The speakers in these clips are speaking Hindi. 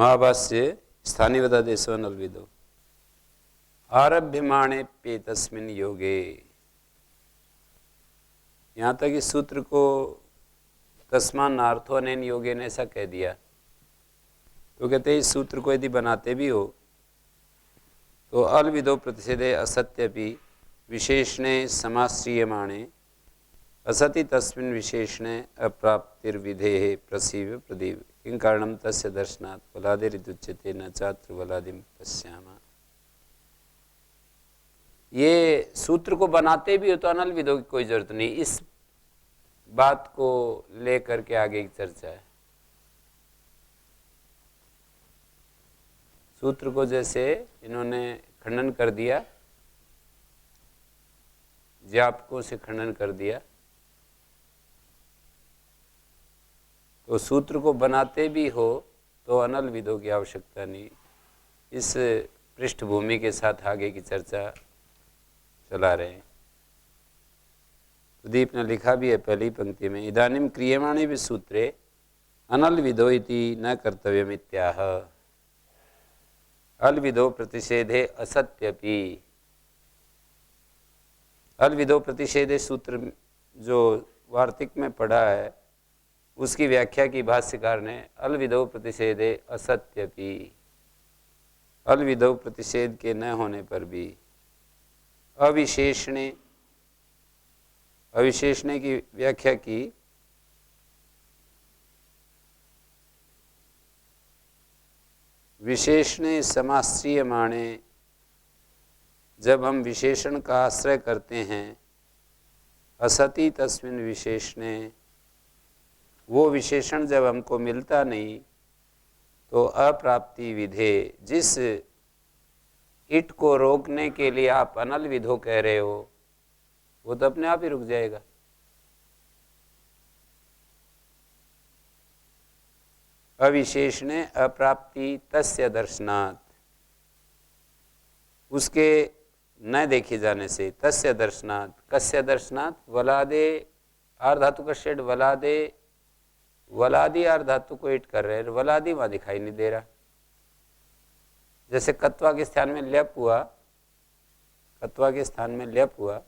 महाभाष्य स्थानिवदादेशो नल्विदो आरभ्यमाणे पे तस्मिन् योगे। यहाँ तक इस सूत्र को तस्मान् नार्थो अनेन योगे ने ऐसा कह दिया तो कहते हैं इस सूत्र को यदि बनाते भी हो तो अलविदो प्रतिषेधे असत्यपि विशेषणे समाश्रियमाणे असति तस्मिन् विशेषणे अप्राप्तिर्विधेः प्रसीव प्रदीव किं कारणं तस्य दर्शनात् वलादिरित्युच्यते न चात्र वलादिं पश्यामः। ये सूत्र को बनाते भी हो तो अनल विधों की कोई जरूरत नहीं, इस बात को लेकर के आगे की चर्चा है। सूत्र को जैसे इन्होंने खंडन कर दिया, ज्ञापकों से खंडन कर दिया, तो सूत्र को बनाते भी हो तो अनल विधों की आवश्यकता नहीं। इस पृष्ठभूमि के साथ आगे की चर्चा चला रहे हैं। सुदीप ने लिखा भी है पहली पंक्ति में, इदानीं क्रियमाणे भी सूत्रे अनल विधो इति न कर्तव्यमित्याह अलविधो प्रतिषेधे असत्यपि। अलविधो प्रतिषेधे सूत्र जो वार्तिक में पढ़ा है उसकी व्याख्या की भाष्यकार ने अलविधो प्रतिषेधे असत्यपि, अलविधो प्रतिषेध के न होने पर भी अविशेषणे, अविशेषणे की व्याख्या की विशेषणे समाश्रियमाणे, जब हम विशेषण का आश्रय करते हैं असति तस्मिन् विशेषणे, वो विशेषण जब हमको मिलता नहीं तो अप्राप्ति विधे, जिस इट को रोकने के लिए आप अनल विधो कह रहे हो वो तो अपने आप ही रुक जाएगा। अविशेषणे अप्राप्ति तस्य दर्शनात्, उसके न देखे जाने से, तस्य दर्शनात्, कस्य दर्शनात्, वलादे आर्धातु का शेड वलादे, वलादी आर्धातु को इट कर रहे हैं, वलादी वहां दिखाई नहीं दे रहा। जैसे कत्वा के स्थान में ल्यप हुआ, कत्वा के स्थान में ल्यप हुआ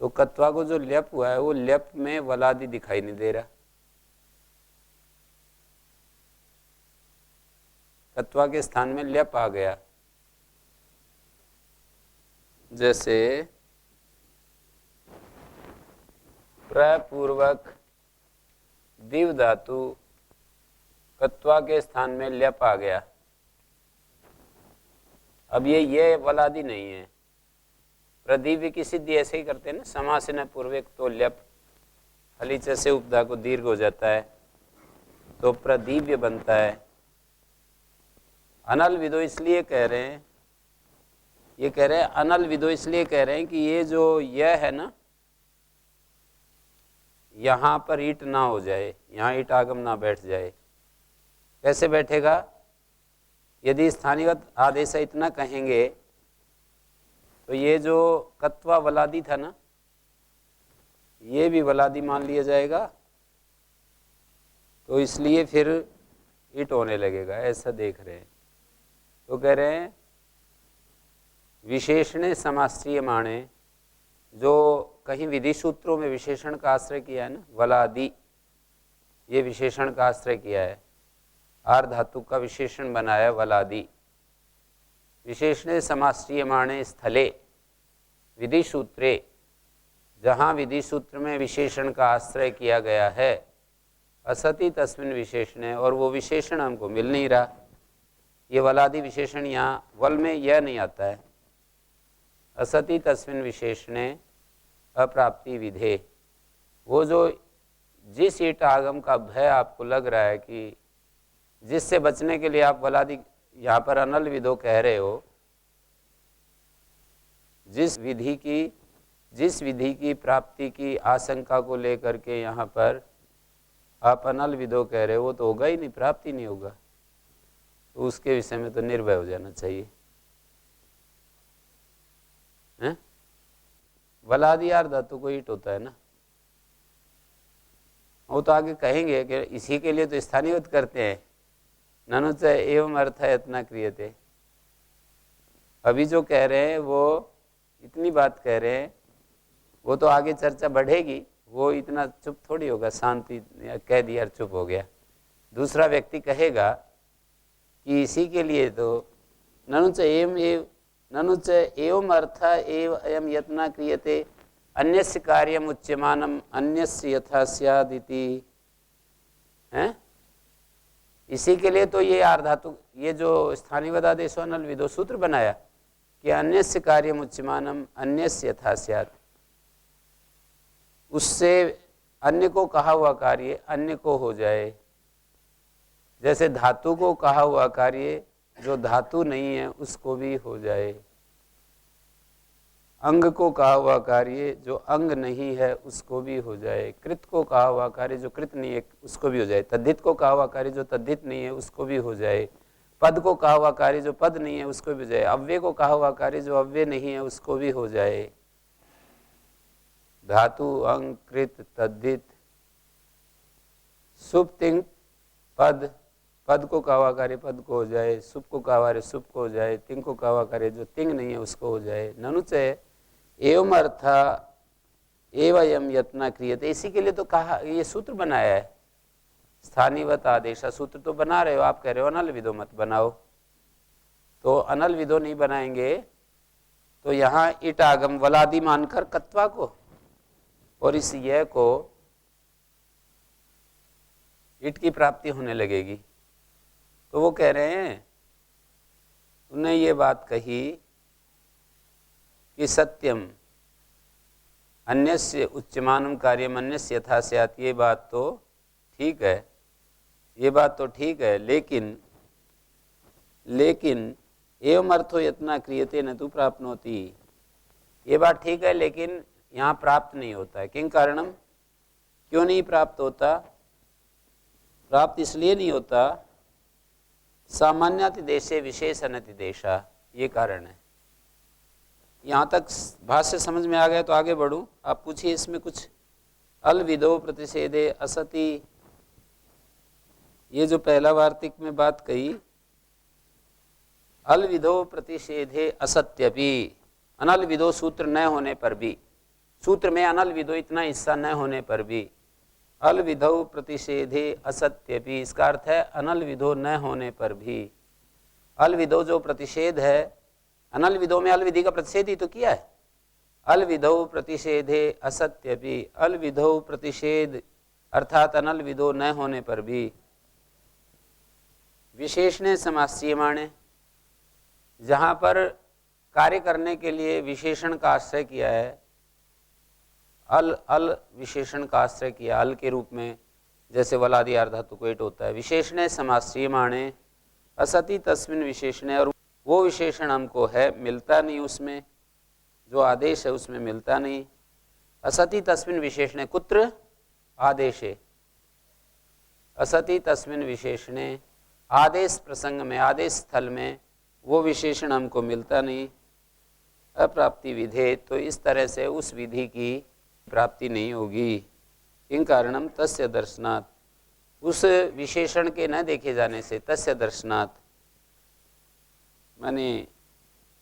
तो कत्वा को जो ल्यप हुआ है वो ल्यप में वलादी दिखाई नहीं दे रहा। कत्वा के स्थान में ल्यप आ गया, जैसे प्रपूर्वक दिव धातु कत्वा के स्थान में ल्यप आ गया। अब ये वलादी नहीं है। प्रदीव्य की सिद्धि ऐसे ही करते हैं ना, समासन पूर्वक तो ल्यप हलीच से उपधा को दीर्घ हो जाता है तो प्रदीव्य बनता है। अनल विधो इसलिए कह रहे हैं, ये कह रहे हैं अनल विधो इसलिए कह रहे हैं कि ये जो यह है ना, यहाँ पर ईट ना हो जाए, यहाँ ईट आगम ना बैठ जाए। कैसे बैठेगा? यदि स्थानीयगत आदेश इतना कहेंगे तो ये जो कत्वा वलादी था ना, ये भी वलादी मान लिया जाएगा, तो इसलिए फिर इट होने लगेगा, ऐसा देख रहे हैं। तो कह रहे हैं विशेषणे समाश्रियमाणे, जो कहीं विधि सूत्रों में विशेषण का आश्रय किया है ना, वलादी, ये विशेषण का आश्रय किया है, आर धातु का विशेषण बनाया वलादी। विशेषणे समाश्रियमाणे स्थले विधि सूत्रे, जहाँ विधि सूत्र में विशेषण का आश्रय किया गया है, असति तस्मिन् विशेषणे, और वो विशेषण हमको मिल नहीं रहा। ये वलादी विशेषण यहाँ वल में यह नहीं आता है। असति तस्मिन् विशेषणे अप्राप्ति विधे, वो जो जिस ईट आगम का भय आपको लग रहा है कि जिससे बचने के लिए आप वलादी यहाँ पर अनल विधो कह रहे हो, जिस विधि की प्राप्ति की आशंका को लेकर के यहाँ पर आप अनल विधो कह रहे हो, वो तो होगा ही नहीं, प्राप्ति नहीं होगा। तो उसके विषय में तो निर्भय हो जाना चाहिए। हैं? वलादी यार धातु को ईट होता है ना, वो तो आगे कहेंगे कि इसी के लिए तो स्थानीयगत करते हैं ननु च एवं अर्थ यत्न क्रियते। अभी जो कह रहे हैं वो इतनी बात कह रहे हैं, वो तो आगे चर्चा बढ़ेगी, वो इतना चुप थोड़ी होगा, शांति कह दिया और चुप हो गया। दूसरा व्यक्ति कहेगा कि इसी के लिए तो ननु च एवं अर्थ एव अयम यत्न क्रियते अन्यस्य कार्यम उच्यमानम अन्यस्य यथा स्यादिति है। इसी के लिए तो ये आर्धातु, ये जो स्थानिवदादेशो अनल विदो सूत्र बनाया कि अन्यस्य कार्यम उच्यमानम अन्यस्य यथा स्यात्, उससे अन्य को कहा हुआ कार्य अन्य को हो जाए। जैसे धातु को कहा हुआ कार्य जो धातु नहीं है उसको भी हो जाए, अंग को कहा हुआ कार्य जो अंग नहीं है उसको भी हो जाए, कृत को कहा हुआ कार्य जो कृत नहीं है उसको भी हो जाए, तद्धित को कहा हुआ कार्य जो तद्धित नहीं है उसको भी हो जाए, पद को कहा हुआ कार्य जो पद नहीं है उसको भी हो जाए, अव्यय को कहा हुआ कार्य जो अव्यय नहीं है उसको भी हो जाए। धातु अंग कृत तद्धित सुप तिंग पद, पद को कहा हुआ कार्य पद को हो जाए, सुप को कहा हुआ सुप को हो जाए, तिंग को कहा हुआ कार्य जो तिंग नहीं है उसको हो जाए। ननु च एवं अर्थ एवं यत्न क्रियते, इसी के लिए तो कहा, ये सूत्र बनाया है स्थानीवत आदेशा। सूत्र तो बना रहे हो, आप कह रहे हो अनल विदो मत बनाओ, तो अनल विदो नहीं बनाएंगे तो यहाँ इट आगम वलादि मानकर कत्वा को और इस यह को इट की प्राप्ति होने लगेगी। तो वो कह रहे हैं, उन्हें ये बात कही कि सत्यम अन्यस्य उच्यमानम कार्यम अन्यस्य यथा स्यात्, ये बात तो ठीक है, ये बात तो ठीक है, लेकिन एवं अर्थो यत्न क्रियते न तु प्राप्नोति, ये बात ठीक है लेकिन यहाँ प्राप्त नहीं होता है। किं कारणम, क्यों नहीं प्राप्त होता? प्राप्त इसलिए नहीं होता, सामान्याति देशे विशेषणति देशा, ये कारण है। यहाँ तक भाष्य समझ में आ गया तो आगे बढ़ूं, आप पूछिए इसमें कुछ। अल विदो प्रतिषेधे असति, ये जो पहला वार्तिक में बात कही, अल विदो प्रतिषेधे असत्यपि, अनल विदो सूत्र न होने पर भी, सूत्र में अनल विदो इतना हिस्सा न होने पर भी, अल विधो प्रतिषेधे असत्यपि, इसका अर्थ है अनल विधो न होने पर भी। अल विधो जो प्रतिषेध है, अनल विधो में अल विधि का प्रतिषेध ही तो किया है। अल विधो प्रतिषेधे असत्यपि, अल विधो प्रतिषेध अर्थात अनल विधो न होने पर भी, विशेषणे समास्यमाणे, जहाँ पर कार्य करने के लिए विशेषण का आश्रय किया है, अल विशेषण का आश्रय किया अल के रूप में, जैसे वलादि अर्धातु को इट होता है। विशेषणे समाश्रियमाणे असति तस्मिन् विशेषणे, और वो विशेषण हमको है मिलता नहीं उसमें, जो आदेश है उसमें मिलता नहीं। असति तस्मिन् विशेषणे कुत्र आदेशे, असति तस्मिन् विशेषणे, आदेश प्रसंग में, आदेश स्थल में वो विशेषण हमको मिलता नहीं। अप्राप्ति विधे, तो इस तरह से उस विधि की प्राप्ति नहीं होगी। इन कारणम तस्य दर्शनात्, उस विशेषण के न देखे जाने से, तस्य दर्शनात् माने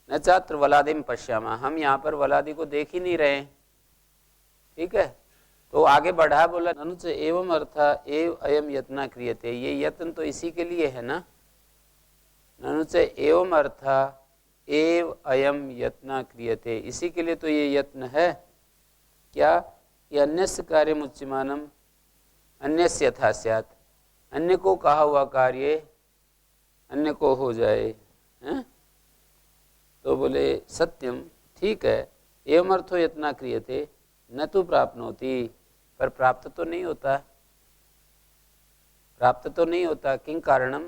न चात्र वलादिम पश्यामा, हम यहाँ पर वलादि को देख ही नहीं रहे, ठीक है। तो आगे बढ़ा, बोला अनुच एवं अर्थ एव अयम यत्न क्रियते, ये यत्न तो इसी के लिए है ना। अनुच एवं अर्थ एव अयम यत्न क्रियते, इसी के लिए तो ये यत्न है। क्या कि अन्यस्य कार्यम उच्यमानम अन्यस्य यथा स्यात्, अन्य को कहा हुआ कार्य अन्य को हो जाए, हैं? तो बोले सत्यम, ठीक है, एवं अर्थो यत्न क्रियते न तो प्राप्नोति, पर प्राप्त तो नहीं होता, प्राप्त तो नहीं होता। किं कारणम,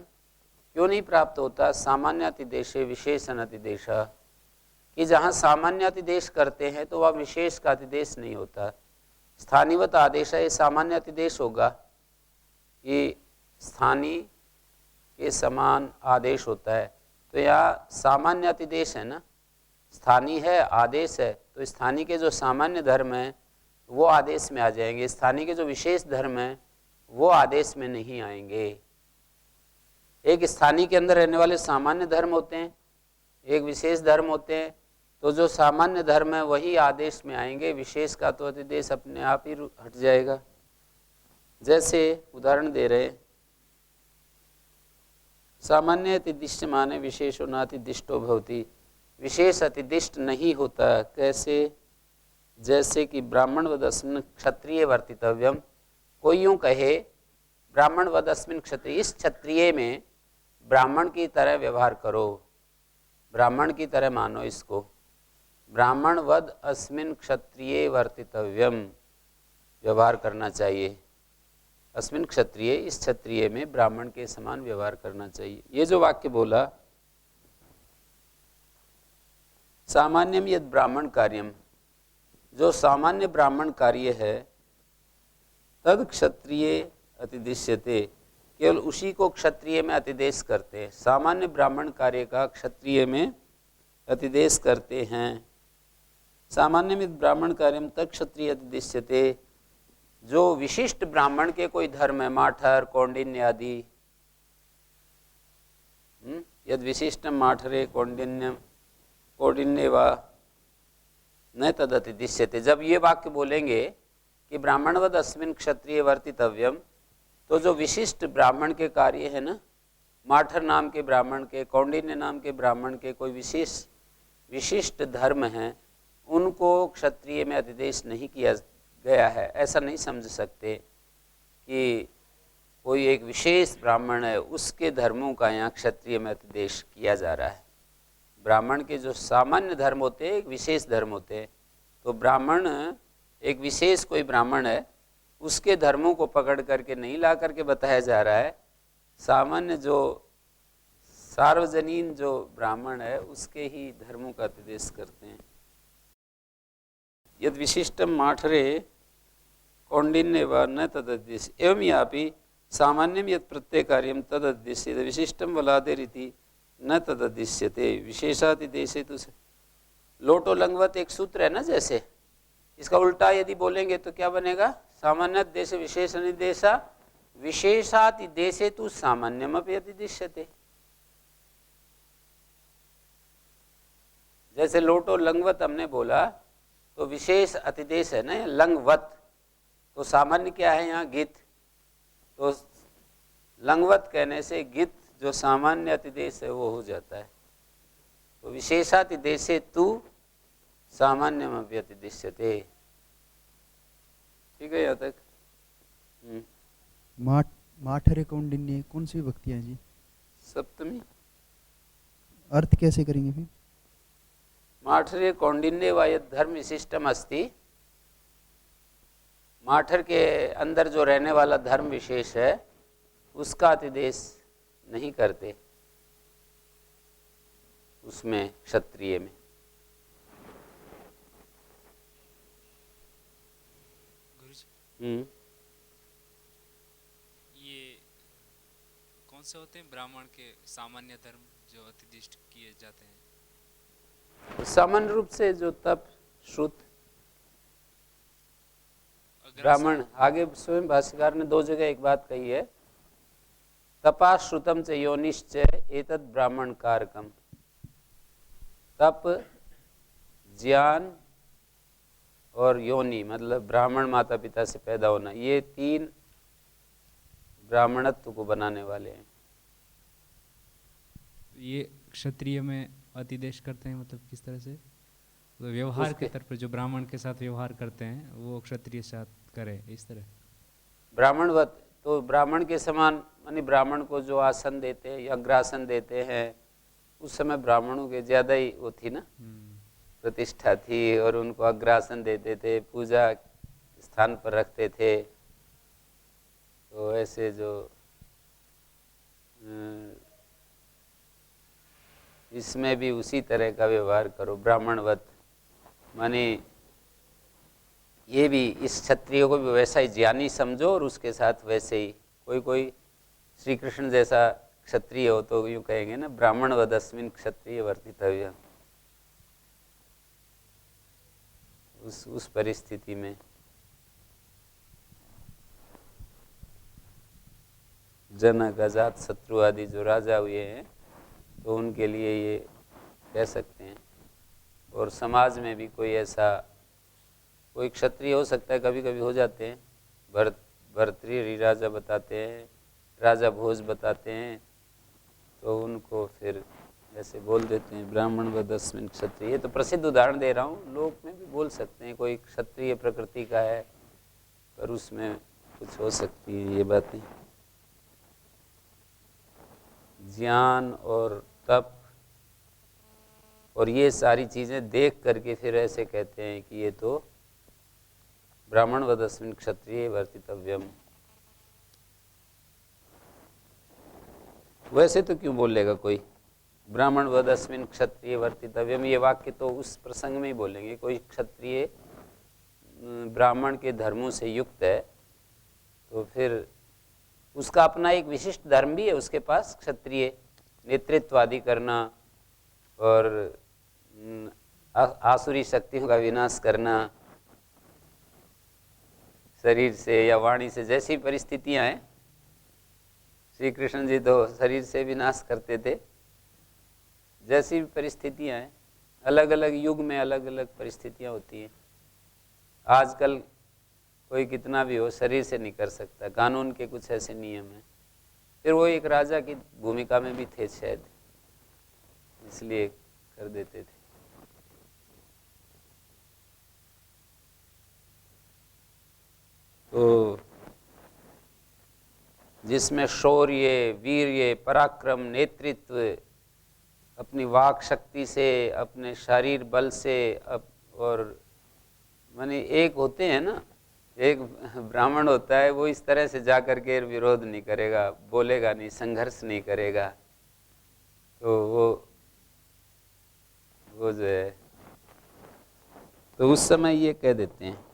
क्यों नहीं प्राप्त होता? सामान्यातिदेशे विशेषणातिदेश, कि जहाँ सामान्यातिदेश करते हैं तो वह विशेष का अतिदेश नहीं होता। स्थानीवत आदेश है, ये सामान्यातिदेश होगा, ये स्थानीय के समान आदेश होता है। तो यहाँ सामान्यातिदेश है ना, स्थानीय है आदेश है, तो स्थानीय के जो सामान्य धर्म हैं वो आदेश में आ जाएंगे, स्थानीय के जो विशेष धर्म हैं वो आदेश में नहीं आएंगे। एक स्थानीय के अंदर रहने वाले सामान्य धर्म होते हैं, एक विशेष धर्म होते हैं। तो जो सामान्य धर्म है वही आदेश में आएंगे, विशेष का तो अतिदेश अपने आप ही हट जाएगा। जैसे उदाहरण दे रहे, सामान्य अतिदिष्ट माने विशेषो नातिदिष्टो भवति, विशेष अतिदिष्ट नहीं होता। कैसे? जैसे कि ब्राह्मण वदस्मिन् क्षत्रिय वर्तितव्यम, कोई यूँ कहे ब्राह्मण वदस्मिन् क्षत्रिय, इस क्षत्रिय में ब्राह्मण की तरह व्यवहार करो, ब्राह्मण की तरह मानो इसको। ब्राह्मण वद अस्मिन् क्षत्रिय वर्तितव्यम, व्यवहार करना चाहिए। अस्मिन् क्षत्रिय, इस क्षत्रिय में ब्राह्मण के समान व्यवहार करना चाहिए। ये जो वाक्य बोला, सामान्यम यद ब्राह्मण कार्यम, जो सामान्य ब्राह्मण कार्य है, तद क्षत्रिय अतिदिश्यते, केवल उसी को क्षत्रिय में अतिदेश करते हैं। सामान्य ब्राह्मण कार्य का क्षत्रिय में अतिदेश करते हैं। सामान्य में ब्राह्मण कार्यम तद क्षत्रिय अतिदिश्यते, जो विशिष्ट ब्राह्मण के कोई धर्म है, माठर कौंडिन्य आदि, यद विशिष्टम माठरे कौंडिन्यम कौंडिन्य वा न तद अतिदिश्यते। जब ये वाक्य बोलेंगे कि ब्राह्मणवद अस्मिन् क्षत्रिय वर्तितव्यम, तो जो विशिष्ट ब्राह्मण के कार्य है ना, माठर नाम के ब्राह्मण के, कौंडिन्य नाम के ब्राह्मण के कोई विशिष्ट धर्म हैं, उनको क्षत्रिय में अतिदेश नहीं किया गया है। ऐसा नहीं समझ सकते कि कोई एक विशेष ब्राह्मण है उसके धर्मों का यहाँ क्षत्रिय में अतिदेश किया जा रहा है। ब्राह्मण के जो सामान्य धर्म होते हैं, एक विशेष धर्म होते हैं। तो ब्राह्मण, एक विशेष कोई ब्राह्मण है, उसके धर्मों को पकड़ करके नहीं ला करके बताया जा रहा है। सामान्य जो सार्वजनीन जो ब्राह्मण है उसके ही धर्मों का अतिदेश करते हैं। यद विशिष्टम माठरे कौंडिन्य व न तदद्देश एवं यापि सामान्यम यद प्रत्यय कार्यम तदद्देश्य विशिष्टम वलादे रीति न तदद्देश्यते विशेषातिदेशे। तो लोटो लंगवत एक सूत्र है ना, जैसे इसका उल्टा यदि बोलेंगे तो क्या बनेगा? सामान्य देश विशेष निर्देशा विशेषातिदेशे तु सामान्यमपि अतिदिश्यते। जैसे लोटो लंगवत हमने बोला तो विशेष अतिदेश है ना लंगवत, तो सामान्य क्या है यहाँ? गित। तो लंगवत कहने से गित जो सामान्य अतिदेश है वो हो जाता है। तो विशेषातिदेशे तु सामान्यमपि अतिदिश्यते। ठीक है यहाँ तक? माठरे कौंडिन्य कौन सी विभक्ति है जी? सप्तमी। अर्थ कैसे करेंगे फिर? माठरे कौंडिन्य व यद धर्म विशिष्टम अस्ति, माठर के अंदर जो रहने वाला धर्म विशेष है उसका अतिदेश नहीं करते उसमें, क्षत्रिय में। ये कौन से होते हैं ब्राह्मण के सामान्य धर्म जो अतिदिष्ट किए जाते हैं? सामान्य रूप से जो तप श्रुत ब्राह्मण, आगे स्वयं भाष्यकार ने दो जगह एक बात कही है, तपा श्रुतम च योनिश्च एतद ब्राह्मण कारकम। तप, ज्ञान और योनि मतलब ब्राह्मण माता पिता से पैदा होना, ये तीन ब्राह्मणत्व को बनाने वाले हैं। ये क्षत्रिय में अतिदेश करते हैं, मतलब किस तरह से? तो व्यवहार के तरफ जो ब्राह्मण के साथ व्यवहार करते हैं वो क्षत्रिय साथ करे, इस तरह ब्राह्मणवत। तो ब्राह्मण के समान मानी ब्राह्मण को जो आसन देते हैं या अग्रासन देते हैं, उस समय ब्राह्मणों के ज्यादा ही वो थी ना, प्रतिष्ठा थी, और उनको अग्रासन देते थे, पूजा स्थान पर रखते थे। तो ऐसे जो इसमें भी उसी तरह का व्यवहार करो, ब्राह्मणवत। माने ये भी इस क्षत्रिय को भी वैसा ही ज्ञानी समझो और उसके साथ वैसे ही कोई श्री कृष्ण जैसा क्षत्रिय हो तो यूँ कहेंगे ना, ब्राह्मण वदस्मिन् क्षत्रिय वर्तितव्य। उस परिस्थिति में जनक, अजात शत्रु आदि जो राजा हुए हैं, तो उनके लिए ये कह सकते हैं। और समाज में भी कोई ऐसा, कोई क्षत्रिय हो सकता है, कभी कभी हो जाते हैं। भर्तृहरि राजा बताते हैं, राजा भोज बताते हैं, तो उनको फिर ऐसे बोल देते हैं ब्राह्मण व 10 क्षत्रिय। ये तो प्रसिद्ध उदाहरण दे रहा हूँ, लोक में भी बोल सकते हैं। कोई क्षत्रिय प्रकृति का है पर उसमें कुछ हो सकती है ये बातें। ज्ञान और तप और ये सारी चीज़ें देख करके फिर ऐसे कहते हैं कि ये तो ब्राह्मण व 10 क्षत्रिय वर्तितव्यम। वैसे तो क्यों बोलेगा कोई ब्राह्मण व 10 क्षत्रिय वर्तितव्यम, ये वाक्य तो उस प्रसंग में ही बोलेंगे। कोई क्षत्रिय ब्राह्मण के धर्मों से युक्त है तो फिर उसका अपना एक विशिष्ट धर्म भी है उसके पास। क्षत्रिय नेतृत्व आदि करना और आसुरी शक्तियों का विनाश करना, शरीर से या वाणी से, जैसी परिस्थितियां हैं। श्री कृष्ण जी तो शरीर से विनाश करते थे। जैसी भी परिस्थितियां हैं, अलग अलग युग में अलग अलग परिस्थितियां होती हैं। आजकल कोई कितना भी हो शरीर से नहीं कर सकता, कानून के कुछ ऐसे नियम हैं। फिर वो एक राजा की भूमिका में भी थे शायद, इसलिए कर देते थे। तो जिसमें शौर्य, वीर्य, पराक्रम, नेतृत्व, अपनी वाक शक्ति से, अपने शारीर बल से, और माने एक होते हैं ना, एक ब्राह्मण होता है वो इस तरह से जा करके विरोध नहीं करेगा, बोलेगा नहीं, संघर्ष नहीं करेगा। तो वो जो है, तो उस समय ये कह देते हैं।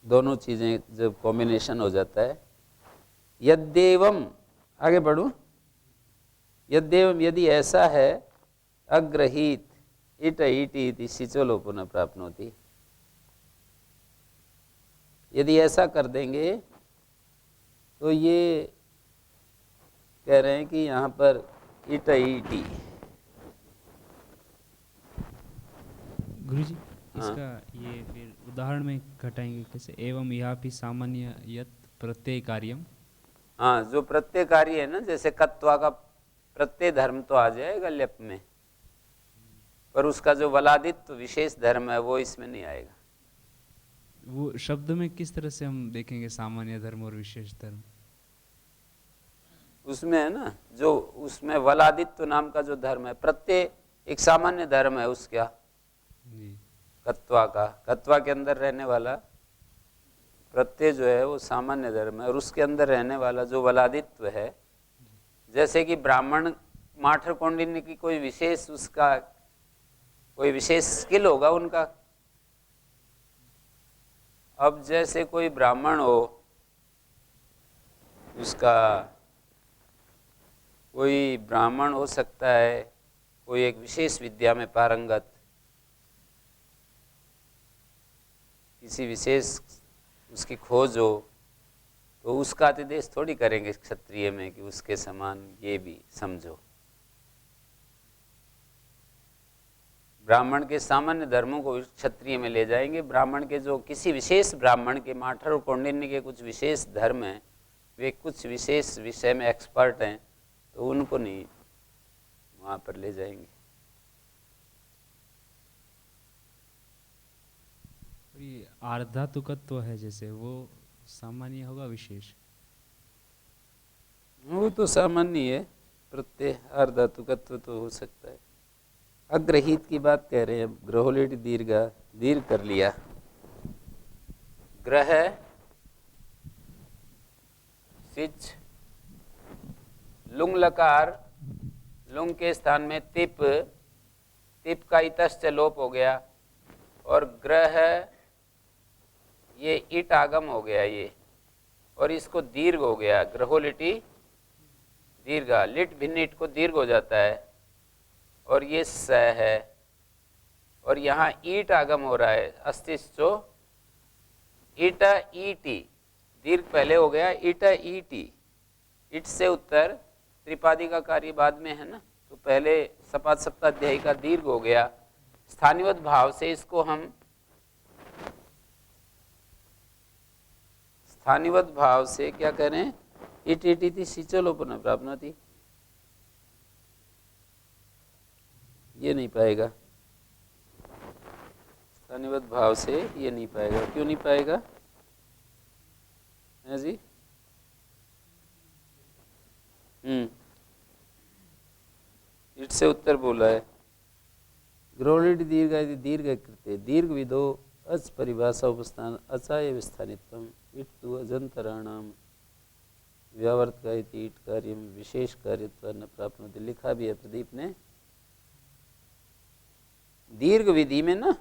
दोनों चीज़ें जब कॉम्बिनेशन हो जाता है, यद्देवम, आगे बढ़ूं, यद्देवम यदि ऐसा है, अग्रहीत इट इति इति सिचोलो पुनः प्राप्नोति, यदि ऐसा कर देंगे तो ये कह रहे हैं कि यहाँ पर इट इति। गुरुजी इसका ये फिर उदाहरण में घटाएंगे कैसे? एवं यह भी सामान्य यत प्रत्यय कार्यम। हाँ, जो प्रत्यय कार्य है ना, जैसे कत्वा का प्रत्यय धर्म तो आ जाएगा ल्यप में, पर उसका जो वलादित्व विशेष धर्म है वो इसमें नहीं आएगा। वो शब्द में किस तरह से हम देखेंगे सामान्य धर्म और विशेष धर्म? उसमें है ना, जो उसमें वलादित्व नाम का जो धर्म है, प्रत्यय एक सामान्य धर्म है उसका जी। कत्वा का, कत्वा के अंदर रहने वाला प्रत्यय जो है वो सामान्य धर्म है, और उसके अंदर रहने वाला जो वलादित्व है, जैसे कि ब्राह्मण माठर कौंडिन्य की कोई विशेष, उसका कोई विशेष स्किल होगा उनका। अब जैसे कोई ब्राह्मण हो, उसका कोई ब्राह्मण हो सकता है कोई एक विशेष विद्या में पारंगत, किसी विशेष उसकी खोज हो, तो उसका अतिदेश थोड़ी करेंगे क्षत्रिय में कि उसके समान ये भी समझो। ब्राह्मण के सामान्य धर्मों को क्षत्रिय में ले जाएंगे। ब्राह्मण के जो किसी विशेष ब्राह्मण के, माठर और कौंडिन्य के कुछ विशेष धर्म हैं, वे कुछ विशेष विषय में एक्सपर्ट हैं, तो उनको नहीं वहाँ पर ले जाएंगे। ये आर्धातुकत्व है जैसे, वो सामान्य होगा विशेष? वो तो सामान्य है, प्रत्यय आर्धातुकत्व तो हो सकता है। अग्रहित की बात कह रहे हैं, ग्रहोलिट दीर्घा, दीर्घ कर लिया। ग्रह सिच, लुंग लकार, लुंग के स्थान में तिप, तिप का इतश्च लोप हो गया, और ग्रह ये इट आगम हो गया ये, और इसको दीर्घ हो गया, ग्रहोलिटी दीर्घा, लिट भिन्न इट को दीर्घ हो जाता है, और ये स है, और यहाँ ईट आगम हो रहा है, अस्तिष्ठो ईट ईटी, दीर्घ पहले हो गया, इट ईटी, इट से उत्तर, त्रिपादी का कार्य बाद में है ना, तो पहले सपाद सप्ताध्यायी का दीर्घ हो गया। स्थानिवत भाव से इसको हम स्थानिवत भाव से क्या करें, इट इटी थी सिंचलो पुनः प्राप्नोति, ये नहीं पाएगा। स्थानिवत भाव से ये नहीं पाएगा, क्यों नहीं पाएगा है जी? इट से उत्तर बोला है, ग्रोलिड दीर्घ दीर्घ कृत्य दीर्घ विदो अच परिभाषा उपस्थान अचाय विस्थानित्वम इट तु अजंतराणाम व्यावर्त का इट कार्य विशेष कार्यत्व न प्राप्नोति, लिखा भी है प्रदीप ने। दीर्घ विधि में ना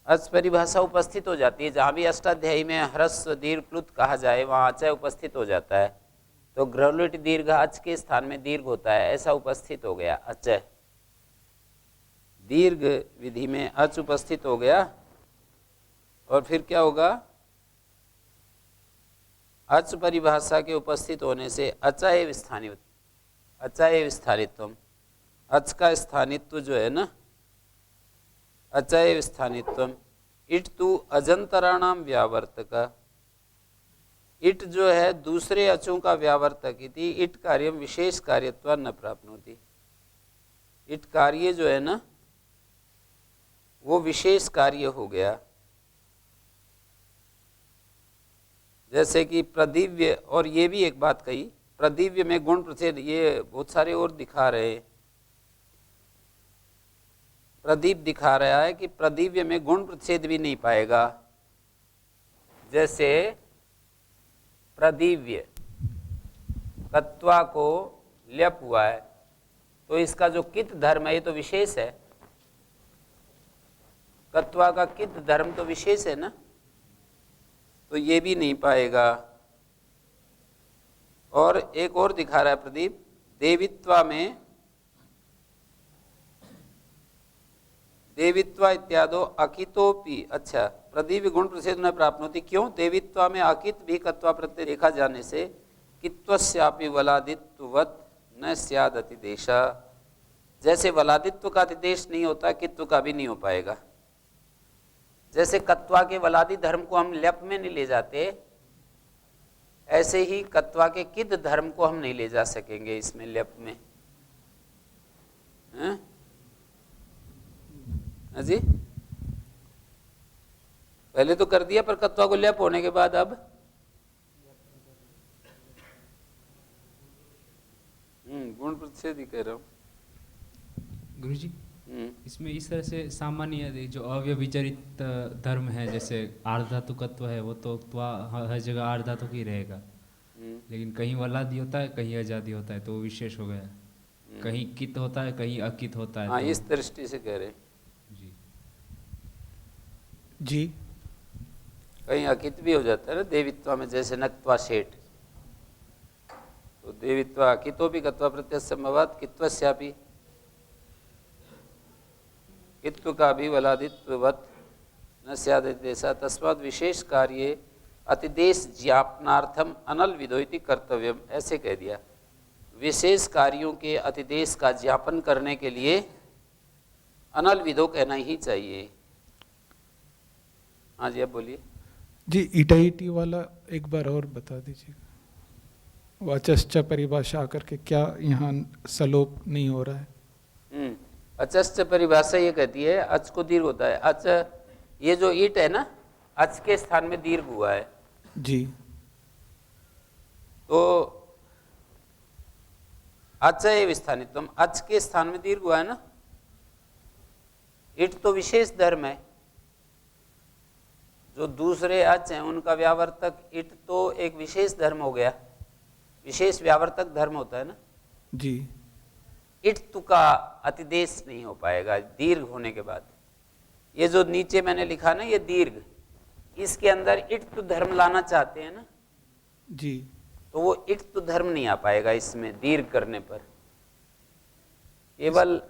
अच परिभाषा उपस्थित हो जाती है, जहाँ भी अष्टाध्यायी में ह्रस्व दीर्घ प्लुत कहा जाए वहाँ अचय उपस्थित हो जाता है, तो ग्रहलुट दीर्घ अच के स्थान में दीर्घ होता है, ऐसा उपस्थित हो गया अचय। दीर्घ विधि में अच उपस्थित हो गया और फिर क्या होगा, अच परिभाषा के उपस्थित होने से अचय विस्थानित्व, अचय विस्थानित्वम, अच का स्थानित्व जो है ना, अचय विस्थानित्वम इट तु अजंतराणाम व्यावर्तक, इट जो है दूसरे अचों का व्यावर्तक इति इट कार्यम विशेष कार्यत्व न प्राप्नोति, इट कार्य जो है ना वो विशेष कार्य हो गया। जैसे कि प्रदिव्य, और ये भी एक बात कही, प्रदिव्य में गुण प्रच्छेद, ये बहुत सारे और दिखा रहे हैं, प्रदीप दिखा रहा है कि प्रदिव्य में गुण प्रच्छेद भी नहीं पाएगा। जैसे प्रदिव्य कत्वा को ल्यप हुआ है, तो इसका जो कित धर्म है ये तो विशेष है, कत्वा का कित धर्म तो विशेष है ना, तो ये भी नहीं पाएगा। और एक और दिखा रहा है प्रदीप, देवित्वा में देवित्वा इत्यादो अकितोपि, अच्छा प्रदीप गुण प्रसिद्ध न प्राप्नोति, क्यों? देवित्वा में अकित भी कत्वा प्रत्यय देखा जाने से कित्वस्यापि वलादित्ववत् न स्याद् अतिदेशा, जैसे वलादित्व का अतिदेश नहीं होता कित्व का भी नहीं हो पाएगा। जैसे कत्वा के वलादी धर्म को हम ल्यप में नहीं ले जाते, ऐसे ही कत्वा के किद धर्म को हम नहीं ले जा सकेंगे इसमें ल्यप में, हैं? जी पहले तो कर दिया, पर कत्वा को ल्यप होने के बाद अब गुण प्रतिषेध ही कह रहा हूँ गुरुजी। इसमें इस तरह से सामान्य जो अव्यभिचरित धर्म है, जैसे आर्धातुकत्व है, वो तो हर जगह आर्धातुक ही रहेगा, लेकिन कहीं वलादी होता है कहीं आजादी होता है, तो वो विशेष हो गया। कहीं कित होता है कहीं अकित होता है। हाँ, तो इस दृष्टि से कह रहे जी जी कहीं अकित भी हो जाता है ना देवित्वा में, जैसे नक्त्वा शेठ, तो देवित्वा अकितो भी कत्वा प्रत्यय संभवात कित्वस्यापि, कित्व का भी वलादित्ववत् न स्यादिदेशा, तस्माद् विशेष कार्ये अतिदेश ज्ञापनार्थम अनल विदो इति कर्तव्यम, ऐसे कह दिया। विशेष कार्यों के अतिदेश का ज्ञापन करने के लिए अनल विदो कहना ही चाहिए। हाँ जी, अब बोलिए जी। इटाईटी वाला एक बार और बता दीजिएगा, वाचस्च परिभाषा आकर के क्या यहाँ सलोप नहीं हो रहा है? अचश्च परिभाषा ये कहती है अच को दीर्घ होता है, अच ये जो ईट है ना, अच के स्थान में दीर्घ हुआ है जी, तो अचय विस्थानित्वम, अच के स्थान में दीर्घ हुआ है ना, इट तो विशेष धर्म है, जो दूसरे अच हैं उनका व्यावर्तक इट तो एक विशेष धर्म हो गया, विशेष व्यावर्तक धर्म होता है ना जी। इट तु का अतिदेश नहीं हो पाएगा दीर्घ होने के बाद। ये जो नीचे मैंने लिखा ना ये दीर्घ, इसके अंदर इट तु धर्म लाना चाहते हैं ना जी, तो वो इट तु धर्म नहीं आ पाएगा इसमें दीर्घ करने पर, केवल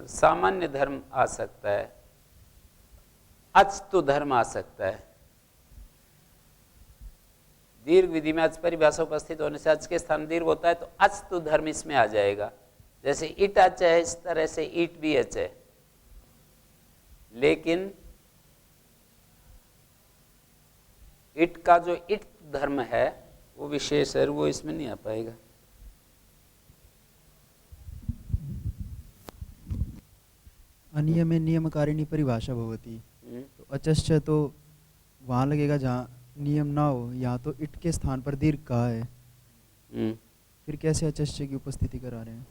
सामान्य धर्म आ सकता है, अच तु धर्म आ सकता है। दीर्घ विधि में अच परिभाषा उपस्थित होने से अच के स्थान दीर्घ होता है, तो अच तो धर्म इसमें आ जाएगा। जैसे इट अच है, इस तरह से ईट भी अच है, लेकिन इट का जो इट धर्म है वो विशेष है, वो इसमें नहीं आ पाएगा। अनियमे नियमकारिणी परिभाषा भवति, तो अचश्च तो वहाँ लगेगा जहाँ नियम ना हो, यहाँ तो इट के स्थान पर दीर्घ कहा है, फिर कैसे अचश्च की उपस्थिति करा रहे हैं?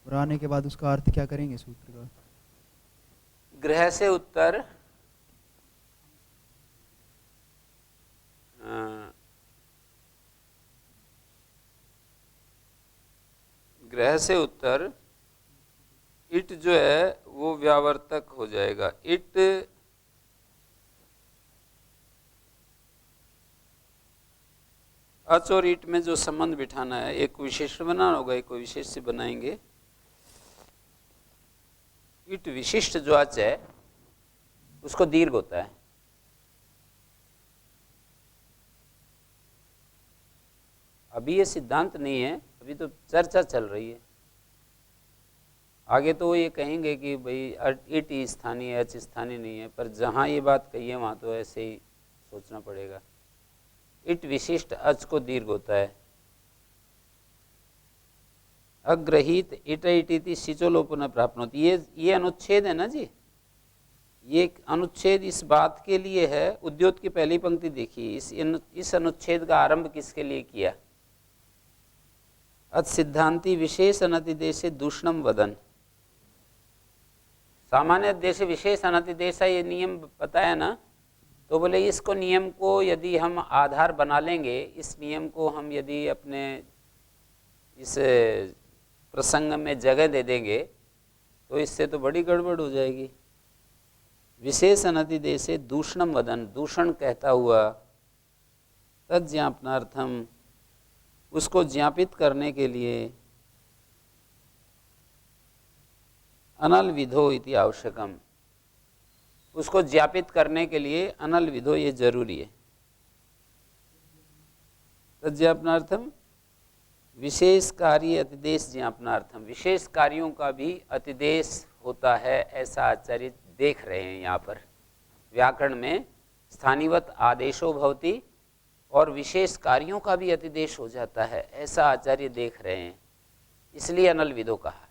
और आने के बाद उसका अर्थ क्या करेंगे सूत्र का? ग्रह से उत्तर ग्रह से उत्तर इट जो है वो व्यावर्तक हो जाएगा। इट अच और इट में जो संबंध बिठाना है, एक विशेषण बनाना होगा, एक विशेष से बनाएंगे। इट विशिष्ट जो अच है उसको दीर्घ होता है। अभी ये सिद्धांत नहीं है, अभी तो चर्चा चल रही है। आगे तो वो ये कहेंगे कि भाई इट ही स्थानीय है, अच स्थानीय नहीं है, पर जहाँ ये बात कही है वहाँ तो ऐसे ही सोचना पड़ेगा। इट विशिष्ट अच को दीर्घ होता है। अग्रहित इट इटी सिचोलोपन प्राप्त होती, ये अनुच्छेद है ना जी, ये अनुच्छेद इस बात के लिए है। उद्योत की पहली पंक्ति देखिए, इस अनुच्छेद का आरंभ किसके लिए किया? अच सिद्धांति विशेष अनतिदेशे दूषणम वदन। सामान्य देश विशेष अनतिदेशा ये नियम बताया ना, तो बोले इसको नियम को यदि हम आधार बना लेंगे, इस नियम को हम यदि अपने इस प्रसंग में जगह दे देंगे तो इससे तो बड़ी गड़बड़ हो जाएगी। विशेष अनतिदेशे दूषणम वदन, दूषण कहता हुआ, तज्ज्ञापनार्थम, उसको ज्ञापित करने के लिए, अनल विधो इति आवश्यकम, उसको ज्ञापित करने के लिए अनल विधो ये जरूरी है। तज्ज्ञापनार्थम विशेष कार्य अतिदेश ज्ञापनार्थम, विशेष कार्यों का भी अतिदेश होता है, ऐसा आचार्य देख रहे हैं यहाँ पर। व्याकरण में स्थानीवत आदेशो भवति और विशेष कार्यों का भी अतिदेश हो जाता है, ऐसा आचार्य देख रहे हैं, इसलिए अनल विधो कहा।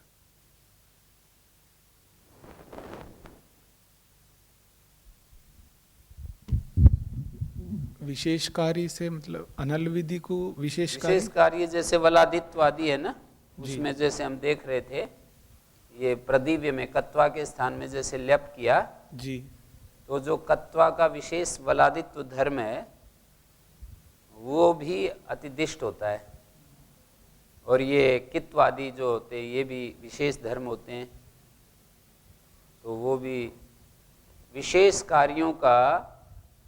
विशेष कार्य से मतलब अनल विधि को विशेष कार्य जैसे वलादित्वादि है ना, उसमें जैसे हम देख रहे थे, ये प्रदिव्य में कत्वा के स्थान में जैसे ल्यप किया जी, तो जो कत्वा का विशेष वलादित्व धर्म है वो भी अतिदिष्ट होता है, और ये कित्वादि जो होते हैं ये भी विशेष धर्म होते हैं, तो वो भी विशेष कार्यों का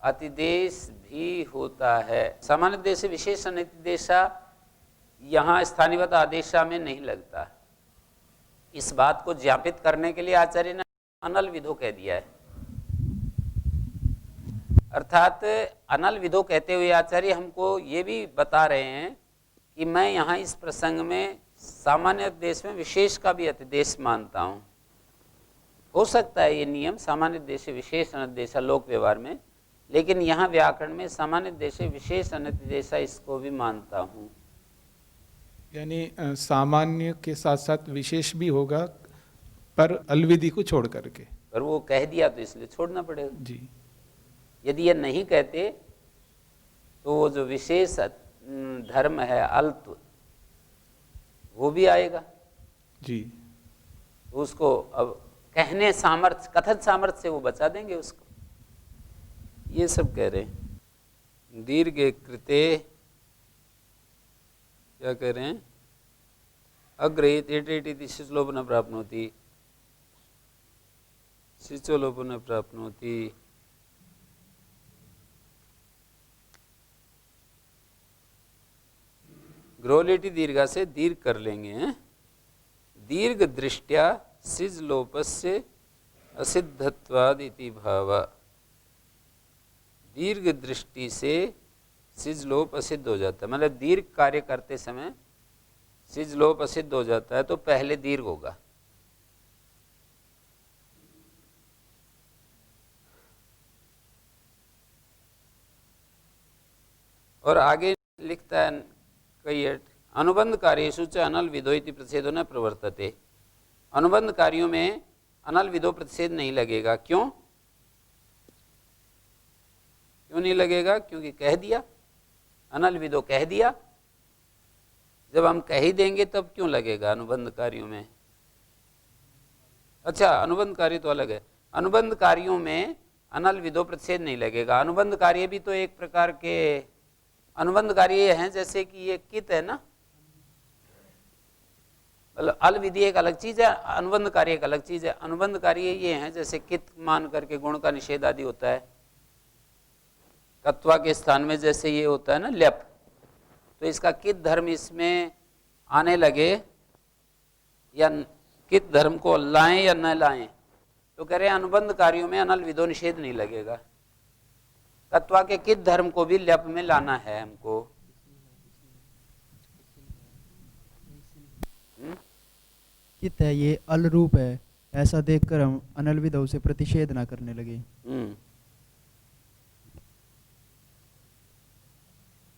अतिदेश भी होता है। सामान्य देश से विशेष अनतिदेशा यहाँ स्थानीवत आदेशा में नहीं लगता। इस बात को ज्ञापित करने के लिए आचार्य ने अनल विधो कह दिया है। अर्थात अनल विधो कहते हुए आचार्य हमको ये भी बता रहे हैं कि मैं यहाँ इस प्रसंग में सामान्य देश में विशेष का भी अतिदेश मानता हूँ। हो सकता है ये नियम सामान्य देश से विशेष अनतिदेशा लोक व्यवहार में, लेकिन यहाँ व्याकरण में सामान्य देश से विशेष अनतिदेशा इसको भी मानता हूँ। यानी सामान्य के साथ साथ विशेष भी होगा, पर अलविधि को छोड़ करके। पर वो कह दिया तो इसलिए छोड़ना पड़ेगा जी। यदि ये नहीं कहते तो वो जो विशेष धर्म है अल्प, वो भी आएगा जी। उसको अब कहने सामर्थ्य, कथन सामर्थ्य से वो बचा देंगे उसको। ये सब कह रहे हैं। दीर्घ कृते क्या कह रहे हैं? अग्रहित एट शिचोलोपन प्राप्नोति, शिचोलोपन प्राप्नोति। ग्रोलेटी दीर्घा से दीर्घ कर लेंगे हैं? दीर्घ दृष्टया सिज लोपस्य असिद्धत्वाद इति भाव। दीर्घ दृष्टि से सिज लोप असिद्ध हो जाता है, मतलब दीर्घ कार्य करते समय सिज लोप असिद्ध हो जाता है, तो पहले दीर्घ होगा। और आगे लिखता है कई अनुबंध कार्येषु च अनल विधो इति प्रतिषेधो न प्रवर्तते। अनुबंध कार्यों में अनल विधो प्रतिषेध नहीं लगेगा। क्यों नहीं लगेगा? क्योंकि कह दिया, अनल विधो कह दिया। जब हम कह ही देंगे तब क्यों लगेगा अनुबंध कार्यों में? अच्छा, अनुबंध कार्य तो अलग है। अनुबंध कार्यों में अनल विधो प्रतिषेध नहीं लगेगा। अनुबंध कार्य भी तो एक प्रकार के अनुबंध कार्य हैं, जैसे कि ये कित है ना, मतलब अल विधि एक अलग चीज है, अनुबंध कार्य एक अलग चीज है। अनुबंध कार्य ये हैं जैसे कित मान करके गुण का निषेध आदि होता है, कत्वा के स्थान में जैसे ये होता है ना ल्यप, तो इसका कित धर्म इसमें आने लगे या कित धर्म को लाएं या न लाएं, तो कह रहे हैं अनुबंध कार्यों में अनल विधो निषेध नहीं लगेगा। कत्वा के कित धर्म को भी ल्यप में लाना है हमको। कित है ये अल रूप है, ऐसा देखकर हम अनल विधौ से प्रतिषेध ना करने लगे।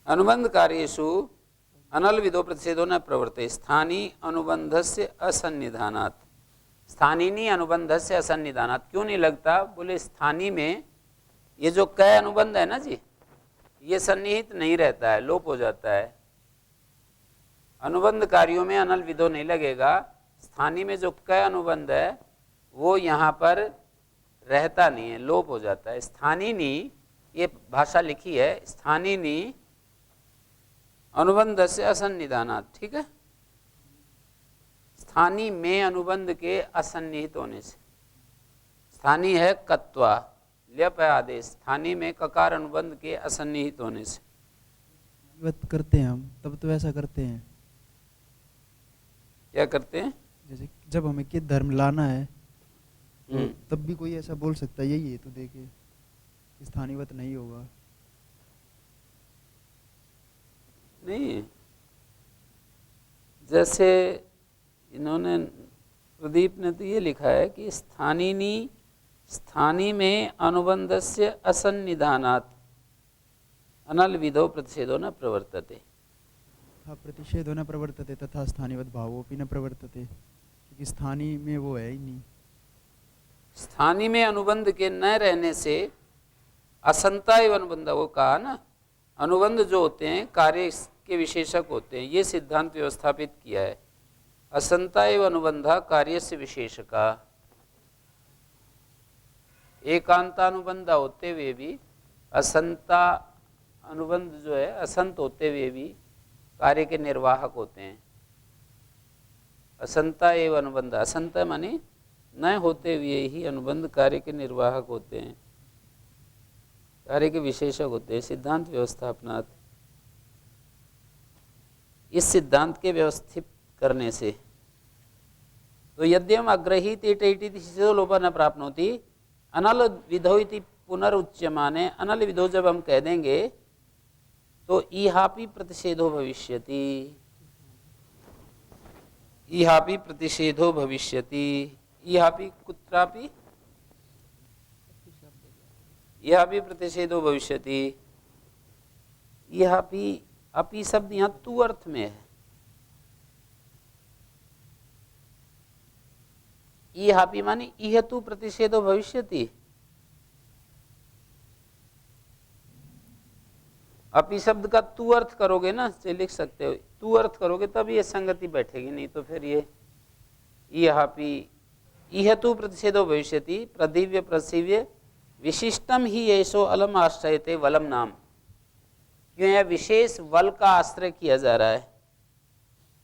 अनुबंध कार्येषु अनल विधो प्रतिषेधो न प्रवर्ते स्थानीय अनुबंधस्य असन्निधानात्। स्थानीय अनुबंधस्य असन्निधानात् क्यों नहीं लगता? बोले स्थानीय में ये जो क अनुबंध है ना जी, ये सन्निहित नहीं रहता है, लोप हो जाता है। अनुबंध कार्यों में अनल विधो नहीं लगेगा। स्थानीय में जो क अनुबंध है वो यहाँ पर रहता नहीं है, लोप हो जाता है। स्थानीनी ये भाषा लिखी है, स्थानीनी अनुबंध से असन्निधानात्, ठीक है। स्थानीय में अनुबंध के असन्निहित होने से, स्थानीय है कत्वा, ल्यप है आदेश, स्थानीय में ककार अनुबंध के असन्निहित होने से करते हैं हम, तब तो ऐसा करते हैं। क्या करते हैं? जैसे जब हमें कित धर्म लाना है तो तब भी कोई ऐसा बोल सकता है यही है, तो देखे स्थानीयवत नहीं होगा। नहीं, जैसे इन्होंने प्रदीप ने तो ये लिखा है कि स्थानीय में अनुबंधस्य असन्निधानात् अनल विधो प्रतिषेधो न प्रवर्तते। प्रतिषेधो न प्रवर्तते तथा स्थानीयवत भावोपि न प्रवर्तते, क्योंकि स्थानीय में वो है ही नहीं। स्थानीय में अनुबंध के न रहने से असंता एवं अनुबंध, वो कहा ना, अनुबंध जो होते हैं कार्य के विशेषक होते हैं, ये सिद्धांत व्यवस्थापित किया है। असंता एवं अनुबंधा कार्य से विशेषका। एकांतानुबंध होते हुए भी असंता अनुबंध जो है असंत होते हुए भी कार्य के निर्वाहक होते हैं। असंता एवं अनुबंध, असंता माने न होते हुए ही अनुबंध कार्य के निर्वाहक होते हैं, कार्य के विशेषक होते हैं। सिद्धांत व्यवस्थापनात्, इस सिद्धांत के व्यवस्थित करने से तो यद्यम अग्रहीत इति लोपा न प्राप्नोति अनल विधो इति पुनरुच्यमाने। अनल विधो जब हम कह देंगे तो इहापि प्रतिषेधो भविष्यति, इहापि प्रतिषेधो भविष्यति। इहापि कुत्रापि इहापि प्रतिषेधो भविष्यति। इहापि, अपि शब्द यहाँ तू अर्थ में है। इहापि माने इह तू प्रतिषेधो भविष्यति। अपि शब्द का तू अर्थ करोगे ना, से लिख सकते हो, तू अर्थ करोगे तब ये संगति बैठेगी, नहीं तो फिर ये इहापि इह तू प्रतिषेधो भविष्यति। प्रदिव्य प्रसिव्य विशिष्टम ही ऐसो अलम आश्रयते वलम नाम। क्यों यह विशेष वल का आश्रय किया जा रहा है?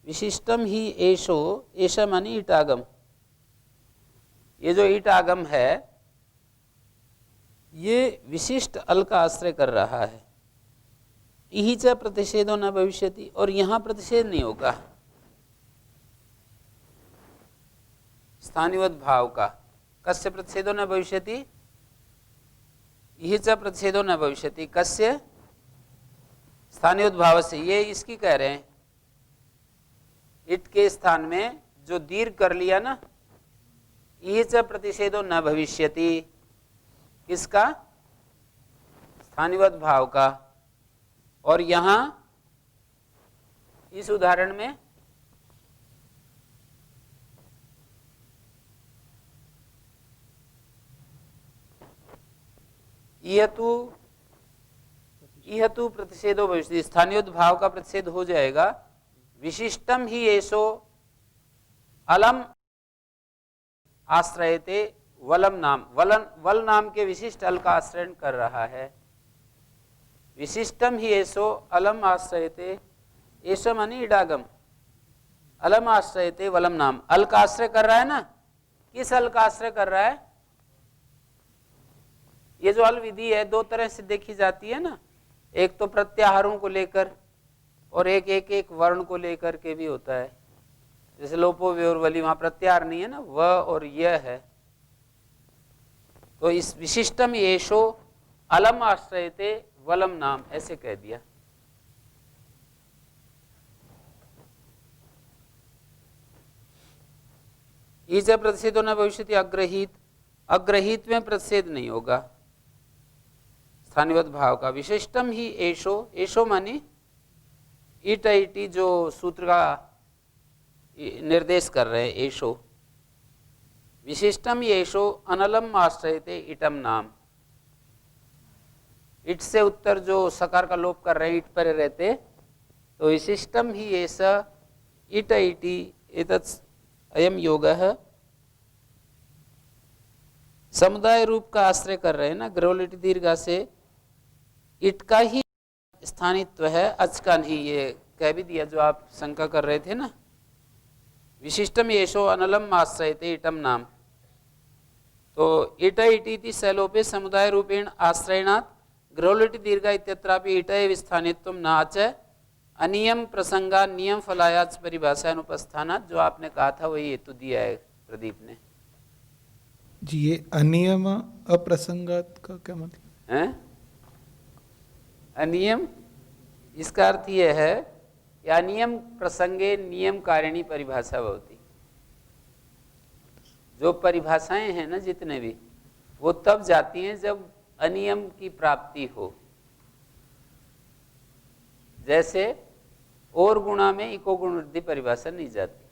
विशिष्टम ही ऐसो, ऐसा मानी ईटागम, ये जो ईटागम है ये विशिष्ट अल का आश्रय कर रहा है। इही च प्रतिषेधो न भविष्यति, और यहाँ प्रतिषेध नहीं होगा स्थानीयवत भाव का। कस्य प्रतिषेधो न भविष्यति? इही च प्रतिषेधो न भविष्यति। कस्य? स्थानीय उद्भाव से, ये इसकी कह रहे हैं, इट के स्थान में जो दीर्घ कर लिया ना, ये च प्रतिषेधो न भविष्यति, किसका? स्थानिवत भाव का। और यहां इस उदाहरण में यह तू प्रतिषेधो भविष्यति, स्थानियोत भाव का प्रतिषेध हो जाएगा। विशिष्टम ही एसो अलम आश्रयते वलम नाम, वल नाम के विशिष्ट अल का आश्रय कर रहा है। विशिष्टम ही एसो अलम आश्रयते, एसो मानी इडागम, अलम आश्रयते वलम नाम, अल का आश्रय कर रहा है ना। किस अल का आश्रय कर रहा है? ये जो अल विधि है दो तरह से देखी जाती है ना, एक तो प्रत्याहारों को लेकर और एक एक एक वर्ण को लेकर के भी होता है। जैसे लोपो वे और वली, वहां प्रत्याहार नहीं है ना, व और यह है। तो इस विशिष्टम येषो अलम आश्रयते वलम नाम ऐसे कह दिया। इस प्रतिषेधो न भविष्यति अग्रहित, अग्रहित में प्रतिषेध नहीं होगा स्थानिवत भाव का। विशिष्टम ही एशो, एशो मानी इट इटी जो सूत्र का निर्देश कर रहे हैं, एशो। विशिष्टम येषो अनलम आश्रयते इटम नाम, इट से उत्तर जो सकार का लोप कर रहे हैं, इट पर रहते, तो विशिष्टम ही ऐसा इट इटी एतत् अयम योगः, समुदाय रूप का आश्रय कर रहे हैं ना, ग्रहोलिटी दीर्घा से इट का ही स्थानित्व है, अच का नहीं। ये कह भी दिया जो आप शंका कर रहे थे ना। विशिष्टम येषो अनलम आश्रयते इटम नाम, तो इट इटी सैलोपे समुदाय रूपेण आश्रयणात् ग्रहोलिटी दीर्घा इत्यत्रापि इट स्थानित्वम नाच अनियम प्रसंगा नियम फलायाच परिभाषा अनुपस्थानात्, जो आपने कहा था वही हेतु दिया है प्रदीप ने जी। ये अनियम अप्रसंगात का क्या मतलब है? अनियम, इसका अर्थ यह है कि अनियम प्रसंगे नियम कारिणी परिभाषा होती। जो परिभाषाएं हैं ना जितने भी, वो तब जाती हैं जब अनियम की प्राप्ति हो। जैसे और गुणा में इको गुण वृद्धि परिभाषा नहीं जाती,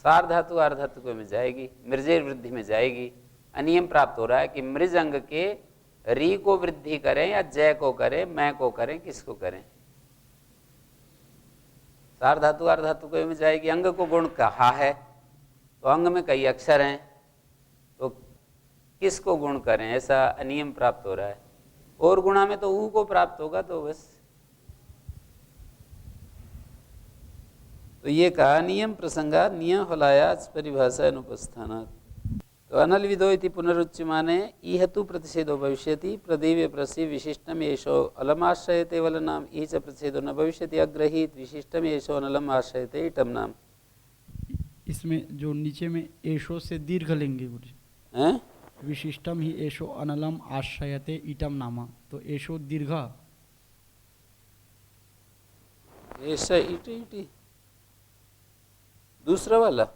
सार धातु आर धातु में जाएगी, मृजेर वृद्धि में जाएगी। अनियम प्राप्त हो रहा है कि मृज अंग के री को वृद्धि करें या जय को करें, मैं को करें, किसको करें। सार धातु आर धातु में जाएगी। अंग को गुण कहा है तो अंग में कई अक्षर हैं, तो किसको गुण करें, ऐसा अनियम प्राप्त हो रहा है। और गुणा में तो ऊ को प्राप्त होगा, तो बस। तो ये कहा नियम प्रसंगा नियम फलायाच परिभाषा अनुपस्थानात्, तो अनल विदो इति पुनरुच्यमाने इहतु प्रतिषेधो भविष्यति प्रदीव्य प्रसि विशिष्टम येषो अलम आश्रयते वलनाम ई च प्रतिषेधो न भविष्यति अग्रहीत विशिष्टम येषो अनलम आश्रयते इटम नाम। इसमें जो नीचे में एशो से दीर्घ लेंगे हैं? विशिष्टम ही एशो अनलम आश्रयते इटम नामा, तो एशो दीर्घ, ऐसा इटी दूसरा वाला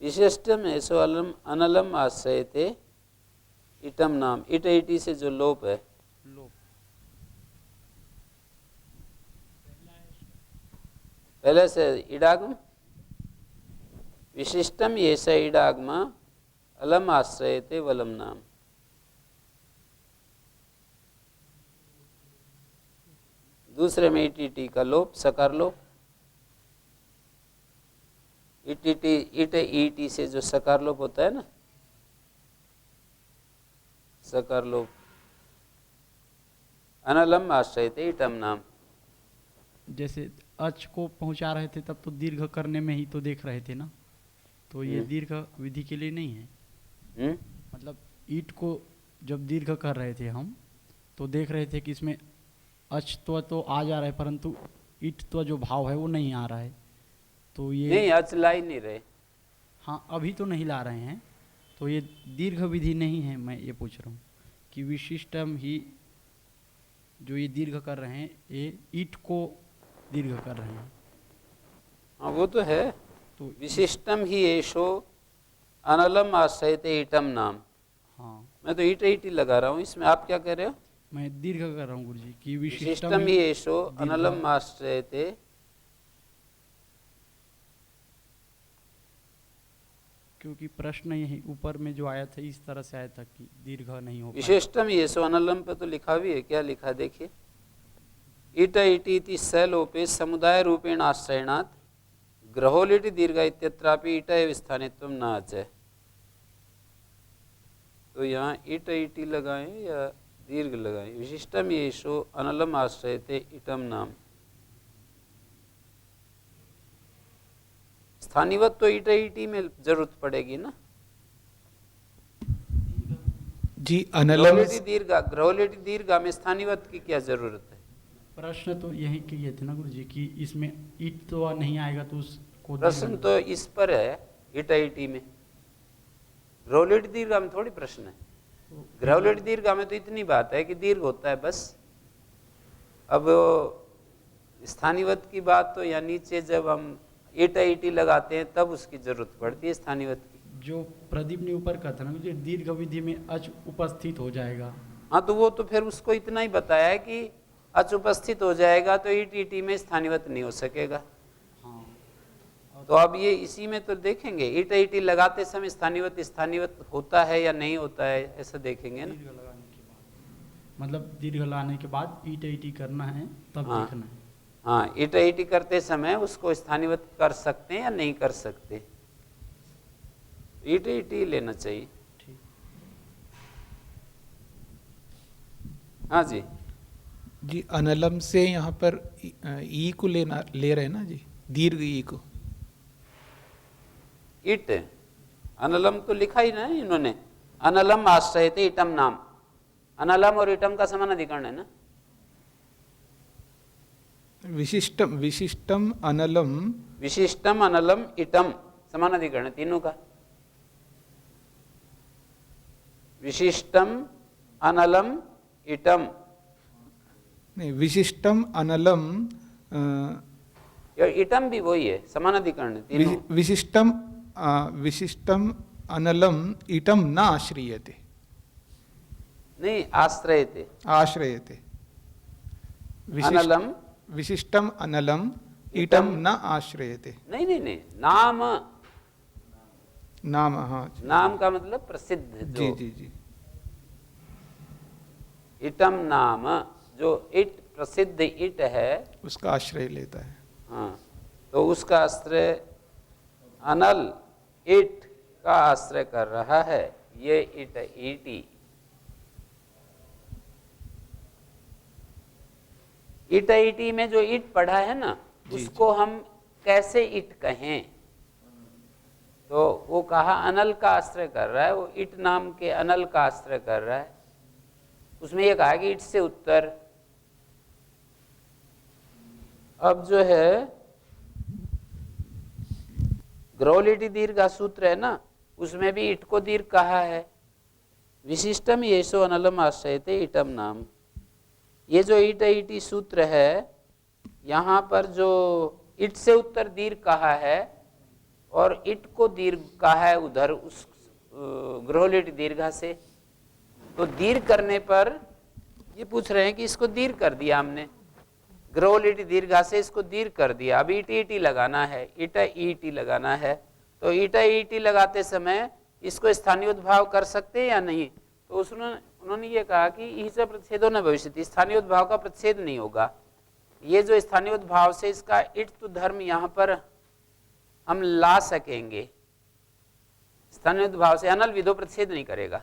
विशिष्टम ऐसो अलम अनलम आश्रयते इटम नाम, इट इटी से जो लोप है, लोप पहले से इडागम, विशिष्टम ऐसा इडागमा अलम आश्रयते वलम नाम। दूसरे में इटी का लोप, सकार लोप, इट से जो सकार लोप होता है ना, सकार लोप। अनलम आश्रयते इटम नाम। जैसे अच को पहुंचा रहे थे तब तो दीर्घ करने में ही तो देख रहे थे ना, तो ये दीर्घ विधि के लिए नहीं है। मतलब ईट को जब दीर्घ कर रहे थे हम, तो देख रहे थे कि इसमें अच तो आ जा रहा है, परंतु ईट तो जो भाव है वो नहीं आ रहा है, तो ये नहीं अच ला ही नहीं रहे। हाँ, अभी तो नहीं ला रहे हैं, तो ये दीर्घ विधि नहीं है। मैं ये पूछ रहा हूँ कि विशिष्टम ही जो ये दीर्घ कर रहे हैं ये ईट को दीर्घ कर रहे हैं। हाँ वो तो है। तो विशिष्टम ही एशो अनलम आश्रयते ईटम नाम। हाँ मैं तो ईट ईटी लगा रहा हूँ इसमें, आप क्या कह रहे हो? मैं दीर्घ कर रहा हूँ गुरु जी कि विशिष्टम ही एशो अनलम आश्रयते। क्योंकि प्रश्न यही ऊपर में जो आया था इस तरह से आया था कि दीर्घ नहीं हो पाएगा। विशिष्टम ही एशो अनलम पे तो लिखा भी है, क्या लिखा है देखिए, ईट इटी इति सलोपे समुदाय रूपेण आश्रयणात् ग्रहोलिटि दीर्घ इत्यत्रापि ईट एव स्थानित्वं न आचय। तो यहाँ ईट इटी लगाएं या दीर्घ लगाएं? विशिष्टम येषो अनलम आश्रयते इटम नाम। स्थानीवत तो ईट इटी में जरूरत पड़ेगी ना। जी अनलम ग्रहोलिटि दीर्घ में स्थानीवत की क्या जरूरत है? प्रश्न तो यही किए थे ना गुरु जी कि इसमें ईट तो नहीं आएगा तो उसको प्रश्न तो इस पर है ईट इटी में, ग्रहोलिटि दीर्घ में थोड़ी प्रश्न है। ग्रहोलिटि दीर्घ में तो इतनी बात है कि दीर्घ होता है बस। अब स्थानीवत की बात तो या नीचे जब हम ईट इटी लगाते हैं तब उसकी जरूरत पड़ती है स्थानीवत की। जो प्रदीप ने ऊपर कहा था ना मुझे दीर्घ विधि में अच उपस्थित हो जाएगा। हाँ तो वो तो फिर उसको इतना ही बताया है कि अच उपस्थित हो जाएगा तो ईट इटी में स्थानीवत नहीं हो सकेगा। हाँ तो अब ये इसी में तो देखेंगे ईट इटी लगाते समय स्थानीवत होता है या नहीं होता है, ऐसा देखेंगे ना। दीर्घ लगाने के बाद मतलब दीर्घ लाने के बाद ईट ईटी करना है तब हाँ। देखना है। हाँ ईट इटी करते समय उसको स्थानीवत कर सकते हैं या नहीं कर सकते, ईट इटी लेना चाहिए। ठीक। हाँ जी जी अनलम से यहाँ पर ई को ले रहे हैं ना जी, दीर्घ ई को। ईट अनलम तो लिखा ही ना इन्होंने, अनलम आश्रयते ईटम नाम। अनलम और ईटम का समान अधिकरण है ना। विशिष्टम अनलम विशिष्टम अनलम ईटम समान अधिकरण है तीनों का। विशिष्टम अनलम ईटम, नहीं विशिष्टम अनलम ईटम भी वही है, समान अधिकरण है तीनों। विशिष्टम अनलम ईटम न आश्रयते, नहीं आश्रयते, आश्रयते। अनलम विशिष्टम अनलम ईटम न आश्रयते। नहीं नहीं नहीं, नाम, नाम, हाँ नाम का मतलब प्रसिद्ध जो। जी जी जी। ईटम नाम जो ईट प्रसिद्ध ईट है उसका आश्रय लेता है। हाँ तो उसका आश्रय अनल ईट का आश्रय कर रहा है, ये ईट ईटी। ईट ईटी में जो ईट पढ़ा है ना उसको हम कैसे ईट कहें, तो वो कहा अनल का आश्रय कर रहा है, वो ईट नाम के अनल का आश्रय कर रहा है। उसमें ये कहा कि ईट से उत्तर। अब जो है ग्रहोलिटि दीर्घ का सूत्र है ना, उसमें भी ईट को दीर्घ कहा है। विशिष्टम येषो अनलम आश्रयते ईटम नाम। ये जो ईट इटी सूत्र है यहाँ पर जो ईट से उत्तर दीर्घ कहा है और ईट को दीर्घ कहा है उधर उस ग्रहोलिटि दीर्घा से, तो दीर्घ करने पर ये पूछ रहे हैं कि इसको दीर्घ कर दिया हमने, ग्रहोलिटि दीर्घा से इसको दीर्घ कर दिया। अब ईट ईटी लगाना है, ईटा ईटी लगाना है, तो ईटा ईटी लगाते समय इसको स्थानीय उद्भाव कर सकते हैं या नहीं, तो उन्होंने ये कहा कि ईचा प्रतिषेधो न भविष्यति, स्थानीय उद्भाव का प्रतिषेध नहीं होगा। ये जो स्थानीय उद्भाव से इसका ईट तो धर्म यहाँ पर हम ला सकेंगे, स्थानीय उद्भाव से अनल विधो प्रतिषेध नहीं करेगा।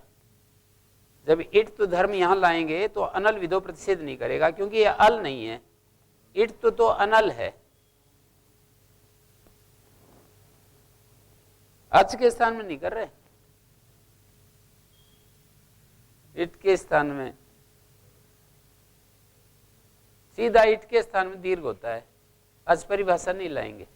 जब ईट तो धर्म यहाँ लाएंगे तो अनल विधो प्रतिषेध नहीं करेगा, क्योंकि ये अल नहीं है, ईट तो अनल है। अच के स्थान में नहीं कर रहे, ईट के स्थान में, सीधा ईट के स्थान में दीर्घ होता है, अच परिभाषा नहीं लाएंगे।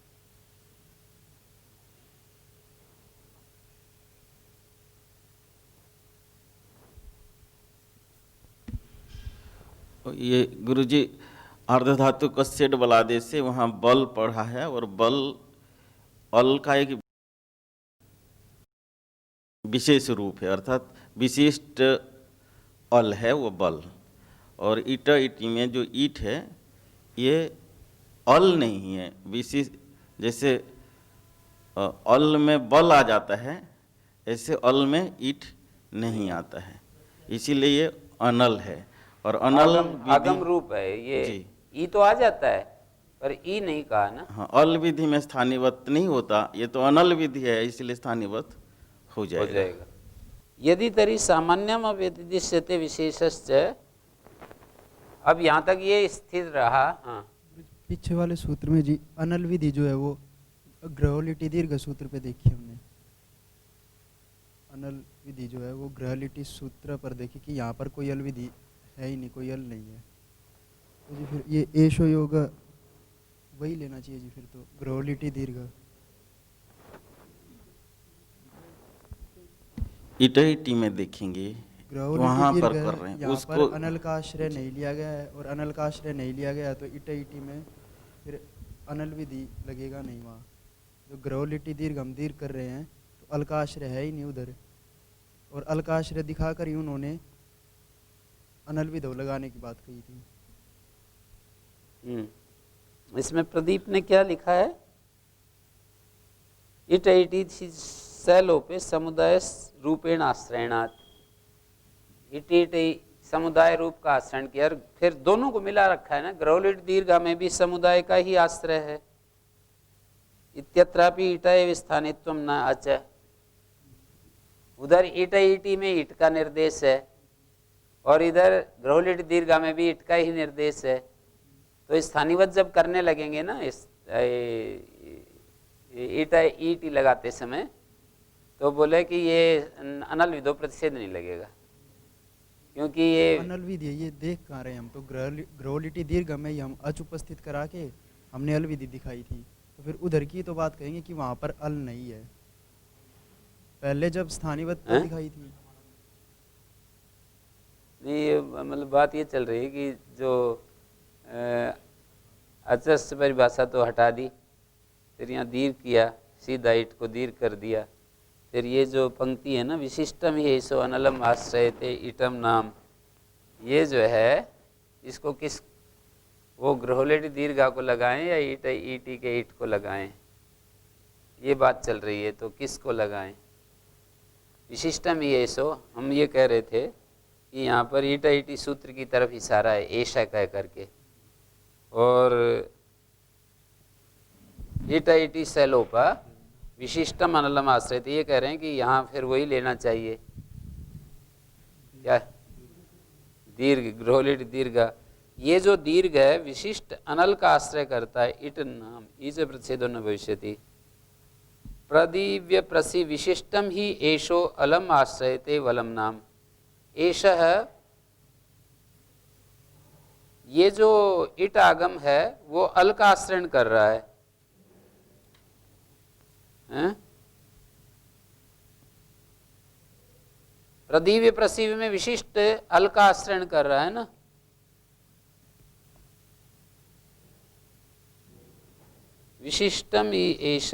ये गुरुजी अर्ध धातु का सेड बलादे से वहाँ बल पढ़ा है, और बल अल का एक विशेष रूप है, अर्थात विशिष्ट अल है वो बल। और ईट इटी में जो ईट है ये अल नहीं है, विशेष, जैसे अल में बल आ जाता है ऐसे अल में ईट नहीं आता है, इसीलिए ये अनल है। और अनल आगम रूप है ये। जी। ई तो आ जाता है पर ई नहीं कहा ना। हाँ, अल विधि में स्थानीवत नहीं होता, ये तो अनल विधि है, इसलिए स्थानीवत हो हो जाएगा। जाएगा। यदि तरी सामान्यम व्यतिदिश्यते विशेषश्च। अब यहाँ तक ये स्थिर रहा। हाँ, पीछे वाले सूत्र में जी अनल विधि जो है वो ग्रहलिटी दीर्घ सूत्र पे देखी हमने। अनल विधि जो है वो ग्रहलिटी सूत्र पर देखी कि यहाँ पर कोई अल विधि है ही नहीं, कोई अल नहीं है। तो जी फिर ये एशो योग वही लेना चाहिए जी, फिर तो ग्रहलिटी दीर्घ। इटहिटी में देखेंगे वहाँ ग्रहलिटी पर दीर्घ कर है, रहे हैं यहाँ उसको। पर अनल का आश्रय नहीं लिया गया है, और अनल का आश्रय नहीं लिया गया तो इटहिटी में फिर अनल विधि लगेगा नहीं वहाँ। जो ग्रहलिटी दीर्घ हम दीर्घ कर रहे हैं तो अल का आश्रय है ही नहीं उधर, और अल का आश्रय दिखाकर ही उन्होंने अनल विधि लगाने की बात कही थी। इसमें प्रदीप ने क्या लिखा है? इट इटी सैलोपे समुदाय रूपेण आश्रयणात्। इट समुदाय रूप का आश्रयण किया, और फिर दोनों को मिला रखा है ना। ग्रहलिट दीर्घा में भी समुदाय का ही आश्रय है। इत्यत्रापि ईट एव स्थानित्व न अच। उधर ईट इटी में ईट का निर्देश है, और इधर ग्रहलिट दीर्घा में भी ईट का ही निर्देश है। तो स्थानीवत जब करने लगेंगे ना इस ईटी लगाते समय, तो बोले कि ये अनल विधो प्रतिषेध नहीं लगेगा, क्योंकि ये अनल विधि है, ये देख कहाँ रहे हैं हम तो। ग्रहलिटी दीर्घ में ही हम अच उपस्थित करा के हमने अल विधि दिखाई थी, तो फिर उधर की तो बात कहेंगे कि वहाँ पर अल नहीं है। पहले जब स्थानीवत हैं? दिखाई थी। ये मतलब बात ये चल रही है कि जो अचस्त परिभाषा तो हटा दी, फिर यहाँ दीर्घ किया, सीधा ईट को दीर्घ कर दिया। फिर ये जो पंक्ति है ना, विशिष्टम ही सो अनलम आश्रयते ईटम नाम, ये जो है इसको किस, वो ग्रहलिटी दीर्घा को लगाएं या ईटी के ईट को लगाएं, ये बात चल रही है। तो किसको लगाएं? विशिष्टम ही सो, हम ये कह रहे थे कि यहाँ पर ईटा ईटी सूत्र की तरफ इशारा है ऐसा कह करके, और ईटा ईटी सैलोपा विशिष्टम अनलम आश्रय, तो ये कह रहे हैं कि यहाँ फिर वही लेना चाहिए क्या? दीर्घ, ग्रहलिट दीर्घ। ये जो दीर्घ है विशिष्ट अनल का आश्रय करता है। इट नाम इज प्रतिषेधो न भविष्यति। प्रदिव्य प्रसि विशिष्टम ही एशो अलम आश्रयते वलम नाम। एषः, ये जो इट आगम है वो अल का आश्रयण कर रहा है, हैं? प्रदिव्य प्रसिव में विशिष्ट अल का आश्रयण कर रहा है ना। विशिष्टम एष,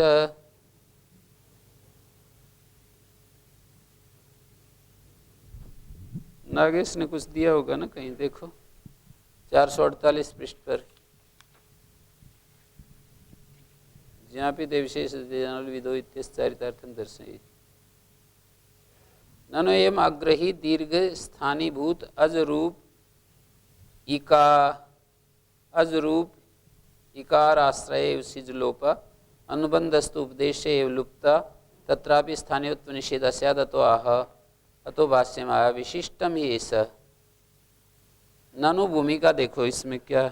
नागेश ने कुछ दिया होगा ना कहीं, देखो 448 पृष्ठ पर। ज्ञापित विशेष विधो इत्यर्थम दर्शयति। ननु एवं अग्रही दीर्घ स्थानीभूत अजरूप इका, अजरूप इकार आश्रय सिजलोप अनुबंधस्तु उपदेश एव लुप्ता तत्रापि स्थानीयत्व निषेध स्यात् अतो आह अतो भाष्यम आया विशिष्टम ही ऐसा। ननु भूमिका देखो इसमें क्या,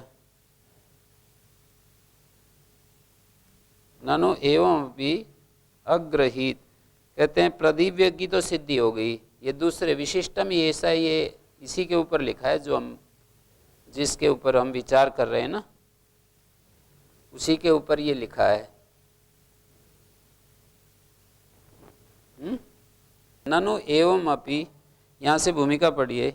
ननु एवं भी अग्रहित, कहते हैं प्रदिव्य की तो सिद्धि हो गई, ये दूसरे विशिष्टम ही ऐसा, ये इसी के ऊपर लिखा है जो हम, जिसके ऊपर हम विचार कर रहे हैं ना, उसी के ऊपर ये लिखा है। ननु एवं अपि, यहाँ से भूमिका पढ़िए।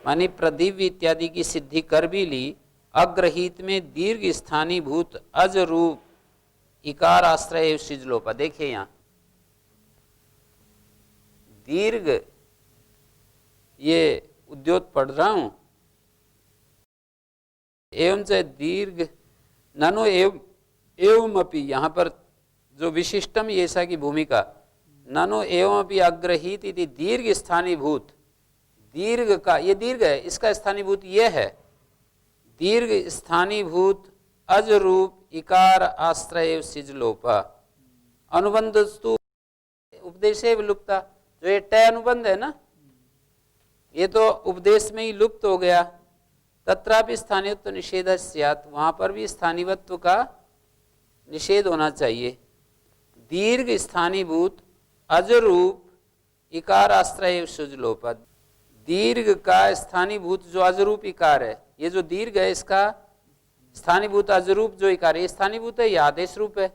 मानी प्रदिव्य इत्यादि की सिद्धि कर भी ली, अग्रहित में दीर्घ स्थानीभूत अज रूप इकार आश्रय सिजलोपा। देखिए यहाँ दीर्घ, ये उद्योत पढ़ रहा हूं, एवं च दीर्घ ननो एवं अपि, यहाँ पर जो विशिष्टम ऐसा की भूमिका, ननो एवं अपि अग्रहित इति दीर्घ स्थानीभूत, दीर्घ का, ये दीर्घ है, इसका स्थानीभूत ये है, दीर्घ स्थानीभूत अज रूप इकार आश्रय सिजलोपा। अनुबंधस्तु उपदेशे विलुप्ता, जो ये टय अनुबंध है ना, ये तो उपदेश में ही लुप्त हो गया। तत्रापि स्थानीयत्व निषेध स्यात्, वहां पर भी स्थानीयत्व का निषेध होना चाहिए। दीर्घ स्थानीभूत अजरूप इकार आश्रय सुजलोपा, दीर्घ का स्थानीभूत जो अजरूप इकार है, ये जो दीर्घ है इसका स्थानीभूत अजरूप जो इकार है, ये स्थानीभूत है या आदेश रूप है।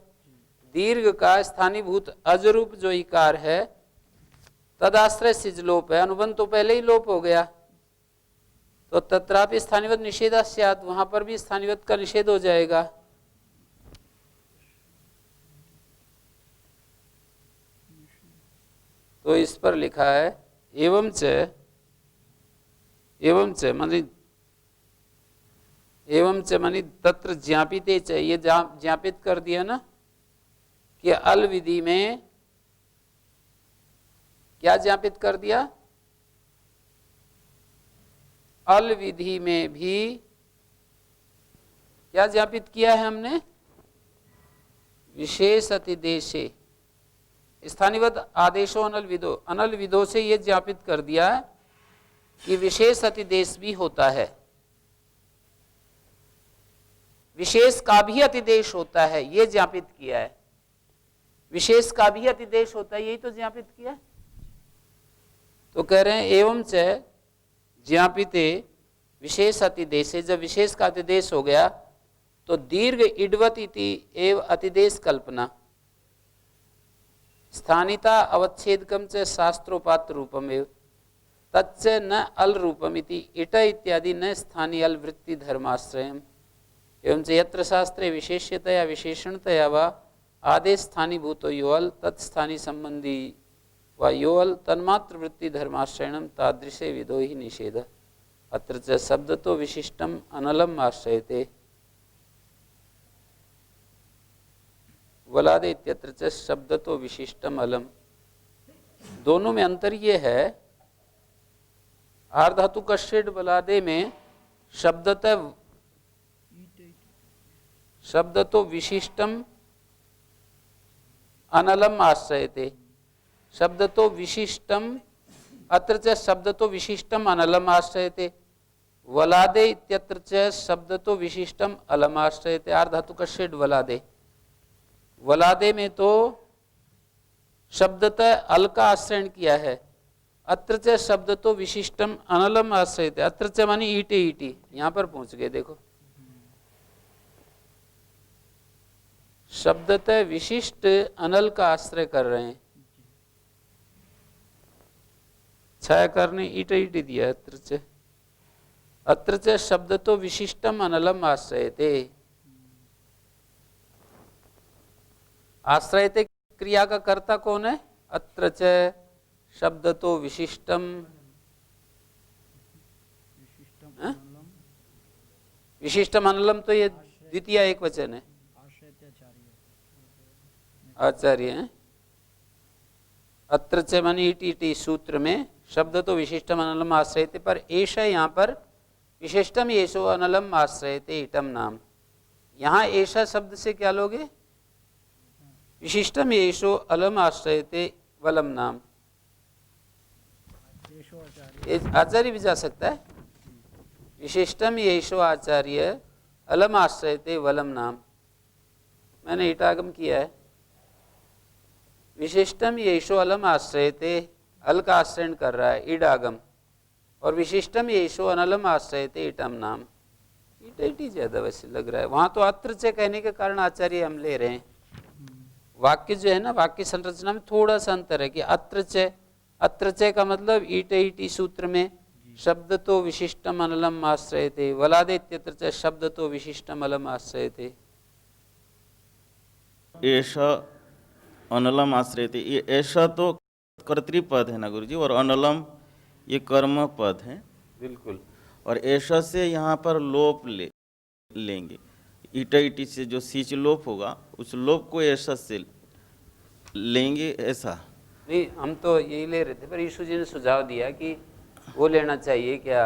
दीर्घ का स्थानीभूत अजरूप जो इकार है तदाश्रय सिजलोप है, अनुबंध तो पहले ही लोप हो गया, तो तत्रापि स्थानीवत निषेधा स्यात्, वहां पर भी स्थानीवत का निषेध हो जाएगा। तो इस पर लिखा है एवं च मानी तत्र ज्ञापिते च, ये ज्ञापित कर दिया ना कि अल विधि में क्या ज्ञापित कर दिया, अल विधि में भी क्या ज्ञापित किया है हमने, विशेष अतिदेशे स्थानीवत आदेशो अनल विदो, अनल विदो से ये ज्ञापित कर दिया कि विशेष अतिदेश भी होता है, विशेष का भी अतिदेश होता है, ये ज्ञापित किया है। विशेष का भी अतिदेश होता है, यही तो ज्ञापित किया है। तो कह रहे हैं एवं च ज्ञापिते विशेष अतिदेशे, जब विशेष का अतिदेश हो गया तो दीर्घ इडवत इति एव अतिदेश कल्पना, स्थानिता अवच्छेदकम च शास्त्रोपात रूपम एव तच्च न अल रूपम इति इट इत्यादि न स्थानीय अल वृत्ति धर्माश्रयम। एवं च यत्र शास्त्रे विशेष्यतया विशेषणतया वा आदेश स्थानीभूतो योअल तत्स्थानी संबंधी वा योअल तन्मात्र वृत्ति धर्माश्रयणम तादृशे विदो ही निषेध। अत्र च शब्दतो विशिष्टम अनलम आश्रयते वलादे इत्यत्र च शब्दतो विशिष्टम अलम। दोनों में अंतर ये है, आर्धातु कष्ट वलादे में शब्दतो विशिष्टम अनलम आश्रयते, शब्दतो विशिष्टम, अत्र च शब्दतो विशिष्टम अनलम आश्रयते, वलादे इत्यत्र च शब्दतो विशिष्टम अलम आश्रयते। आर्धातु कष्ट वलादे, वलादे में तो शब्दतः अल का आश्रयण किया है, अत्र च शब्दतो विशिष्टम अनलम आश्रयते, अत्र च मानी ईटे ईटी, यहां पर पहुंच गए देखो, शब्दतः विशिष्ट अनल का आश्रय कर रहे हैं, छायाकार ने ईट ईटी दिया, अत्र च शब्दतो विशिष्टम अनलम आश्रयते। आश्रयते क्रिया का कर्ता कौन है, अत्र च शब्दतो विशिष्टम, विशिष्टम अनलम तो ये द्वितीय एक वचन है, आचार्य है। अत्र च मानी इटी सूत्र में शब्द तो विशिष्टम अनलम आश्रयते, पर ऐसा यहाँ पर विशिष्टम येषो अनलम आश्रयते इटम नाम। यहाँ ऐसा शब्द से क्या लोगे, विशिष्टम येषो अलम आश्रयते वलम नाम, आचार्य भी जा सकता है, विशिष्टम येषो आचार्य अलम आश्रयते वलम नाम। मैंने इटागम किया है, विशिष्टम येषो अलम आश्रयते, अल का आश्रयण कर रहा है इडागम, और विशिष्टम येषो अनलम आश्रयते इटम नाम। इटी ज्यादा वैसे लग रहा है, वहां तो अत्र च कहने के कारण आचार्य हम ले रहे हैं। वाक्य जो है ना, वाक्य संरचना में थोड़ा सा अंतर है कि अत्र च का मतलब ईट सूत्र में शब्द तो विशिष्टम अनलम आश्रयते, वलादे इत्यत्र च शब्द तो विशिष्टम अलम आश्रयते। ऐसा अनलम आश्रयते, ये ऐसा तो कर्तृपद है ना गुरुजी, और अनलम ये कर्म पद है। बिल्कुल। और ऐसा से यहाँ पर लोप लेंगे, ईटा इटी से जो सीच लोप होगा उस लोप को ऐसा से लेंगे, ऐसा नहीं, हम तो यही ले रहे थे, पर यीशु जी ने सुझाव दिया कि वो लेना चाहिए क्या,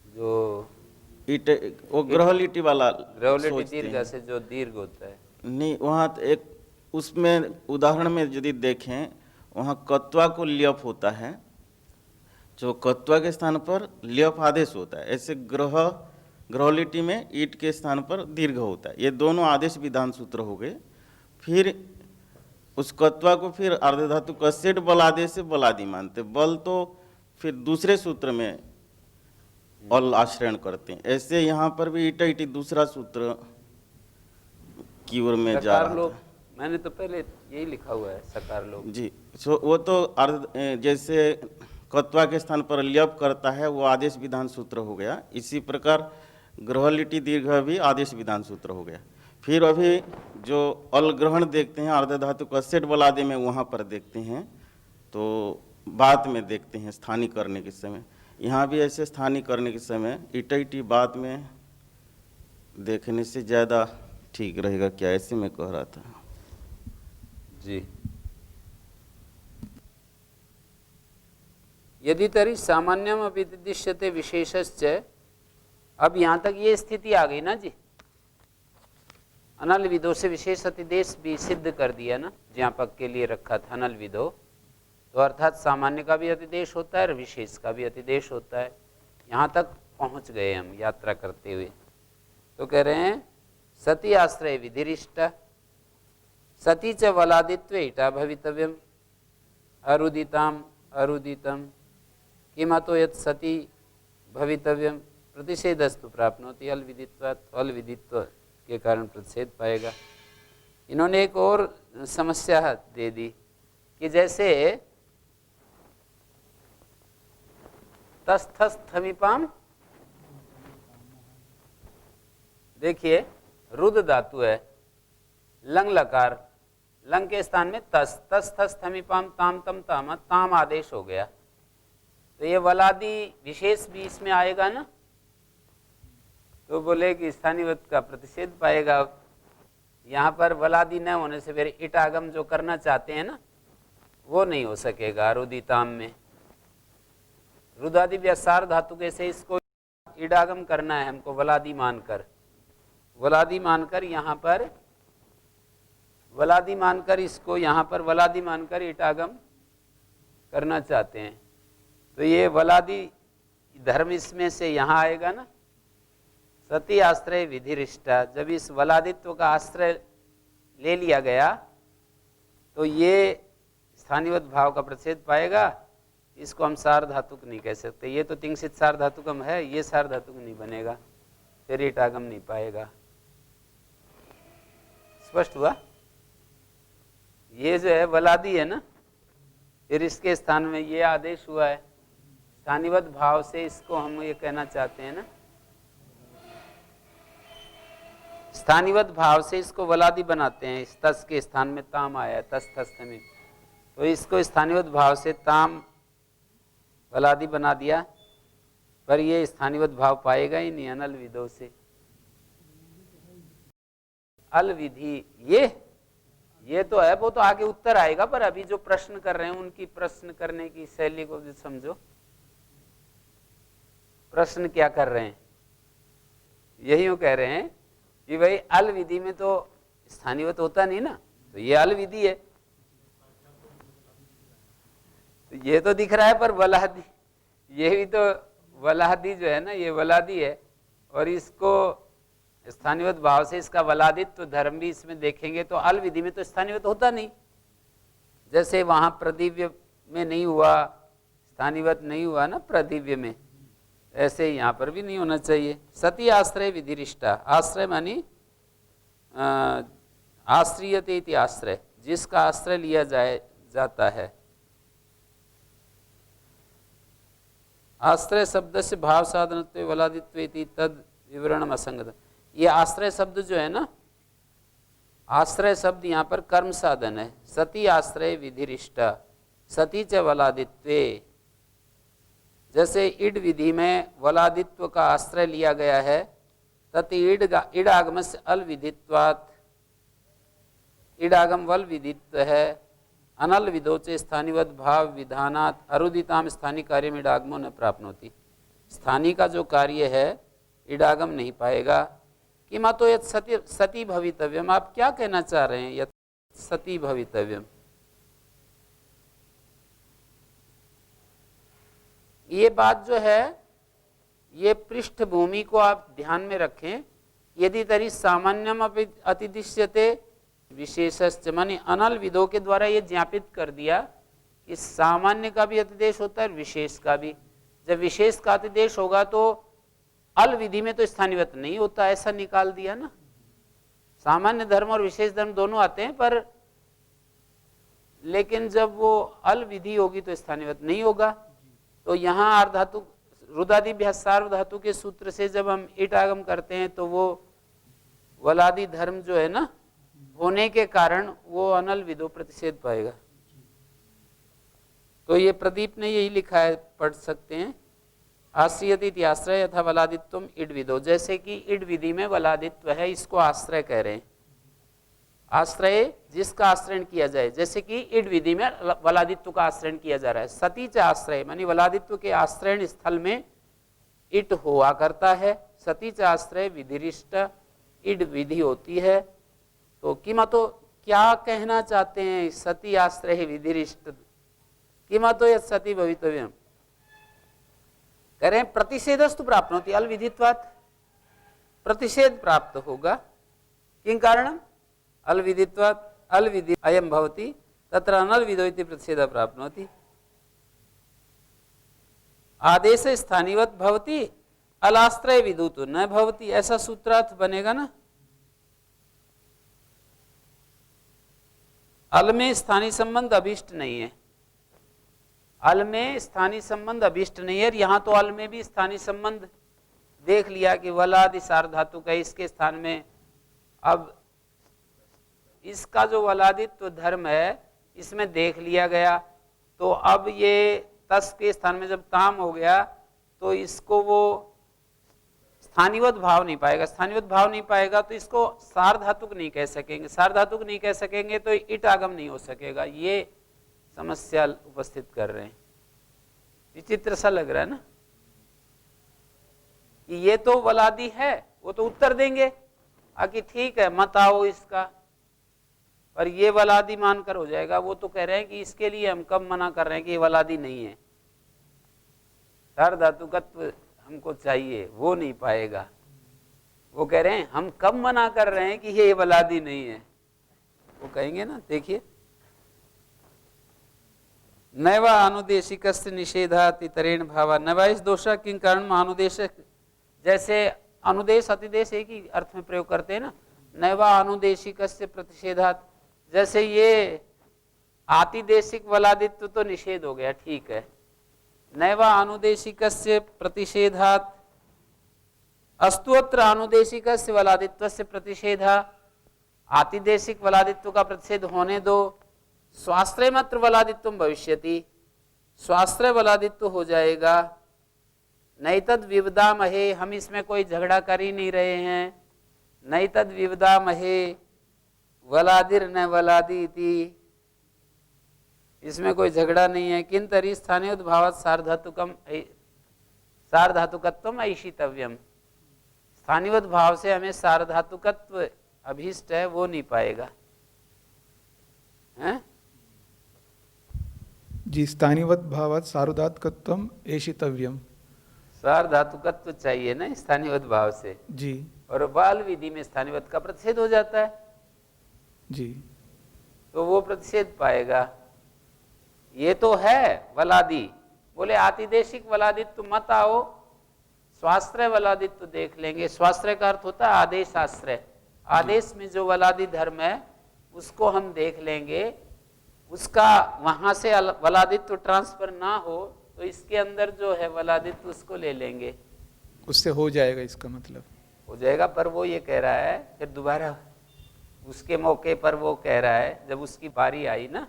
जो ईट वो ग्रहलिटी वाला ग्रहलिटी सोचते दीर्घ हैं। से जो दीर्घ होता है। नहीं, वहाँ तो एक उसमें उदाहरण में यदि देखें, वहाँ कत्वा को ल्यप होता है, जो कत्वा के स्थान पर ल्यप आदेश होता है। ऐसे ग्रहलिटी में ईट के स्थान पर दीर्घ होता है। ये दोनों आदेश विधान सूत्र हो गए। फिर उस कत्वा को फिर अर्धधातु कसेट बल आदेश से बलादि मानते। बल तो फिर दूसरे सूत्र में अल आश्रयण करते हैं। ऐसे यहाँ पर भी ईटा इटी दूसरा सूत्र की ओर में जा सकार रहा लोप, था। मैंने तो पहले यही लिखा हुआ है सकार लोप। जी, सो वो तो जैसे कत्वा के स्थान पर ल्यप करता है, वो आदेश विधान सूत्र हो गया। इसी प्रकार ग्रहलिटी दीर्घ भी आदेश विधान सूत्र हो गया। फिर अभी जो अल ग्रहण देखते हैं अर्धधातु कसेट बलादे में, वहाँ पर देखते हैं, तो बात में देखते हैं स्थानीय करने के समय। यहाँ भी ऐसे स्थानीय करने के समय ईटा इटी बात में देखने से ज़्यादा ठीक रहेगा क्या, ऐसे मैं कह रहा था। जी, यदि तरी सामान्यम अभिदिश्यते विशेषश्च, अब यहाँ तक ये स्थिति आ गई ना जी, अनल विधो से विशेष अतिदेश भी सिद्ध कर दिया ना, ज्ञापक के लिए रखा था अनल विधो, तो अर्थात सामान्य का भी अतिदेश होता है और विशेष का भी अतिदेश होता है। यहाँ तक पहुँच गए हम यात्रा करते हुए। तो कह रहे हैं सती आश्रय विधिरिष्ट, सती च वलादित्व ईटा भवितव्यम, अरुदिताम अरुदितम किमतो यत् सती भवितव्यम प्रतिषेधस्तु प्राप्नोति अलविदित्वात्, अलविदित्व के कारण प्रतिषेध पाएगा। इन्होंने एक और समस्या दे दी कि जैसे तस्थस्थमिपाम, देखिए रुद्र धातु है, लंग लकार, लंग के स्थान में तस, तस्थस्थमिपाम ताम तम ताम, ताम आदेश हो गया। तो ये वलादी विशेष भी इसमें आएगा ना, तो बोले कि स्थानीवत का प्रतिषेध पाएगा। यहाँ पर वलादी न होने से फिर इट आगम जो करना चाहते हैं ना, वो नहीं हो सकेगा रुदिताम में। रुदादि व्यासार धातु के से इसको इडागम करना है हमको, वलादी मानकर, वलादी मानकर यहाँ पर वलादी मानकर इसको यहाँ पर वलादी मानकर इटागम करना चाहते हैं। तो ये वलादी धर्म इसमें से यहाँ आएगा ना, सती आश्रय विधिरिष्टा। जब इस वलादित्व का आश्रय ले लिया गया तो ये स्थानीयवत भाव का प्रतिषेध पाएगा। इसको हम सार धातुक नहीं कह सकते, ये तो तिंगसित सार धातुकम है, ये सार धातुक नहीं बनेगा, फिर इटागम नहीं पाएगा। स्पष्ट हुआ? ये जो है वलादी है ना, फिर इसके स्थान में ये आदेश हुआ है स्थानीयवत भाव से, इसको हम ये कहना चाहते हैं ना, स्थानीयवत भाव से इसको वलादी बनाते हैं। इस तस के स्थान में ताम आया, तस तस्त में, तो इसको स्थानीयवत भाव से ताम वलादी बना दिया, पर ये स्थानीयवत भाव पाएगा ही नहीं अनल विधो से। अल विधि ये तो है, वो तो आगे उत्तर आएगा, पर अभी जो प्रश्न कर रहे हैं उनकी प्रश्न करने की शैली को भी समझो। प्रश्न क्या कर रहे हैं, यही वो कह रहे हैं कि भाई अल विधि में तो स्थानीयवत होता नहीं ना, तो ये अल विधि है, तो ये तो दिख रहा है, पर वलादी, ये भी तो वलादी जो है ना, ये वलादी है, और इसको स्थानीयवत भाव से इसका वलादित्व धर्म भी इसमें देखेंगे तो अल विधि में तो स्थानीयवत होता नहीं। जैसे वहां प्रदिव्य में नहीं हुआ, स्थानीयवत नहीं हुआ ना प्रदिव्य में, ऐसे यहाँ पर भी नहीं होना चाहिए। सती आश्रय विधिरिष्टा, आश्रय मानी आश्रियते इति आश्रय, जिसका आश्रय लिया जाता है। आश्रय शब्द से भाव साधनत्व वलादित्व इति तद विवरणम असंगत। ये आश्रय शब्द जो है ना, आश्रय शब्द यहाँ पर कर्म साधन है। सती आश्रय विधिरिष्ट सती च वलादित्वे, जैसे इड विधि में वलादित्व का आश्रय लिया गया है, तत् इड आगम से अल विधित्वात्, इडागम वल विदित्व है। अनल विदोचे स्थानीवत भाव विधानात अरुदिताम स्थानीय कार्य में इडागमो न प्राप्नोति। स्थानीय का जो कार्य है इडागम नहीं पाएगा। कि मा तो यत सती भवितव्यम, आप क्या कहना चाह रहे हैं? यत सती भवितव्यम, ये बात जो है ये पृष्ठभूमि को आप ध्यान में रखें। यदि तरी सामान्यम अतिदिश्यते विशेषश्च, माने अनल विदों के द्वारा ये ज्ञापित कर दिया कि सामान्य का भी अतिदेश होता है विशेष का भी। जब विशेष का अतिदेश होगा तो अल विधि में तो स्थानीयवत नहीं होता, ऐसा निकाल दिया ना। सामान्य धर्म और विशेष धर्म दोनों आते हैं, पर लेकिन जब वो अल विधि होगी तो स्थानीयवत नहीं होगा। तो यहाँ आर्धातु रुदादिभ्यास सार्वधातु के सूत्र से जब हम इट आगम करते हैं तो वो वलादि धर्म जो है ना होने के कारण वो अनल विदो प्रतिषेध पाएगा। तो ये प्रदीप ने यही लिखा है, पढ़ सकते हैं। आश्रयति आश्रय यथा वलादित्वम इड विदो, जैसे कि इड विधि में वलादित्व है, इसको आश्रय कह रहे हैं। आश्रय जिसका आश्रयण किया जाए, जैसे कि इड विधि में वलादित्व का आश्रयण किया जा रहा है। सती च आश्रय मानी वलादित्व के आश्रयण स्थल में इट हुआ करता है। सती च आश्रय विधिरिष्ट, इड विधि होती है। तो किमा तो क्या कहना चाहते हैं? सती आश्रय विधिरिष्ट किमा तो यह सती भवितव्यम, कह रहे हैं प्रतिषेधस्तु प्राप्त होती अल विधित्वात्, प्रतिषेध प्राप्त होगा। किं कारणम? अल विधित्वात्, अल विधि अयम भवति तत्र अनल विदो इति प्रतिषेध प्राप्नोति। आदेश स्थानीयवत भवति अलाश्रय विदु तो न भवति, ऐसा सूत्रार्थ बनेगा ना। अल में स्थानीय संबंध अभिष्ट नहीं है, अल में स्थानीय संबंध अभिष्ट नहीं है। यहाँ तो अल में भी स्थानीय संबंध देख लिया कि वलादि सार्वधातु का इसके स्थान में। अब इसका जो वलादित्व धर्म है इसमें देख लिया गया, तो अब ये तस के स्थान में जब ताम हो गया तो इसको वो स्थानीयवत भाव नहीं पाएगा। स्थानीयवत भाव नहीं पाएगा तो इसको सार्वधातुक नहीं कह सकेंगे। सार्वधातुक नहीं कह सकेंगे तो इट आगम नहीं हो सकेगा। ये समस्या उपस्थित कर रहे हैं। विचित्र सा लग रहा है ना कि ये तो वलादी है, वो तो उत्तर देंगे कि ठीक है मत आओ इसका, पर ये वलादी मानकर हो जाएगा। वो तो कह रहे हैं कि इसके लिए हम कब मना कर रहे हैं कि ये वलादी नहीं है, सार्वधातुकत्व हमको चाहिए, वो नहीं पाएगा। वो कह रहे हैं हम कब मना कर रहे हैं कि ये वलादी नहीं है, वो कहेंगे ना। देखिए नैवा अनुदेशिकस्य निषेधात् इतरेण भावा नैवाइस दोषा किं कारण अनुदेश, जैसे अनुदेश अतिदेश एक ही अर्थ में प्रयोग करते हैं ना। नैवा अनुदेशिकस्य प्रतिषेधात्, जैसे ये आतिदेशिक वलादित्व तो निषेध हो गया, ठीक है। नैवा अनुदेशिकस्य प्रतिषेधात् अस्तुअत्र अनुदेशिकस्य वलादित्वस्य प्रतिषेधा, आतिदेशिक वलादित्व का प्रतिषेध होने दो। स्वाश्रय मात्र वलादित्व भविष्यति, स्वाश्रय वलादित्व हो जाएगा। नहीं तद विवदा महे, हम इसमें कोई झगड़ा कर ही नहीं रहे हैं। नहीं तद विवदा महे वलादिर न वलादी इति, इसमें कोई झगड़ा नहीं है। किन तरी स्थानीय उद्भावत सार्वधातुकम सार्वधातुकत्वम ऐशितव्यम, स्थानीय भाव से हमें सार्वधातुकत्व अभीष्ट है, वो नहीं पाएगा है? जी स्थानीयवत भावात सार्वधातुकत्वम ऐशितव्यम, सार्वधातुकत्व चाहिए ना स्थानीयवत भाव से जी। और बाल विधि में स्थानीयवत का प्रतिषेध हो जाता है जी, तो वो प्रतिषेध पाएगा। ये तो है वलादी, बोले आतिदेशिक वलादित्व मत आओ, स्वाश्रय वलादित्व देख लेंगे। स्वाश्रय का अर्थ होता है आदेश आश्रय, आदेश में जो वलादी धर्म है उसको हम देख लेंगे। उसका वहां से वलादित्व ट्रांसफर ना हो तो इसके अंदर जो है वलादित्व उसको ले लेंगे, उससे हो जाएगा इसका मतलब। हो जाएगा। पर वो ये कह रहा है फिर दोबारा उसके मौके पर वो कह रहा है, जब उसकी बारी आई ना,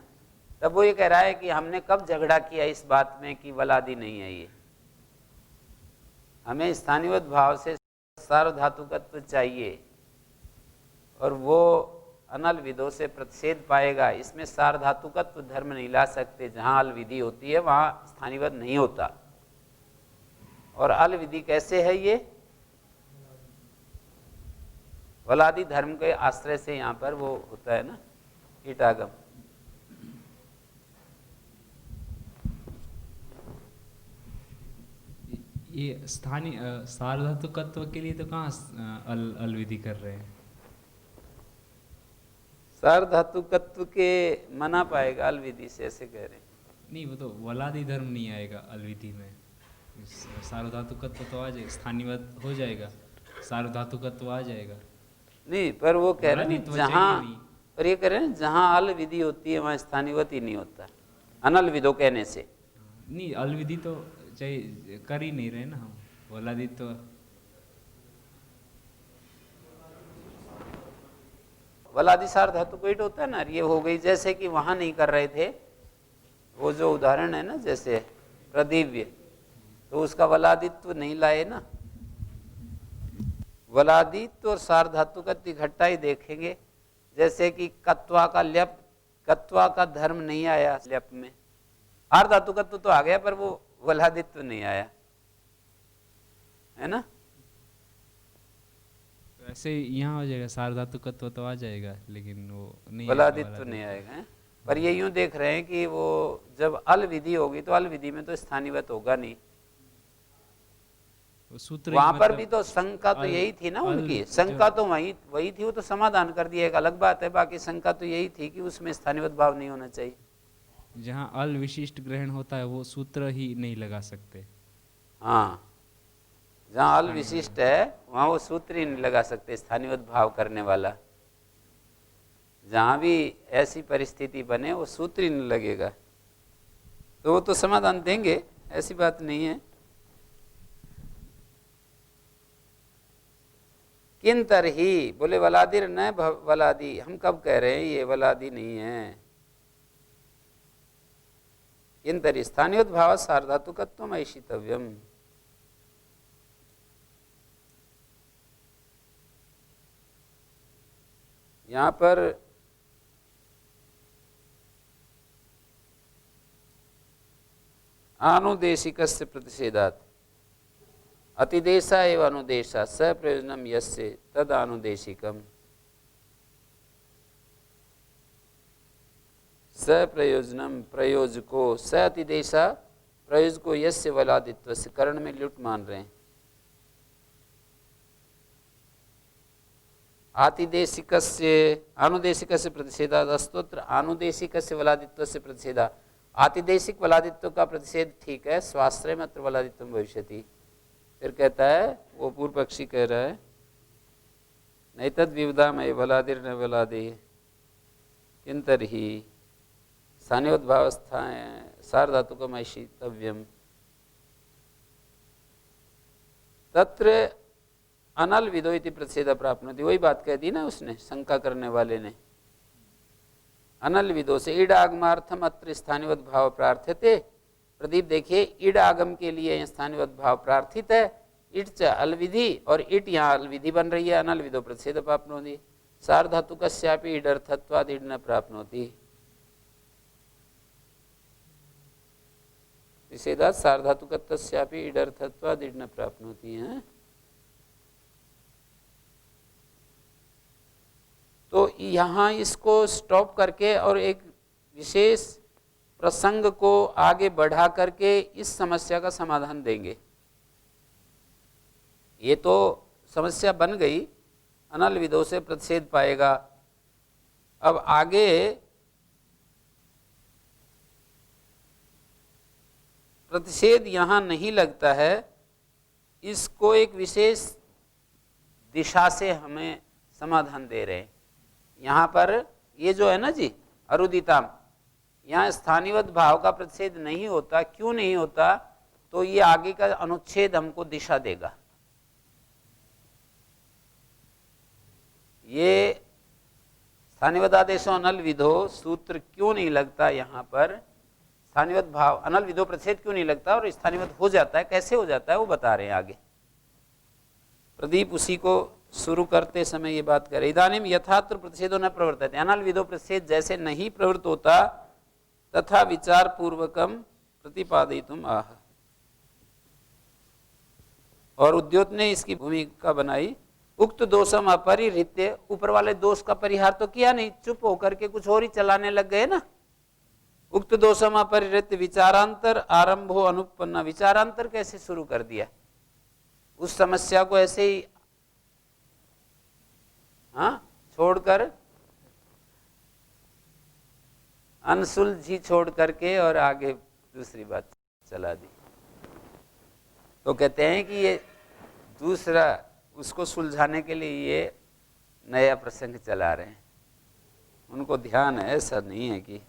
तब वो ये कह रहा है कि हमने कब झगड़ा किया इस बात में कि वलादी नहीं है। ये हमें स्थानीयवत भाव से सार्वधातुकत्व चाहिए और वो अनल विधो से प्रतिषेध पाएगा। इसमें सार्वधातुकत्व धर्म नहीं ला सकते। जहाँ अल विधि होती है वहाँ स्थानीयवत नहीं होता। और अल विधि कैसे है? ये वलादी धर्म के आश्रय से यहाँ पर वो होता है ना, ईटागम। ये स्थानीय सार्वधातुकत्व के लिए तो कहाँ अल विधि कर रहे हैं? सार्वधातुकत्व के मना पाएगा अल विधि से, ऐसे कह रहे हैं। नहीं, वो तो वलादी धर्म नहीं आएगा अल विधि में। सार्वधातुकत्व तो आ जाएगा, स्थानीयवत हो जाएगा, सार्वधातुकत्व आ जाएगा। नहीं, पर वो कह रहे हैं वलादित्व जहाँ, चाहिए नहीं। पर ये कह रहे हैं जहाँ अल विधि होती है वहाँ स्थानीयवत ही नहीं होता अनल विधो कहने से। नहीं, अल विधि तो चाहिए, कर ही नहीं रहे ना हम। वलादित्व वलादी सार्वधातु को ईट होता है ना, ये हो गई। जैसे कि वहाँ नहीं कर रहे थे, वो जो उदाहरण है ना, जैसे प्रदिव्य, तो उसका वलादित्व नहीं लाए ना। वलादित्व और सार्वधातु का इकट्ठा ही देखेंगे। जैसे कि कत्वा का ल्यप, कत्वा का धर्म नहीं आया ल्यप में। आर्धातुकत्व तो आ गया पर वो वलादित्व नहीं आया, है ना। ऐसे यहाँ हो जाएगा, सार्वधातुकत्व तो आ जाएगा, लेकिन वो नहीं वलादित्व नहीं आएगा, है? पर ये यूं देख रहे हैं कि वो जब अल विधि होगी तो अल विधि में तो स्थानीयवत होगा नहीं। सूत्र वहां पर भी तो शंका तो यही थी ना उनकी, शंका तो वही थी, वो तो समाधान कर दिया, एक अलग बात है। बाकी शंका तो यही थी कि उसमें स्थानीयवत भाव नहीं होना चाहिए। जहाँ अल विशिष्ट ग्रहण होता है वो सूत्र ही नहीं लगा सकते। हाँ, जहाँ अल विशिष्ट है वहाँ वो सूत्र ही नहीं लगा सकते स्थानीयवत भाव करने वाला। जहाँ भी ऐसी परिस्थिति बने वो सूत्र ही नहीं लगेगा, तो वो तो समाधान देंगे, ऐसी बात नहीं है। किन तरही, बोले वलादिर न वलादी, हम कब कह रहे हैं ये वलादी नहीं है। किन तरी स्थानीय भाव सार्वधातुकत्वम ऐशितव्यम। यहाँ पर आनुदेशिकस्य प्रतिषेधात् अतिदेशा एवं अनुदेशा स प्रयोजनम यस्य तद अनुदेशिकम। स प्रयोजनम प्रयोजको स अतिदेशा प्रयोजको यस्य वलादित्व से कर्ण में लुट मान रहे हैं। आतिदेशिकस्य अनुदेशिकस्य प्रतिषेधात् अस्तोत्र अनुदेशिकस्य वलादित्वस्य प्रतिषेधात्। आतिदेशिक वलादित्व का प्रतिषेध ठीक है, स्वाश्रय मात्र वलादित्व भविष्यति। फिर कहता है वो पूर्व पक्षी कह रहा है नहीं तद विवधा मय वलादिर न वलादि किन तरही स्थानीयोद्भावस्थाएं सार्वधातुकम ऐशितव्यम तत्र अनल विदो इति प्रतिषेध प्राप्नोति। वही बात कह दी ना उसने, शंका करने वाले ने। अनल विदो से ईड आगमार्थम अत्र स्थानीयवत भाव प्रार्थ्यते। प्रदीप देखिए, ईड आगम के लिए स्थानीयवत भाव प्रार्थित है। इट च अलविधि, और इट यहाँ अलविधि बन रही है। अनल विदो प्रतिषेध प्राप्नोति। सार्वधातुकस्यापि ईडर्थत्वाद् ईड न प्राप्नोति। प्रतिषेधात् सार्वधातुकत्वस्यापि ईडर्थत्वाद् ईड न प्राप्नोति है। तो यहाँ इसको स्टॉप करके और एक विशेष प्रसंग को आगे बढ़ा करके इस समस्या का समाधान देंगे। ये तो समस्या बन गई, अनल विदो से प्रतिषेध पाएगा। अब आगे प्रतिषेध यहाँ नहीं लगता है, इसको एक विशेष दिशा से हमें समाधान दे रहे हैं। यहाँ पर ये जो है ना जी अरुदिताम, यहाँ स्थानीयवत भाव का प्रतिषेध नहीं होता। क्यों नहीं होता? तो ये आगे का अनुच्छेद हमको दिशा देगा। ये स्थानिवद आदेशों अनल विधो सूत्र क्यों नहीं लगता यहाँ पर, स्थानिवद भाव अनल विधो प्रतिषेध क्यों नहीं लगता और स्थानिवद हो जाता है, कैसे हो जाता है वो बता रहे हैं आगे। प्रदीप उसी को शुरू करते समय ये बात करे, इदानीम यथात्र प्रतिषेधो न प्रवर्तते, अनल विधो प्रतिषेध जैसे नहीं प्रवृत्त होता तथा विचार पूर्वकम प्रतिपादयितुम आह। और उद्योत ने इसकी भूमिका बनाई, उक्त दोषम अपरिहृत्य, ऊपर वाले दोष का परिहार तो किया नहीं, चुप होकर के कुछ और ही चलाने लग गए ना। उक्त दोषम अपरिहृत्य विचारांतर आरंभो अनुपन्ना, विचारांतर कैसे शुरू कर दिया, उस समस्या को ऐसे ही छोड़कर अनसुलझी छोड़ करके और आगे दूसरी बात चला दी। तो कहते हैं कि ये दूसरा उसको सुलझाने के लिए ये नया प्रसंग चला रहे हैं, उनको ध्यान है, ऐसा नहीं है कि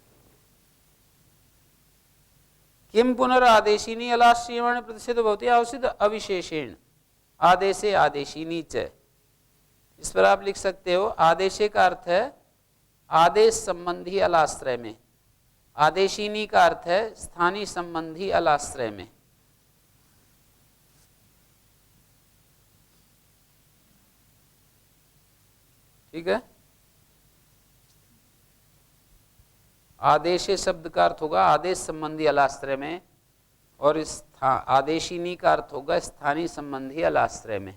किम पुनरादेशिनी अलाश्रीयमाण प्रतिषेध भवति आवसित अविशेषेण आदेशे आदेशिनी च। इस पर आप लिख सकते हो, आदेशे का अर्थ है आदेश संबंधी अलाश्रय में, आदेशिनी का अर्थ है स्थानीय संबंधी अलाश्रय में। ठीक है, आदेशे शब्द का अर्थ होगा आदेश संबंधी अलाश्रय में, और आदेशिनी का अर्थ होगा स्थानीय संबंधी अलाश्रय में।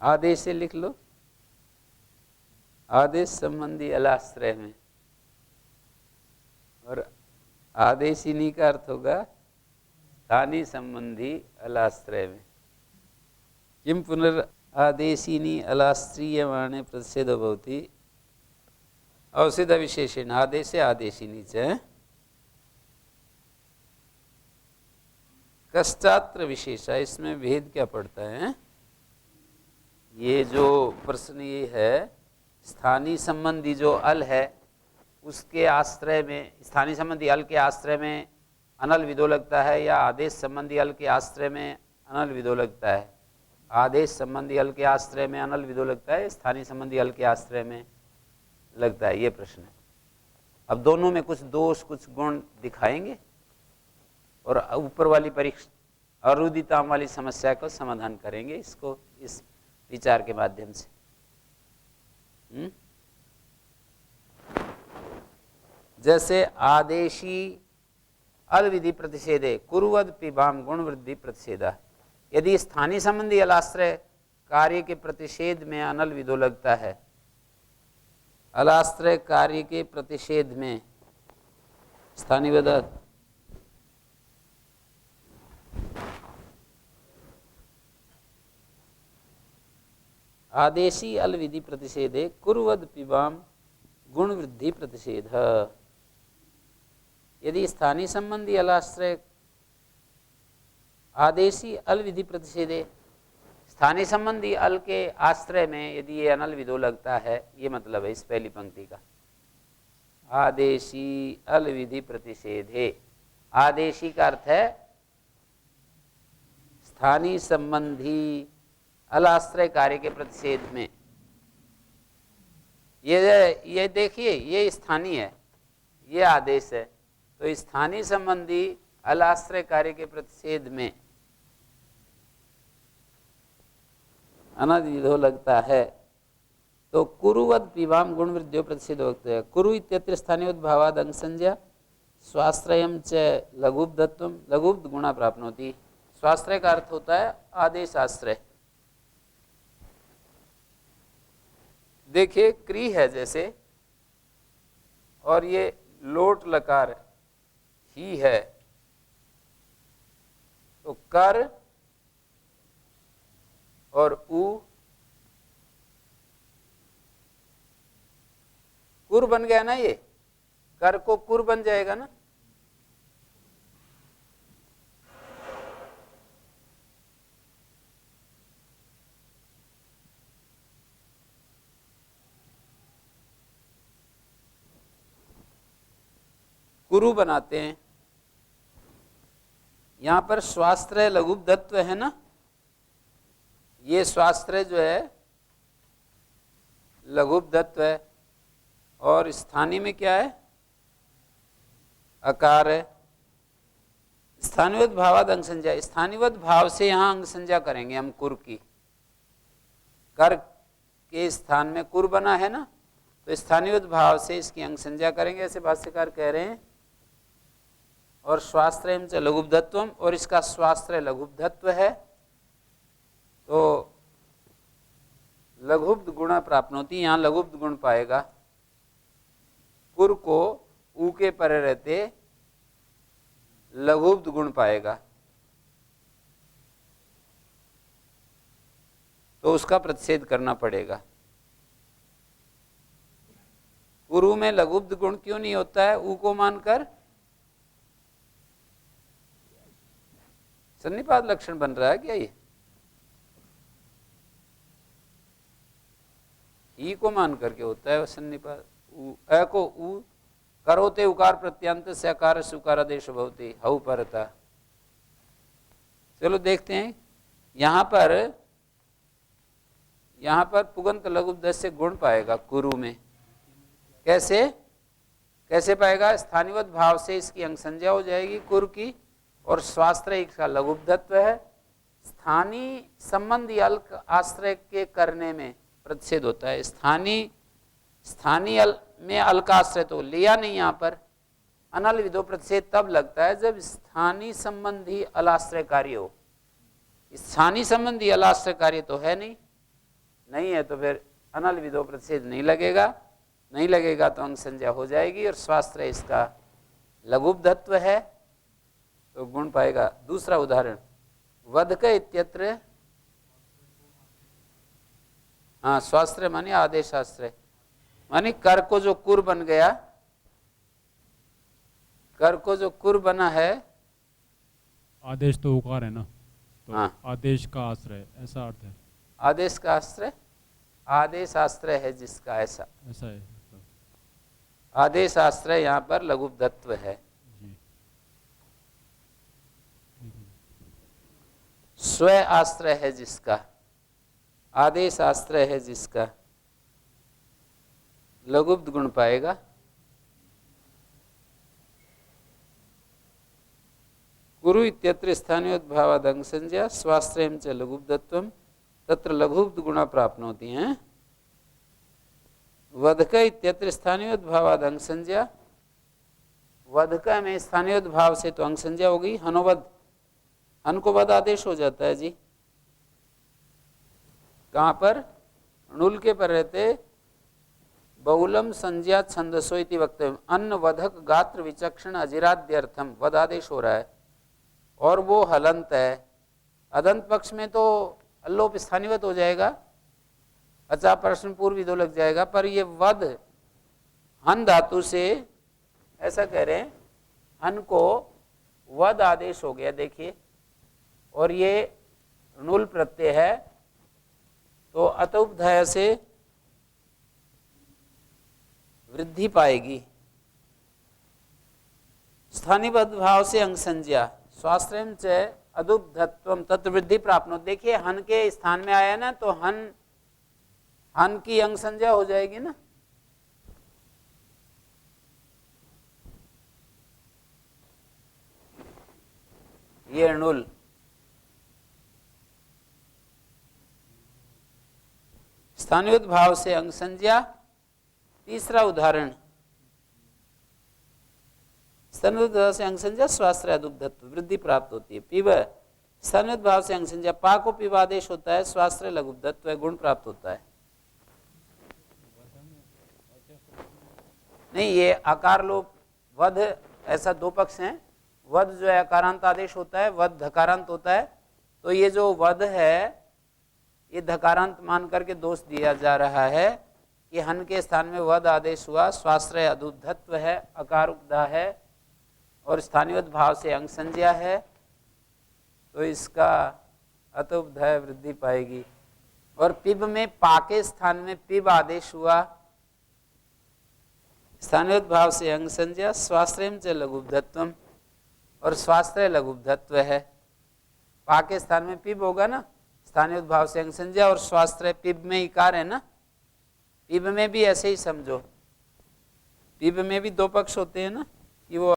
आदेश से लिख लो, आदेश संबंधी अलाश्रय में, और आदेशिनी का अर्थ होगा स्थानीय संबंधी अलाश्रय में। किम पुनर आदेशिनी अलाश्रीयमाणे प्रतिषेधो भवति अवसित विशेषेण आदेशे आदेशिनी च। कश्चात्र विशेषा, इसमें भेद क्या पड़ता है, ये जो प्रश्न ये है, स्थानीय संबंधी जो अल है उसके आश्रय में, स्थानीय संबंधी अल के आश्रय में अनल विधो लगता है या आदेश संबंधी अल के आश्रय में अनल विधो लगता है, आदेश संबंधी अल के आश्रय में अनल विधो लगता है, स्थानीय संबंधी अल के आश्रय में लगता है, ये प्रश्न है। अब दोनों में कुछ दोष कुछ गुण दिखाएंगे और ऊपर वाली परीक्षा अरुदिताम वाली समस्या को समाधान करेंगे, इसको इस विचार के माध्यम से। जैसे आदेशी अलविधि प्रतिषेधे कुरुवद पिबाम गुण वृद्धि प्रतिषेधा, यदि स्थानीय संबंधी अलाश्रय कार्य के प्रतिषेध में अनल विधो लगता है, अलाश्रय कार्य के प्रतिषेध में स्थानीय विधि आदेशी अलविधि प्रतिषेधे कुरुवद पिबाम गुण वृद्धि प्रतिषेध, यदि स्थानीय संबंधी अलाश्रय आदेशी अलविधि प्रतिषेधे, स्थानीय संबंधी अल के आश्रय में यदि ये अनल विधो लगता है, ये मतलब है इस पहली पंक्ति का, आदेशी अलविधि प्रतिषेधे, आदेशी का अर्थ है स्थानीय संबंधी अलाश्रय कार्य के प्रतिषेध में। ये देखिए, ये स्थानीय है, ये आदेश है, तो स्थानीय संबंधी अलाश्रय कार्य के प्रतिषेध में अनल विधो लगता है तो कुरुवद पिबाम गुण वृद्धियो प्रतिषेध वक्त है। कुरु इत्यत्र स्थानीय भावाद अंग संज्ञा स्वाश्रयम च लघुब्धत्वम लघुब्ध गुणा प्राप्नोति। स्वाश्रय का अर्थ होता है आदेश आश्रय। देखिए क्री है जैसे, और ये लोट लकार ही है, तो कर और उ कुर बन गया ना, ये कर को कुर बन जाएगा ना। कुरु बनाते हैं, यहाँ पर स्वास्त्रय लघुपधत्व है ना, ये स्वास्त्रय जो है लघुपधत्व है, और स्थानीय में क्या है, अकार है। स्थानीवत भावाद अंग संज्ञा, स्थानीवत भाव से यहाँ अंग संज्ञा करेंगे हम कुर की। कर के स्थान में कुर बना है ना, तो स्थानीवत भाव से इसकी अंग संज्ञा करेंगे, ऐसे भाष्यकार कह रहे हैं। और स्वास्त्रयम च लघुपधत्वम, और इसका स्वास्त्रय लघुपधत्व है, तो लघुब्ध गुण प्राप्नोति, यहाँ लघुब्ध गुण पाएगा। कुर को ऊ के परे रहते लघुब्ध गुण पाएगा, तो उसका प्रतिषेध करना पड़ेगा। कुरु में लघुब्ध गुण क्यों नहीं होता है, ऊ को मानकर सन्निपात लक्षण बन रहा है क्या ये? ई को मान करके होता है सन्निपात। अ को ऊ करोते उकार प्रत्यांत से अकार से उकार आदेश भवति हऊ परता। चलो देखते हैं यहाँ पर पुगंत लघुपध से गुण पाएगा कुरु में। कैसे पाएगा? स्थानीवत भाव से इसकी अंग संज्ञा हो जाएगी कुर की, और स्वास्त्रय इसका लघुपधत्व है। स्थानीय संबंधी अल्क आश्रय के करने में प्रतिषेध होता है। स्थानीय में अल्काश्रय तो लिया नहीं, यहाँ पर अनल विधो प्रतिषेध तब लगता है जब स्थानीय संबंधी अलाश्रय कार्य हो। स्थानीय संबंधी अलाश्रय कार्य तो है नहीं है, तो फिर अनल विधो प्रतिषेध नहीं लगेगा तो अंग संज्ञा हो जाएगी, और स्वास्त्रय इसका लघुपधत्व है, तो गुण पाएगा। दूसरा उदाहरण वधक इत्यत्र, हाँ स्वास्त्रय माने आदेशाश्रय, माने कर को जो कुर बन गया, कर को जो कुर बना है, आदेश तो उकार है ना, तो हाँ आदेश का आश्रय ऐसा अर्थ है। आदेश का आश्रय, आदेश आश्रय है जिसका, ऐसा है आदेश आश्रय यहाँ पर लघुपधत्व है। जी। स्व आश्रय है जिसका, आदेश आश्रय है जिसका, लघुपध गुण पाएगा। कुरु इत्यत्र स्थानीयोद्भावाद अंग संज्ञा स्वाश्रयं च लघुपधत्वं तत्र लघुपध गुणा प्राप्नोति हैं। वधक इत्यत्र स्थानीयोद्भावाद अंग संज्ञा, वधक में स्थानीयोद्भाव से तो अंग संज्ञा हो गई। हनोवध, हन को वध आदेश हो जाता है जी। कहाँ पर? णुल के पर रहते बहुलम संज्ञा छंदसो इति वक्तव्यम, अन्न वधक गात्र विचक्षण अजिराद्यर्थम, वध आदेश हो रहा है, और वो हलंत है। अदंत पक्ष में तो अल्लोप स्थानीवत हो जाएगा, अचा प्रश्न पूर्व दो लग जाएगा, पर ये वध हन धातु से, ऐसा कह रहे हैं, हन को वध आदेश हो गया देखिए, और ये णुल प्रत्यय है, तो अतुपधय से वृद्धि पाएगी। स्थानीबद्ध भाव से अंग संज्ञा स्वाश्रयं च अदुपधत्वम तत्र वृद्धि प्राप्नो, देखिए हन के स्थान में आया ना, तो हन की अंग संज्ञा हो जाएगी ना। ये णुल, स्थानीयोद् भाव से अंग संज्ञा। तीसरा उदाहरण स्थानीयोद् भाव से अंग संज्ञा स्वाश्रय अदुपधत्व, वृद्धि प्राप्त होती है। पिब, स्थानीयोद् भाव से अंग संज्ञा, पा को पिवादेश होता है, स्वाश्रय लघुपधत्व, गुण प्राप्त होता है। नहीं, ये आकार लोप वध, ऐसा दो पक्ष हैं। वध जो है अकारांत आदेश होता है, वध धकारांत होता है, तो ये जो वध है ये धकारांत मान करके दोष दिया जा रहा है कि हन के स्थान में वध आदेश हुआ, स्वाश्रय अदुपधत्व है, अकार उपधा है, और स्थानीयोद् भाव से अंग संज्ञा है, तो इसका अतुपधय वृद्धि पाएगी। और पिब में पा के स्थान में पिब आदेश हुआ, स्थानीयोद् भाव से अंग संज्ञा स्वाश्रयं च लघुपधत्वम, और स्वाश्रय लघुधत्व है। पा के स्थान में पिब होगा ना, स्थानीय उद्भाव से अंग संज्ञा, और स्वाश्रय पिब में इकार है ना। पिब में भी ऐसे ही समझो, पिब में भी दो पक्ष होते हैं ना, कि वो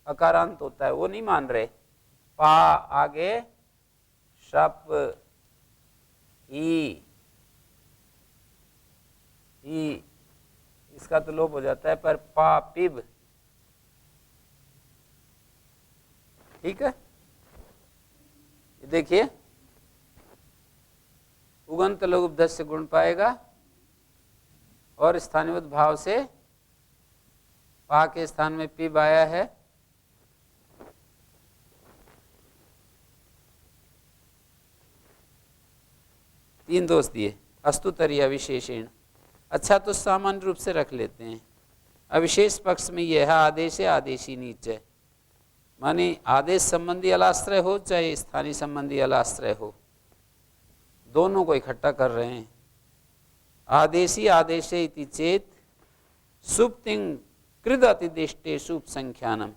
अकारांत होता है, वो नहीं मान रहे। पा आगे शप ई, इसका तो लोप हो जाता है, पर पा पिब, ठीक है। ये देखिए उगंत लघु उपधत से गुण पाएगा और स्थानीय भाव से पा के स्थान में पिब आया है। तीन दोष दिए, अस्तुतरीय विशेषण। अच्छा तो सामान्य रूप से रख लेते हैं। अविशेष पक्ष में यह है आदेश है, आदेशी नीच है, माने आदेश संबंधी अलाश्रय हो चाहे स्थानीय संबंधी अलाश्रय हो, दोनों को इकट्ठा कर रहे हैं। आदेशी आदेशे इति चेत सुप्तिं कृद अतिदिष्टेषु उपसंख्यानम।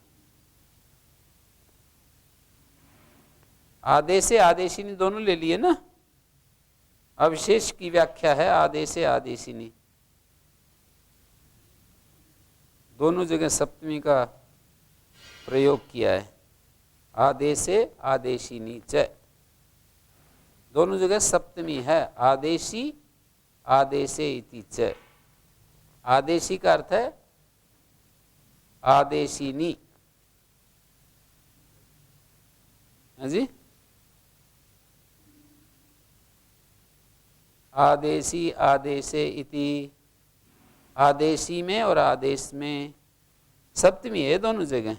आदेशे आदेशिनी दोनों ले लिए ना। अविशेष की व्याख्या है आदेशे आदेशिनी, दोनों जगह सप्तमी का प्रयोग किया है। आदेशे आदेशिनी च, दोनों जगह सप्तमी है। आदेशी आदेशे इति च, आदेशी का अर्थ है आदेशिनी, है जी। आदेशी आदेशे इति, आदेशी में और आदेश में सप्तमी है दोनों जगह,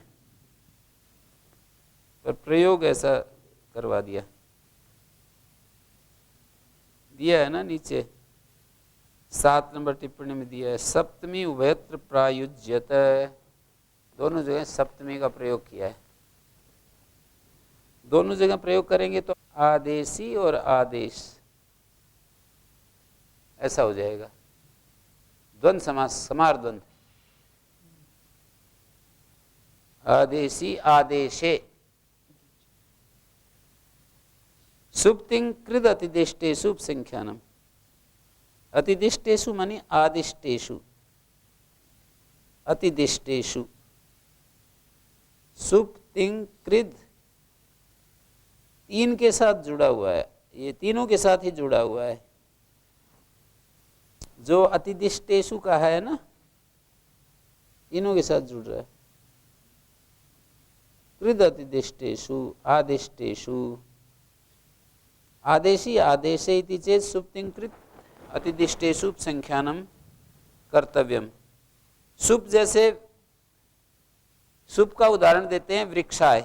पर प्रयोग ऐसा करवा दिया है ना, नीचे 7 नंबर टिप्पणी में दिया है। सप्तमी उभयत्र प्रायुज्यत, दोनों जगह सप्तमी का प्रयोग किया है। दोनों जगह प्रयोग करेंगे तो आदेशी और आदेश ऐसा हो जाएगा, द्वंद्व समास, समार द्वंद्व। आदेशी आदेशे सुप्तिं कृद अतिदिष्टेषु उपसंख्यानम। अतिदिष्टेषु माने आदिष्टेषु, अतिदिष्टेषु सुप्तिं कृद, तीन के साथ जुड़ा हुआ है, ये तीनों के साथ ही जुड़ा हुआ है। जो अतिदिष्टेषु का है ना, तीनों के साथ जुड़ रहा है। कृद अतिदिष्टेषु आदिष्टेषु, आदेशी आदेशे इति चेत् सुप्तिं कृत अतिदिष्टेषु संख्यानम कर्तव्यम। सुप, जैसे सुप का उदाहरण देते हैं वृक्षाय,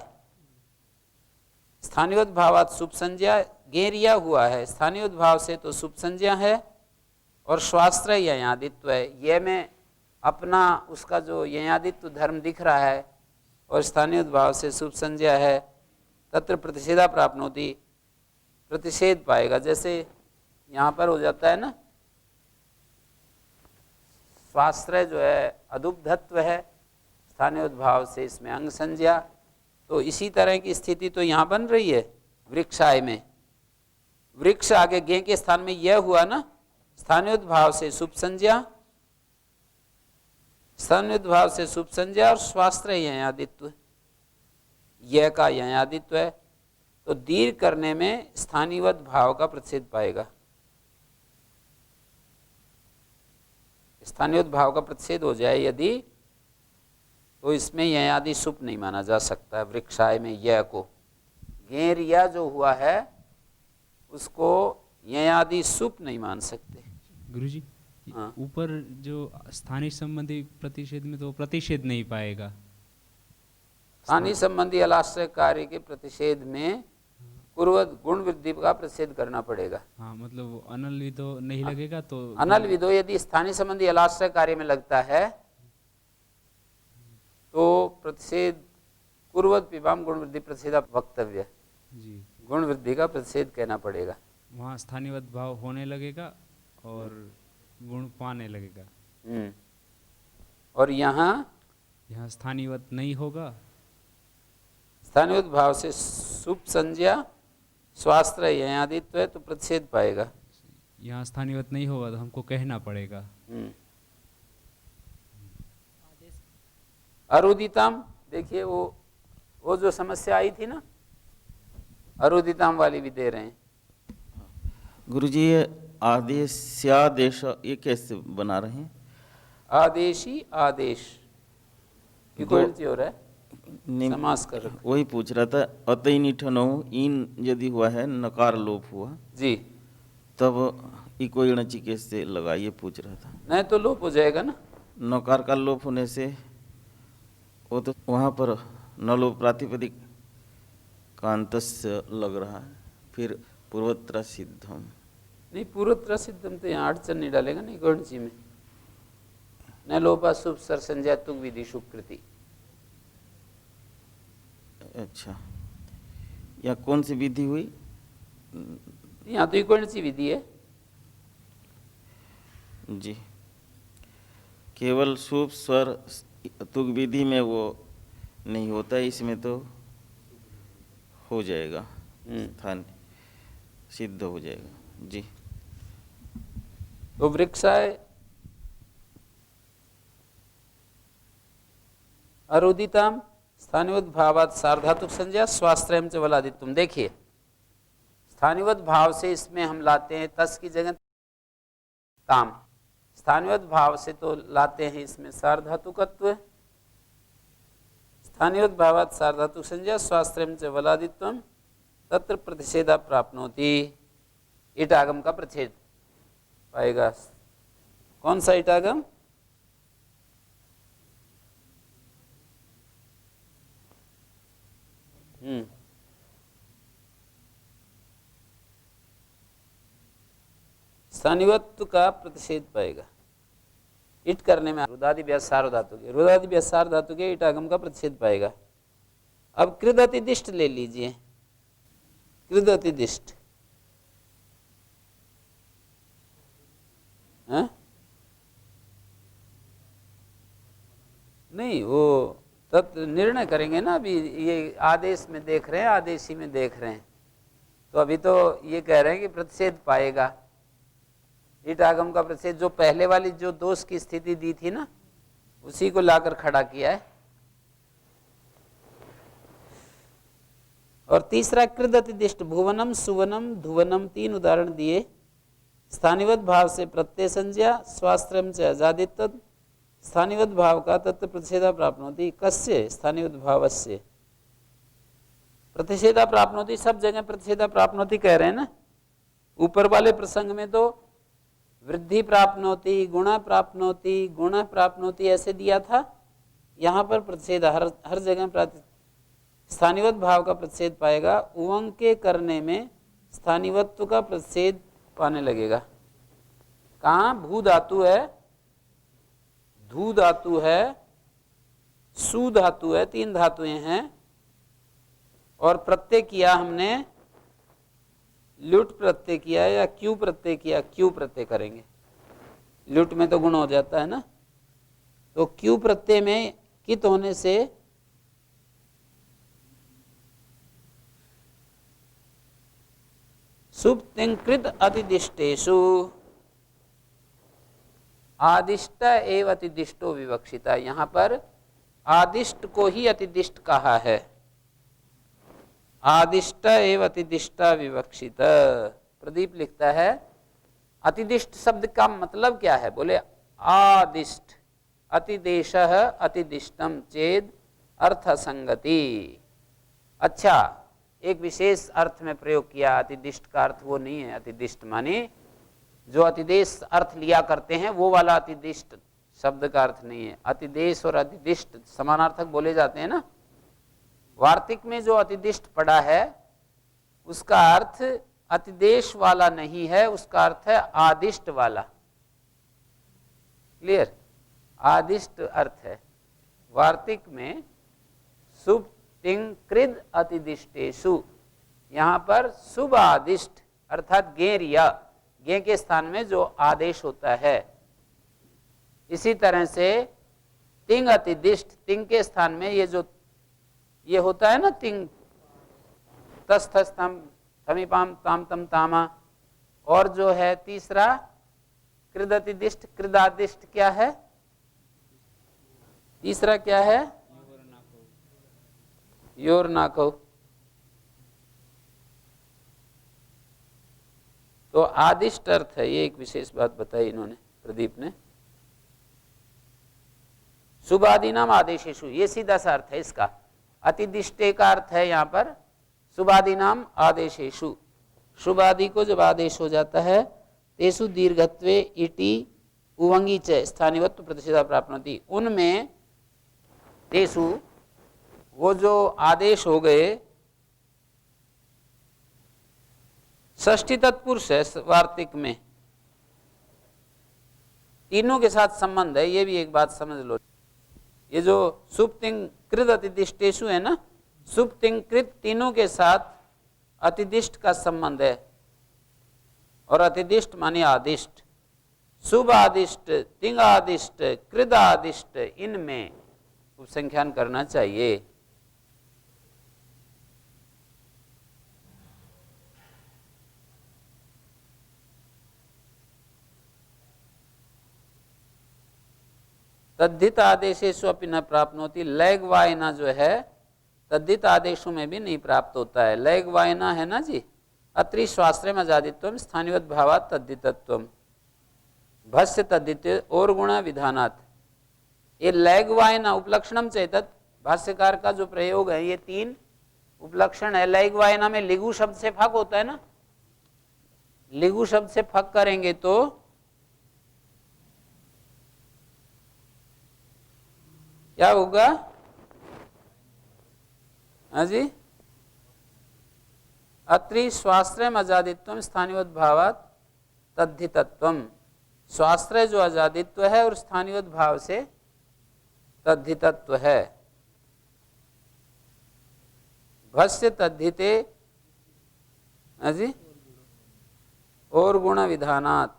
स्थानीय भावात सुप संज्ञा, गेरिया हुआ है स्थानीय भाव से तो सुप संज्ञा है, और स्वाश्रय ययादित्व है। ये में अपना उसका जो ययादित्व धर्म दिख रहा है और स्थानीय भाव से सुप संज्ञा है, तत्र प्रतिषेधा प्राप्नोति, प्रतिषेध पाएगा। जैसे यहाँ पर हो जाता है ना, स्वाश्रय जो है अदुब्धत्व है, स्थानीय भाव से इसमें अंग संज्ञा, तो इसी तरह की स्थिति तो यहाँ बन रही है वृक्षाय में। वृक्ष आगे गे के स्थान में यह हुआ ना, स्थानीय भाव से सुप संज्ञा, स्थानीय भाव से सुप संज्ञा और स्वाश्रय ययादित्व, यह का ययादित्व है, तो दीर्घ करने में स्थानीयवत भाव का प्रतिषेध पाएगा। स्थानीय भाव का प्रतिषेध हो जाए यदि, तो इसमें ययादि सुप नहीं माना जा सकता है। वृक्षाय में यह को गेरिया जो हुआ है उसको ययादि सुप नहीं मान सकते। गुरुजी, हाँ। ऊपर जो स्थानीय संबंधी प्रतिषेध में तो प्रतिषेध नहीं पाएगा। स्थानीय संबंधी अलाश्रय कार्य के प्रतिषेध में पूर्वत गुण वृद्धि का प्रतिषेध करना पड़ेगा। हाँ, मतलब वो अनल विदो नहीं लगेगा तो अनल विदो यदि स्थानीय संबंधी अलाश्रय कार्य में लगता है तो प्रतिषेध पूर्वत पिबाम गुण वृद्धि प्रतिषेध वक्तव्य जी, गुण वृद्धि का प्रतिषेध कहना पड़ेगा। वहाँ स्थानीयवत भाव होने लगेगा और गुण पाने लगेगा। और यहाँ यहाँ स्थानीयवत नहीं होगा स्थानीय भाव से सुप संज्ञा स्वास्त्र ययादित्व है तो प्रतिषेध पाएगा। यहाँ स्थानीयवत नहीं होगा तो हमको कहना पड़ेगा। अरुदिताम, देखिए वो जो समस्या आई थी ना, अरुदिताम वाली भी दे रहे हैं। गुरुजी ये आदेश्यादेश ये कैसे बना रहे हैं? आदेशी आदेश ये कोई हो रहा है, समास कर रखा। वही पूछ रहा था। अतई निठनो इन यदि हुआ है, नकार लोप हुआ जी, तब इको इणची कैसे लगा, ये पूछ रहा था। नहीं तो लोप हो जाएगा ना। नकार का लोप होने से वो तो वहाँ पर न लोप प्रातिपदिक कांतस्य लग रहा है, फिर पूर्वत्र सिद्धम। नहीं, पूर्वत्र सिद्धम तो यहाँ अड़चन नहीं डालेगा नहीं गणची में। न लोपा शुभ सर संज्ञा तुक विधि सुकृति। अच्छा, या कौन सी विधि हुई? यहाँ तो कौन सी विधि है जी, केवल शुभ स्वर तुक विधि में वो नहीं होता, इसमें तो हो जाएगा, स्थान सिद्ध हो जाएगा जी। तो वृक्षाय अरुदिताम स्थानिवत भावात सार्धातुक संज्ञा स्वास्त्रयम च वलादित्वम। देखिए स्थानिवत भाव से इसमें हम लाते हैं तस की जगह ताम, स्थानिवत भाव से तो लाते हैं इसमें सार्धातुकत्व। स्थानिवत भावात सार्धातुक संज्ञा स्वास्त्रयम च वलादित्वम तत्र प्रतिषेधा प्राप्नोति। ईटागम का प्रतिषेध पाएगा। कौन सा ईटागम? स्थानिवत्व का प्रतिषेध पाएगा। इट करने में रुदादि व्यासार धातु के, रुदादि व्यासार धातु के ईटागम का प्रतिषेध पाएगा। अब कृद अतिदिष्ट ले लीजिए। कृद अतिदिष्ट नहीं, वो तब निर्णय करेंगे ना। अभी ये आदेश में देख रहे हैं, आदेशी में देख रहे हैं, तो अभी तो ये कह रहे हैं कि प्रतिषेध पाएगा। ईटागम का प्रतिषेध जो पहले वाली जो दोष की स्थिति दी थी ना, उसी को लाकर खड़ा किया है। और तीसरा कृद अतिदिष्ट भुवनम सुवनम धुवनम, 3 उदाहरण दिए। स्थानिवत भाव से प्रत्यय संज्ञा स्वास्त्रम च अजादित्व। स्थानिवत भाव का तत्व प्रतिषेधा प्राप्नोति। कस्य? स्थानिवत भावस्य प्रतिषेधा प्राप्नोति। सब जगह प्रतिषेधा प्राप्नोति कह रहे हैं ना। ऊपर वाले प्रसंग में तो वृद्धि प्राप्नोति, गुणा प्राप्नोति, गुणा प्राप्नोति ऐसे दिया था। यहाँ पर प्रतिषेध हर जगह स्थानिवत भाव का प्रतिषेध पाएगा। उवंग के करने में स्थानिवत्व का प्रतिषेध पाने लगेगा। कहाँ? भू धातु है, धू धातु है, सु धातु है, 3 धातुएं हैं। और प्रत्यय किया हमने, ल्युट प्रत्यय किया या क्यू प्रत्यय किया। क्यू प्रत्यय करेंगे, ल्युट में तो गुण हो जाता है ना। तो क्यू प्रत्यय में कित होने से सुप्तिंकृत अतिदिष्टेषु आदिष्ट एव अतिदिष्टो विवक्षिता। यहाँ पर आदिष्ट को ही अतिदिष्ट कहा है। आदिष्ट एव अतिदिष्टा विवक्षित। प्रदीप लिखता है अतिदिष्ट शब्द का मतलब क्या है? बोले आदिष्ट अतिदेशः अतिदिष्टम चेद अर्थ संगति। अच्छा, एक विशेष अर्थ में प्रयोग किया। अतिदिष्ट का अर्थ वो नहीं है। अतिदिष्ट माने जो अतिदेश अर्थ लिया करते हैं वो वाला अतिदिष्ट शब्द का अर्थ नहीं है। अतिदेश और अतिदिष्ट समानार्थक बोले जाते हैं ना। वार्तिक में जो अतिदिष्ट पड़ा है उसका अर्थ अतिदेश वाला नहीं है, उसका अर्थ है आदिष्ट वाला। क्लियर? आदिष्ट अर्थ है। वार्तिक में शुभ तिंकृद अतिदिष्टेषु, यहाँ पर शुभ आदिष्ट अर्थात गेरिया, गे के स्थान में जो आदेश होता है। इसी तरह से तिंग अतिदिष्ट, तिंग के स्थान में ये जो ये होता है ना तिंग, तस थस तम थमीपाम ताम तम तामा। और जो है तीसरा कृदतिदिष्ट, कृदादिष्ट क्या है? तीसरा क्या है? योर नाको। तो आदिष्ट अर्थ है, ये एक विशेष बात बताई इन्होंने, प्रदीप ने। शुभादि नाम आदेशेषु, ये सीधा सा अर्थ है इसका। अतिदिष्टे का अर्थ है यहाँ पर शुभादि नाम आदेशेषु। शुभादि को जब आदेश हो जाता है, तेसु दीर्घत्वे इति उवंगी च स्थानिवत्व प्रतिषेधा प्राप्नोति, उनमें तेसु वो जो आदेश हो गए, षष्ठी तत्पुरुष है वार्तिक में, तीनों के साथ संबंध है, ये भी एक बात समझ लो। ये जो सुप्तिंग कृत अतिदिष्टेषु है ना, सुप्तिंग कृत तीनों के साथ अतिदिष्ट का संबंध है। और अतिदिष्ट माने आदिष्ट, शुभ आदिष्ट, तिंग आदिष्ट, कृत आदिष्ट, इनमें उपसंख्यान करना चाहिए। तद्धित आदेशेषु अपि न प्राप्नोति, लैग वायना जो है तद्धित आदेशों में भी नहीं प्राप्त होता है। लैग वायना है ना जी, अत्रि स्वाश्रय अजादित्वम स्थानिवत भावात तद्धितत्वम भस्य तद्धित और गुणा विधानात्। ये लैग वायना उपलक्षणम चेतत, भाष्यकार का जो प्रयोग है, ये तीन उपलक्षण है। लैग वायना में लिगु शब्द से फक होता है ना, लिगु शब्द से फक करेंगे तो क्या होगा? हाँ जी, अत्रि स्वाश्रय अजादित्वम स्थानिवत भावात तद्धितत्वम। स्वाश्रय जो अजादित्व है और स्थानिवत भाव से तद्धितत्व है। भस्य तद्धिते, हाँ जी, और गुण विधानात्।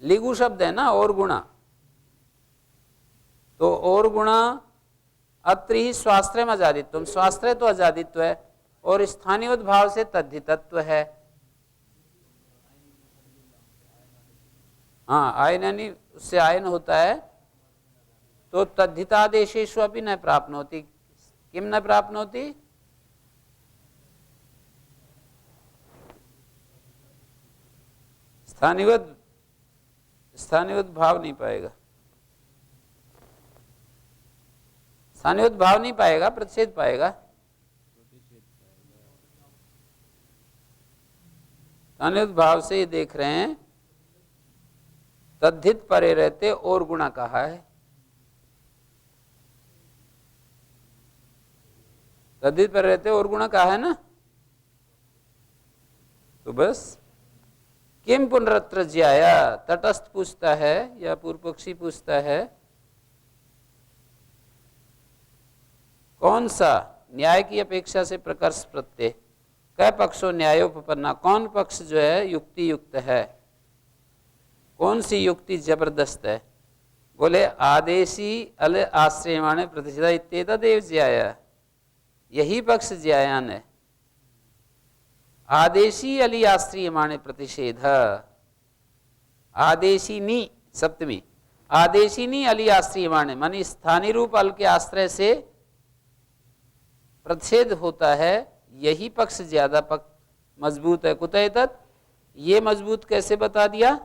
लिगु शब्द है ना, और गुणा, तो और गुणा अत्रि ही स्वाश्रय अजादित्व, स्वाश्रय तो अजादित्व है और स्थानिवत भाव से तद्धितत्व है। हाँ, आयनानी उससे आयन होता है, तो तद्धितादेशेषु अपि न प्राप्नोति। किम न प्राप्नोति? स्थानिवत, स्थानिवत भाव नहीं पाएगा, स्थानिवत भाव नहीं पाएगा, प्रतिषेध पाएगा। स्थानिवत भाव से ये देख रहे हैं, तद्धित परे रहते और गुणा कहा है। तद्धित परे रहते और गुणा कहा है ना, तो बस। किम पुनरत्र ज्याया, तटस्थ पूछता है या पूर्व पक्षी पूछता है, कौन सा न्याय की अपेक्षा से प्रकर्ष प्रत्यय, कै पक्षों न्यायोपपन्ना, कौन पक्ष जो है युक्ति युक्त है, कौन सी युक्ति जबरदस्त है? बोले आदेशी अल आश्रयमाणे प्रतिषेधा इत्येतदेव ज्याया, यही पक्ष ज्यायान है। आदेशी अली आश्रयमाणे प्रतिषेध, आदेशिनी सप्तमी, आदेशिनी अली आश्रयमाणे मानी स्थानीय रूप अल के आश्रय से प्रतिषेध होता है, यही पक्ष ज्यादा मजबूत है। कुतः तत्, ये मजबूत कैसे बता दिया?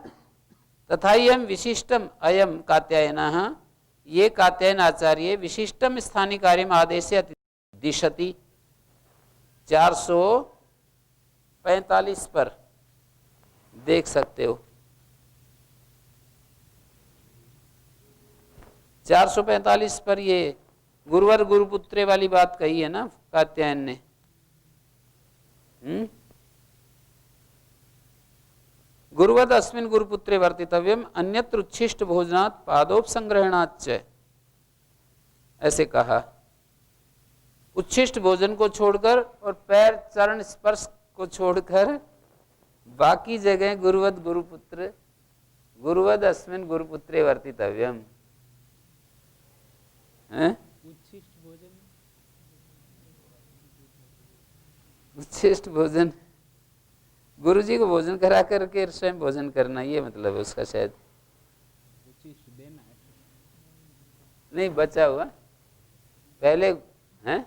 तथा यम विशिष्टम अयम कात्यायनः, ये कात्यायन आचार्य विशिष्टम स्थानीय कार्यम आदेशे दिशति। 445 पर देख सकते हो, 445 पर ये गुरुवर गुरुपुत्रे वाली बात कही है ना कात्यायन ने। गुरुवद अस्मिन् गुरुपुत्रे वर्तितव्यम अन्यत्र उच्छिष्ट भोजनात् पादोपसंग्रहणाच्च, ऐसे कहा। उच्छिष्ट भोजन को छोड़कर और पैर चरण स्पर्श को छोड़कर बाकी जगह गुरुवद गुरुपुत्र, गुरुवद अस्मिन् गुरुपुत्रे वर्तितव्यम। उच्छिष्ट भोजन, गुरु जी को भोजन करा करके स्वयं भोजन करना, ये मतलब है उसका शायद। नहीं बचा हुआ पहले हैं।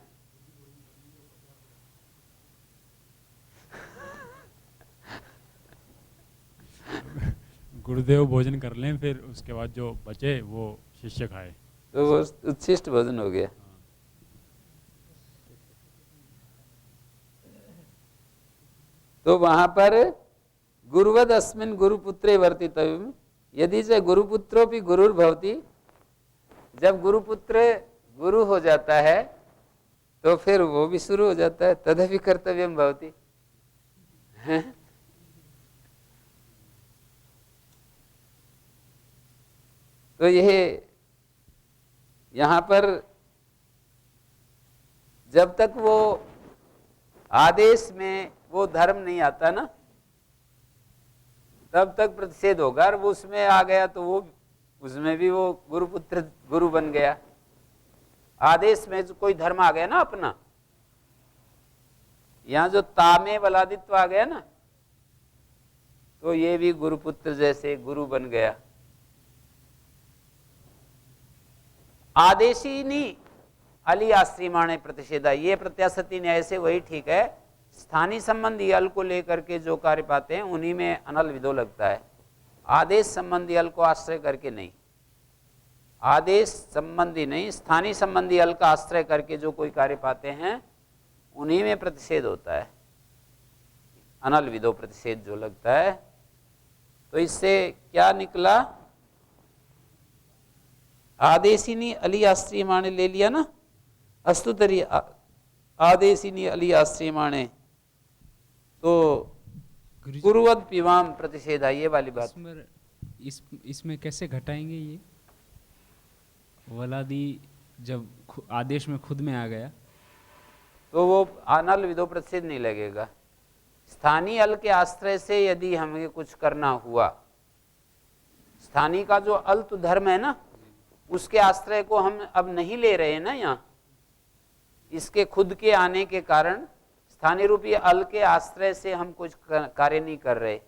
गुरुदेव भोजन कर लें, फिर उसके बाद जो बचे वो शिष्य खाए। तो वो उच्छिष्ट भोजन हो गया। तो वहां पर गुरुवद अस्मिन् गुरुपुत्रे वर्तितव्यम्, यदि च गुरुपुत्रोपि गुरुर्भवति, जब गुरुपुत्र गुरु हो जाता है तो फिर वो भी शुरू हो जाता है, तदपि कर्तव्यम भवति। तो यह यहाँ पर जब तक वो आदेश में वो धर्म नहीं आता ना, तब तक प्रतिषेध होगा। और वो उसमें आ गया तो वो उसमें भी वो गुरुपुत्र गुरु बन गया। आदेश में जो कोई धर्म आ गया ना अपना, यहाँ जो तामे वलादित्व आ गया ना, तो ये भी गुरुपुत्र जैसे गुरु बन गया। आदेशिनी अली आश्रिमाणे प्रतिषेधा, ये प्रत्याशति न्याय से वही ठीक है। स्थानीय संबंधी अल को लेकर के जो कार्य पाते हैं उन्हीं में अनल विदो लगता है, आदेश संबंधी अल को आश्रय करके नहीं। आदेश संबंधी नहीं, स्थानीय संबंधी अल का आश्रय करके जो कोई कार्य पाते हैं उन्हीं में प्रतिषेध होता है, अनल विदो प्रतिषेध जो लगता है। तो इससे क्या निकला, आदेशिनी अली आश्रियमाणे ले लिया ना, अस्तुतरी आदेशिनी अली आश्रियमाणे, तो गुरुवद पिवाम प्रतिषेधा, ये वाली बात। इसमें कैसे घटाएंगे ये वलादी, जब आदेश में खुद में आ गया तो वो अनल विदो प्रतिषेध नहीं लगेगा। स्थानीय अल के आश्रय से यदि हमें कुछ करना हुआ, स्थानीय का जो अल्त धर्म है ना, उसके आश्रय को हम अब नहीं ले रहे हैं ना, यहाँ इसके खुद के आने के कारण स्थानीय रूपी अल के आश्रय से हम कुछ कार्य नहीं कर रहे।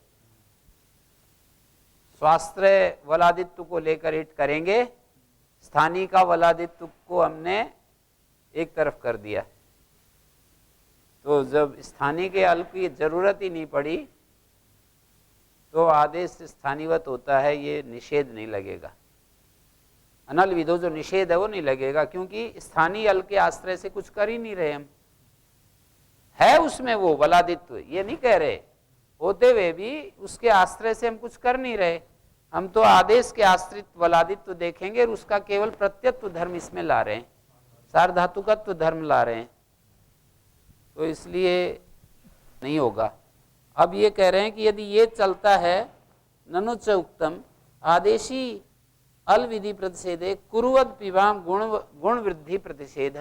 स्वाश्रय वलादित्व को लेकर हिट करेंगे, स्थानीय का वलादित्व को हमने एक तरफ कर दिया। तो जब स्थानीय के अल की जरूरत ही नहीं पड़ी तो आदेश स्थानीयवत होता है, ये निषेध नहीं लगेगा। अनल विधो जो निषेध है वो नहीं लगेगा, क्योंकि स्थानीय अल के आश्रय से कुछ कर ही नहीं रहे हम। है उसमें वो वलादित्व, ये नहीं कह रहे, होते हुए भी उसके आश्रय से हम कुछ कर नहीं रहे। हम तो आदेश के आश्रित वलादित्व देखेंगे और उसका केवल प्रत्यत्व धर्म इसमें ला रहे हैं, सार्वधातुकत्व धर्म ला रहे हैं, तो इसलिए नहीं होगा। अब ये कह रहे हैं कि यदि ये चलता है, ननु च उक्तम आदेशी अल विधि प्रतिषेधे कुरुवद पिवाम गुण वृद्धि प्रतिषेध।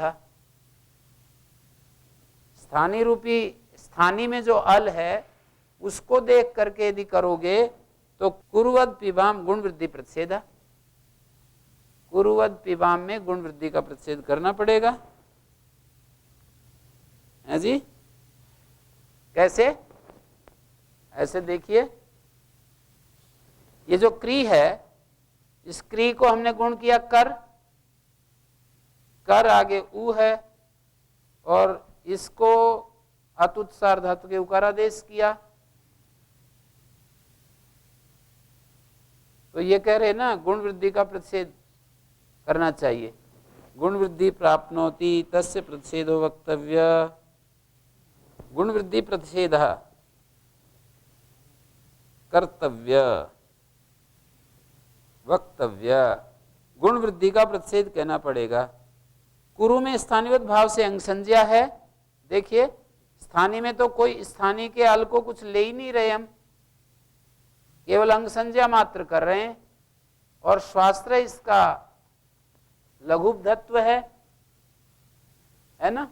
स्थानीय रूपी, स्थानीय में जो अल है उसको देख करके यदि करोगे तो कुरुवद पिवाम गुण वृद्धि प्रतिषेध, कुरुवद पिवाम में गुण वृद्धि का प्रतिषेध करना पड़ेगा। है जी, कैसे? ऐसे देखिए, ये जो क्री है, इस क्री को हमने गुण किया कर, कर आगे उ है, और इसको अतुत्सार धातु के उकारादेश किया। तो ये कह रहे ना गुण वृद्धि का प्रतिषेध करना चाहिए। गुण वृद्धि प्राप्नोति तस्य प्रतिषेधो वक्तव्य, गुण वृद्धि प्रतिषेध कर्तव्य वक्तव्य, गुण वृद्धि का प्रतिषेध कहना पड़ेगा। कुरु में स्थानीयवत भाव से अंग संज्ञा है। देखिए, स्थानीय में तो कोई स्थानीय के अल को कुछ ले ही नहीं रहे हम, केवल अंग संज्ञा मात्र कर रहे हैं, और स्वाश्रय इसका लघुपधत्व है ना।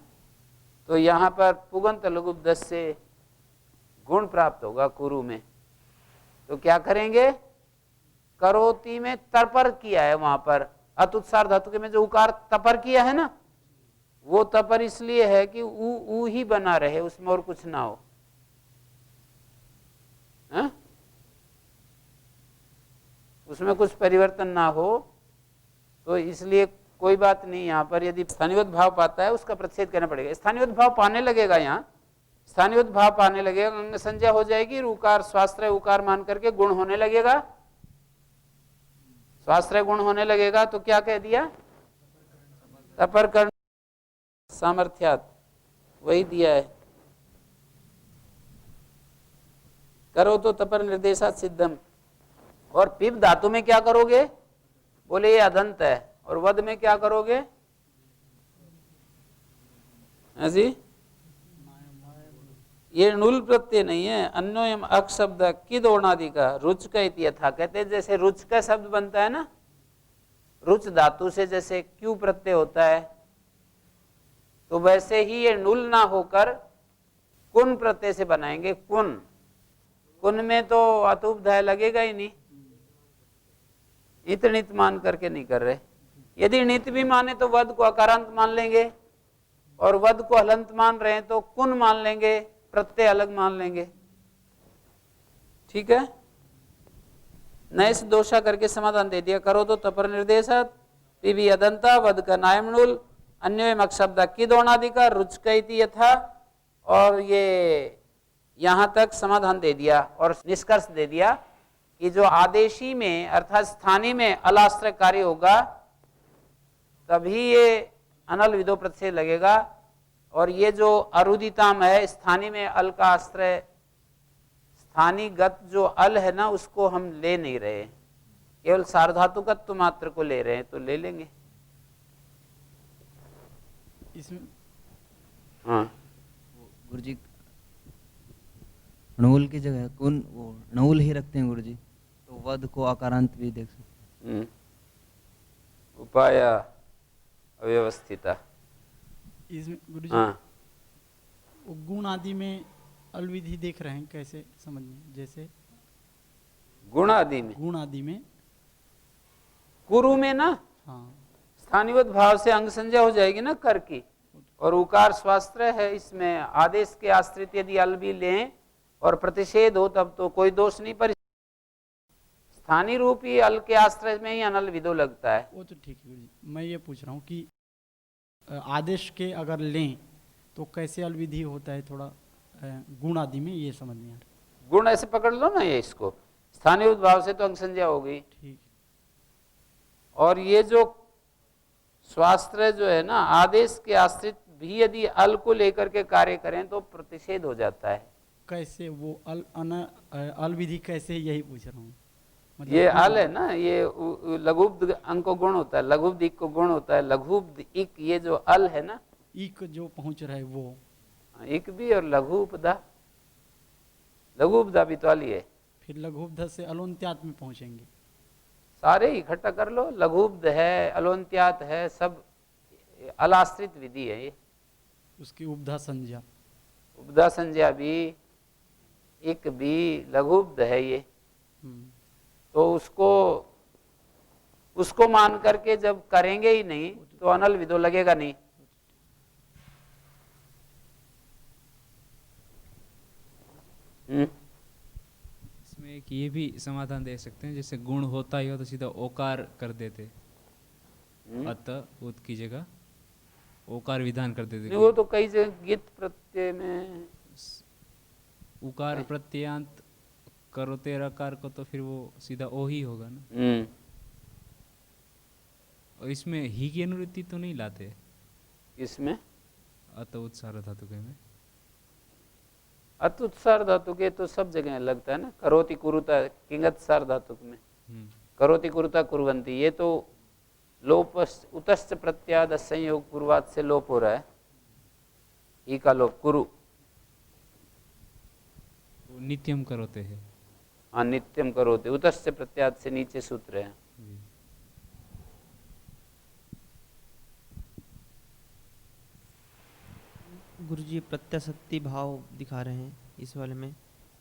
तो यहाँ पर पुगंत लघुपध से गुण प्राप्त होगा कुरु में। तो क्या करेंगे, करोति में तरपर किया है, वहां पर अतुत्सार धातु के में जो उकार तपर किया है ना, वो तपर इसलिए है कि ऊ ही बना रहे, उसमें और कुछ ना हो। हा? उसमें कुछ परिवर्तन ना हो, तो इसलिए कोई बात नहीं। यहाँ पर यदि स्थानीय भाव पाता है उसका प्रतिषेध करना पड़ेगा। स्थानीय भाव पाने लगेगा, यहाँ स्थानीय भाव पाने लगेगा, अंग संज्ञा हो जाएगी, उकार स्वाश्रय उकार मान करके गुण होने लगेगा। स्वाश्रय गुण होने लगेगा तो क्या कह दिया? तपर कर्ण सामर्थ्यात, वही दिया है। करो तो तपर निर्देशात सिद्धम। और पिप धातु में क्या करोगे? बोले ये अदंत है। और वद में क्या करोगे? ऐसी ये नुल प्रत्यय नहीं है, अन्योयम अक शब्द किद ओणादि का रुच का यथा। कहते हैं जैसे रुच का शब्द बनता है ना, रुच धातु से जैसे क्यू प्रत्यय होता है, तो वैसे ही ये नुल ना होकर कुन प्रत्यय से बनाएंगे। कुन, कुन में तो अतुपधाय लगेगा ही नहीं, इत नित मान करके नहीं कर रहे। यदि नित भी माने तो वद को अकारांत मान लेंगे, और वद को हलंत मान रहे हैं तो कुन मान लेंगे, प्रत्यय अलग मान लेंगे। ठीक है, नए से दोषा करके समाधान दे दिया। करो तो तपर निर्देशत, पीवी अदंता, वद का नायम नूल, अन्य मकशब्द की दोणादि रुच कैती यथा। और ये यहां तक समाधान दे दिया और निष्कर्ष दे दिया कि जो आदेशी में अर्थात स्थानीय में अलाश्रय कार्य होगा तभी ये अनल विदो प्रतिषेध लगेगा। और ये जो अरुदिताम है, स्थानीय में अल का आश्रय, स्थानीगत जो अल है ना, उसको हम ले नहीं रहे, केवल सार्वधातुकत्व मात्र को ले रहे हैं, तो ले लेंगे इसमें। हाँ, गुरुजी णुल की जगह कुन वो णुल ही रखते हैं गुरुजी, तो वद को आकारांत भी देख सकते। उपाय अव्यवस्थिता। इसमें गुरुजी हाँ, वो गुण आदि में अलविधि देख रहे हैं, कैसे समझने? जैसे गुण आदि में, गुण आदि में कुरु में ना हाँ, स्थानीय भाव से अंग संज्ञा हो जाएगी ना कर की, और उकार स्वास्त्र है। इसमें आदेश के आश्रित यदि अल भी लें और प्रतिषेध हो तब तो कोई दोष नहीं, पर स्थानीय रूपी अल के आश्रय में ही अनल विदो लगता है। वो तो ठीक है गुरुजी। मैं ये पूछ रहा हूँ कि आदेश के अगर लें तो कैसे अलविधि होता है, थोड़ा गुण आदि में ये समझ नहीं आ रहा। गुण ऐसे पकड़ लो ना, ये इसको स्थानीय भाव से तो अंग संज्ञा हो गई, ठीक। और ये जो स्वास्त्र जो है ना, आदेश के आश्रित भी यदि अल को लेकर के कार्य करें तो प्रतिषेध हो जाता है। कैसे वो अलविधि कैसे, यही पूछ रहा हूँ। मतलब ये अल है ना, ये लघुब्ध अंग को गुण होता है, लघुब्ध इक को गुण होता है, लघुब्ध इक, ये जो अल है ना, इक जो पहुंच रहा है वो इक भी और लघुपदा, लघुपदा भी तो अल ही है। फिर लघुब्ध से अलोन्त्यात में पहुंचेंगे। सारे इकट्ठा कर लो, लघुब्ध है, अलोन्त्यात है, सब अलाश्रित विधि है ये। उसकी उपधा संज्ञा, उपदा संज्ञा भी, इक भी, लघुब्ध है ये। तो उसको मान करके जब करेंगे ही नहीं तो अनल विदो लगेगा नहीं। इसमें एक ये भी समाधान दे सकते हैं, जैसे गुण होता ही हो तो सीधा ओकार कर देते, अत उत की जगह ओकार विधान कर देते। वो तो कई जगह गीत प्रत्यय में उकार प्रत्ययांत करोते रकार को तो फिर वो सीधा ओ ही होगा ना। और इसमें ही की अनुवृत्ति तो नहीं लाते इसमें, अत उत्सार धातु के में। अतुत्सार धातु के तो सब जगह लगता है ना, करोति कुरुता किंगत्सार धातु में, करोति कुरुता कुर्वन्ति, ये तो लोप उतश्च प्रत्याद संयोग पूर्वाद से लोप हो रहा है, ई का लोप कुरु। नित्यम करोते है, हाँ, नित्यम करोते, उतश्च प्रत्याद से नीचे सूत्र है। गुरुजी प्रत्याशक्ति भाव दिखा रहे हैं इस वाले में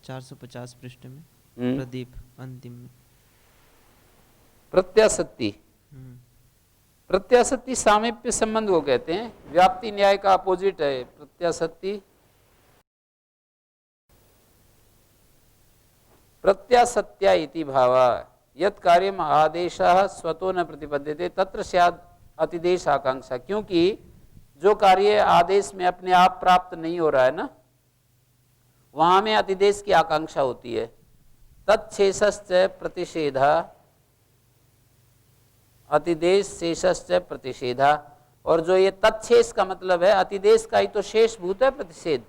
450 पृष्ठ में, प्रदीप अंतिम में प्रत्याशक्ति, प्रत्याशक्ति सामीप्य संबंध को कहते हैं, व्याप्ति न्याय का अपोजिट है प्रत्याशक्ति। प्रत्याशत्या इति भावा यत् कार्यम आदेशः स्वतो न प्रतिपद्यते तत्र स्याद् अतिदेश आकांक्षा। क्योंकि जो कार्य आदेश में अपने आप प्राप्त नहीं हो रहा है ना, वहां में अतिदेश की आकांक्षा होती है। तत्शेषश्च प्रतिषेधा, अतिदेश शेषश्च प्रतिषेधा। और जो ये तत्शेष का मतलब है, अतिदेश का ही तो शेष भूत है प्रतिषेध।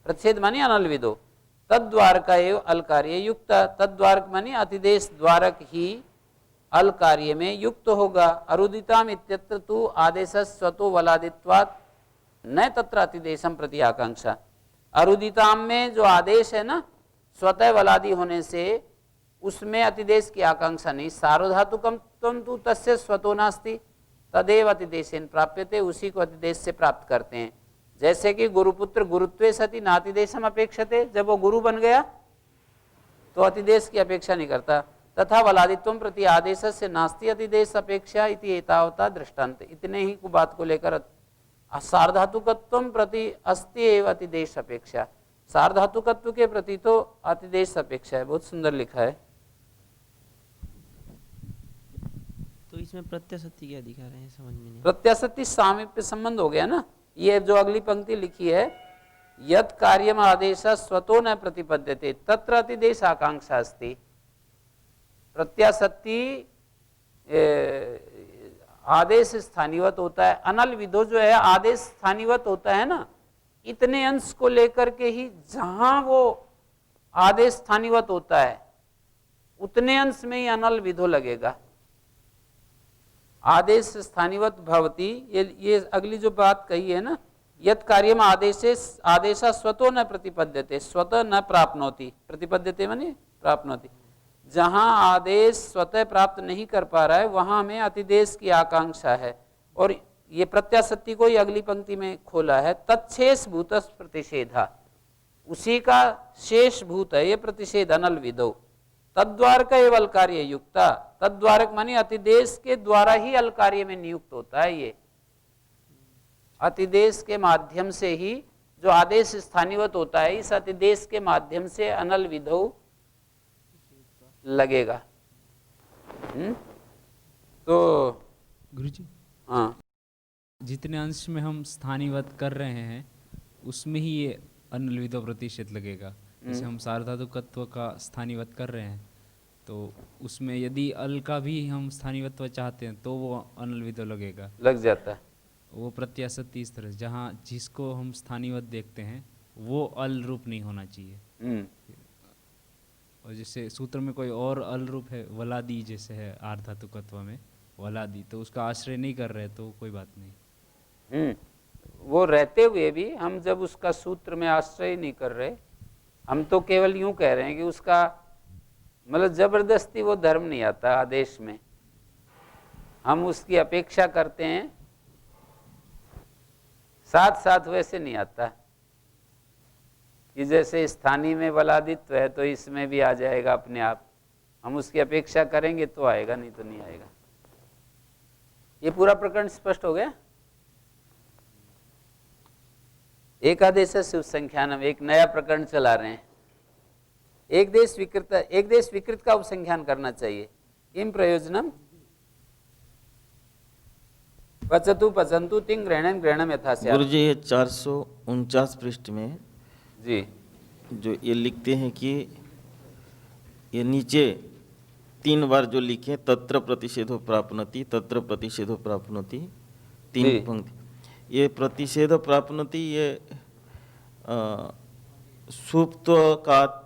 प्रतिषेध मानी अनलविदो, तद्वारक एवं अल कार्य युक्त। तद्वारक मानी अतिदेश द्वारक ही अल कार्य में युक्त होगा। अरुदिताम इत्यत्र तु आदेश स्वतो वलादित्वात् न तत्र अतिदेशम प्रति आकांक्षा। अरुदिताम में जो आदेश है ना, स्वतः वलादि होने से उसमें अतिदेश की आकांक्षा नहीं। सार्वधातुकम तु तस्य स्वतो नास्ति तदेव अतिदेशेन प्राप्यते, उसी को अतिदेश से प्राप्त करते हैं। जैसे कि गुरुपुत्र गुरुत्वे सति नातिदेशम अपेक्षते, जब वो गुरु बन गया तो अतिदेश की अपेक्षा नहीं करता। तथा वलादित्वम प्रति आदेश से नास्ति अतिदेश अपेक्षा इति एतावता दृष्टांत। इतने ही को बात को लेकर सार्वधातुकत्वम प्रति अस्ति एव अतिदेश अपेक्षा, सार्वधातुकत्व के प्रति तो अतिदेश अपेक्षा है। बहुत सुंदर लिखा है। तो इसमें प्रत्याशक्ति क्या दिखा रहे हैं, समझ में नहीं। प्रत्याशक्ति सामीप्य संबंध हो गया ना। ये जो अगली पंक्ति लिखी है, यत् कार्यम आदेश स्वतो न प्रतिपद्यते तत्र अतिदेश आकांक्षा अस्ति। प्रत्याशक्ति आदेश स्थानीवत होता है, अनल विधो जो है आदेश स्थानीवत होता है ना, इतने अंश को लेकर के ही जहां वो आदेश स्थानीवत होता है उतने अंश में ही अनल विधो लगेगा। आदेश स्थानीवत भवति, ये अगली जो बात कही है ना, यत् कार्यम आदेश स्वतो न प्रतिपद्यते, स्वतः न प्राप्नोति, प्रतिपद्यते माने प्राप्नोति। जहां आदेश स्वतः प्राप्त नहीं कर पा रहा है वहां हमें अतिदेश की आकांक्षा है। और ये प्रत्याशक्ति को ही अगली पंक्ति में खोला है, तत्शेष भूत प्रतिषेधा, उसी का शेष भूत है ये प्रतिषेध अनल विदो। तद्वारक एवं अल कार्य युक्ता, तद्वारक मानी अतिदेश के द्वारा ही अल कार्य में नियुक्त होता है। ये अतिदेश के माध्यम से ही जो आदेश स्थानीवत होता है, इस अतिदेश के माध्यम से अनल विधो लगेगा। तो गुरुजी, हाँ, जितने अंश में हम स्थानीवत कर रहे हैं उसमें ही ये अनलविदो प्रतिशत लगेगा। जैसे हम सार्वधातुकत्व का स्थानीवत कर रहे हैं तो उसमें यदि अल का भी हम स्थानीवत्व चाहते हैं तो वो अनलविदो लगेगा, लग जाता है। वो प्रत्याशक्ति इस तरह, जहाँ जिसको हम स्थानीवत देखते हैं वो अल रूप नहीं होना चाहिए। और जैसे सूत्र में कोई और अल रूप है, वलादी जैसे है आर्धातुकत्व में वलादी, तो उसका आश्रय नहीं कर रहे तो कोई बात नहीं। वो रहते हुए भी हम जब उसका सूत्र में आश्रय नहीं कर रहे, हम तो केवल यूं कह रहे हैं कि उसका मतलब जबरदस्ती वो धर्म नहीं आता आदेश में, हम उसकी अपेक्षा करते हैं, साथ साथ वैसे नहीं आता कि जैसे स्थानीय में वलादित्व है तो इसमें भी आ जाएगा अपने आप। हम उसकी अपेक्षा करेंगे तो आएगा, नहीं तो नहीं आएगा। ये पूरा प्रकरण स्पष्ट हो गया। एकादेश शिव संख्यानम, एक नया प्रकरण चला रहे हैं। एक देश विकृत का उपसंख्यान करना चाहिए। किम प्रयोजनम पचतु पचंतु तिंग ग्रहणम ग्रहणम यथास्यात्। गुरुजी ये 449 पृष्ठ में जी जो ये लिखते हैं कि ये नीचे 3 बार जो लिखे तत्र प्रतिषेधो प्राप्नोति, तत्र प्रतिषेधो प्राप्नोति, 3 पंक्ति। ये प्रतिषेध प्राप्नोति ये सुप्त का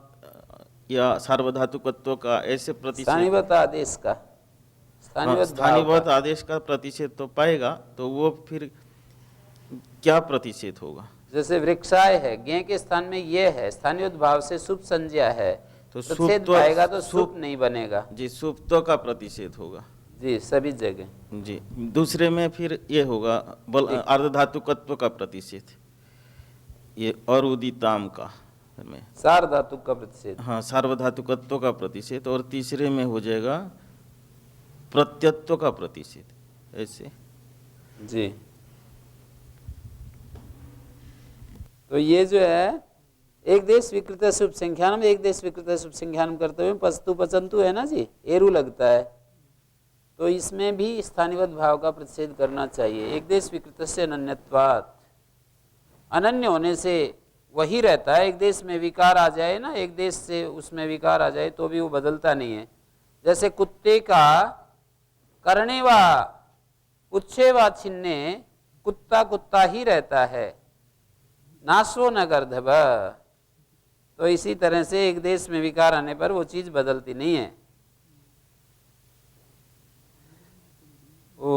या सार्वधातुकत्व का ऐसे प्रतिषेध, स्थानीवत आदेश का, स्थानीवत आदेश का प्रतिषेध तो पाएगा, तो वो फिर क्या प्रतिषेध होगा? जैसे वृक्षाय है, ज्ञ के स्थान में ये है, स्थानीय भाव से सुप संज्ञा है, तो प्रतिषेध पाएगा तो सुप नहीं बनेगा जी, सुप्त का प्रतिषेध होगा जी सभी जगह जी। दूसरे में फिर ये होगा बल अर्धधातुकत्व का प्रतिषेध, ये और उदिताम का में सार्वधातुक का प्रतिषेध, हाँ सार्वधातुकत्व का प्रतिषेध। और तीसरे में हो जाएगा प्रत्यत्व का प्रतिषेध। ऐसे जी। तो ये जो है एक देश विकृत शुभ संख्यानम, एक देश विकृत शुभ संख्यानम करते हुए पस्तु पचंतु है ना जी, एरु लगता है, तो इसमें भी स्थानीयवत भाव का प्रतिषेध करना चाहिए। एक देश विकृत से अनन्यत्वात्, अनन्य होने से वही रहता है। एक देश में विकार आ जाए ना, एक देश से उसमें विकार आ जाए तो भी वो बदलता नहीं है। जैसे कुत्ते का करने व पुच्छे व छिन्ने कुत्ता कुत्ता ही रहता है, नाशो न गर्धभ। तो इसी तरह से एक देश में विकार आने पर वो चीज बदलती नहीं है। ओ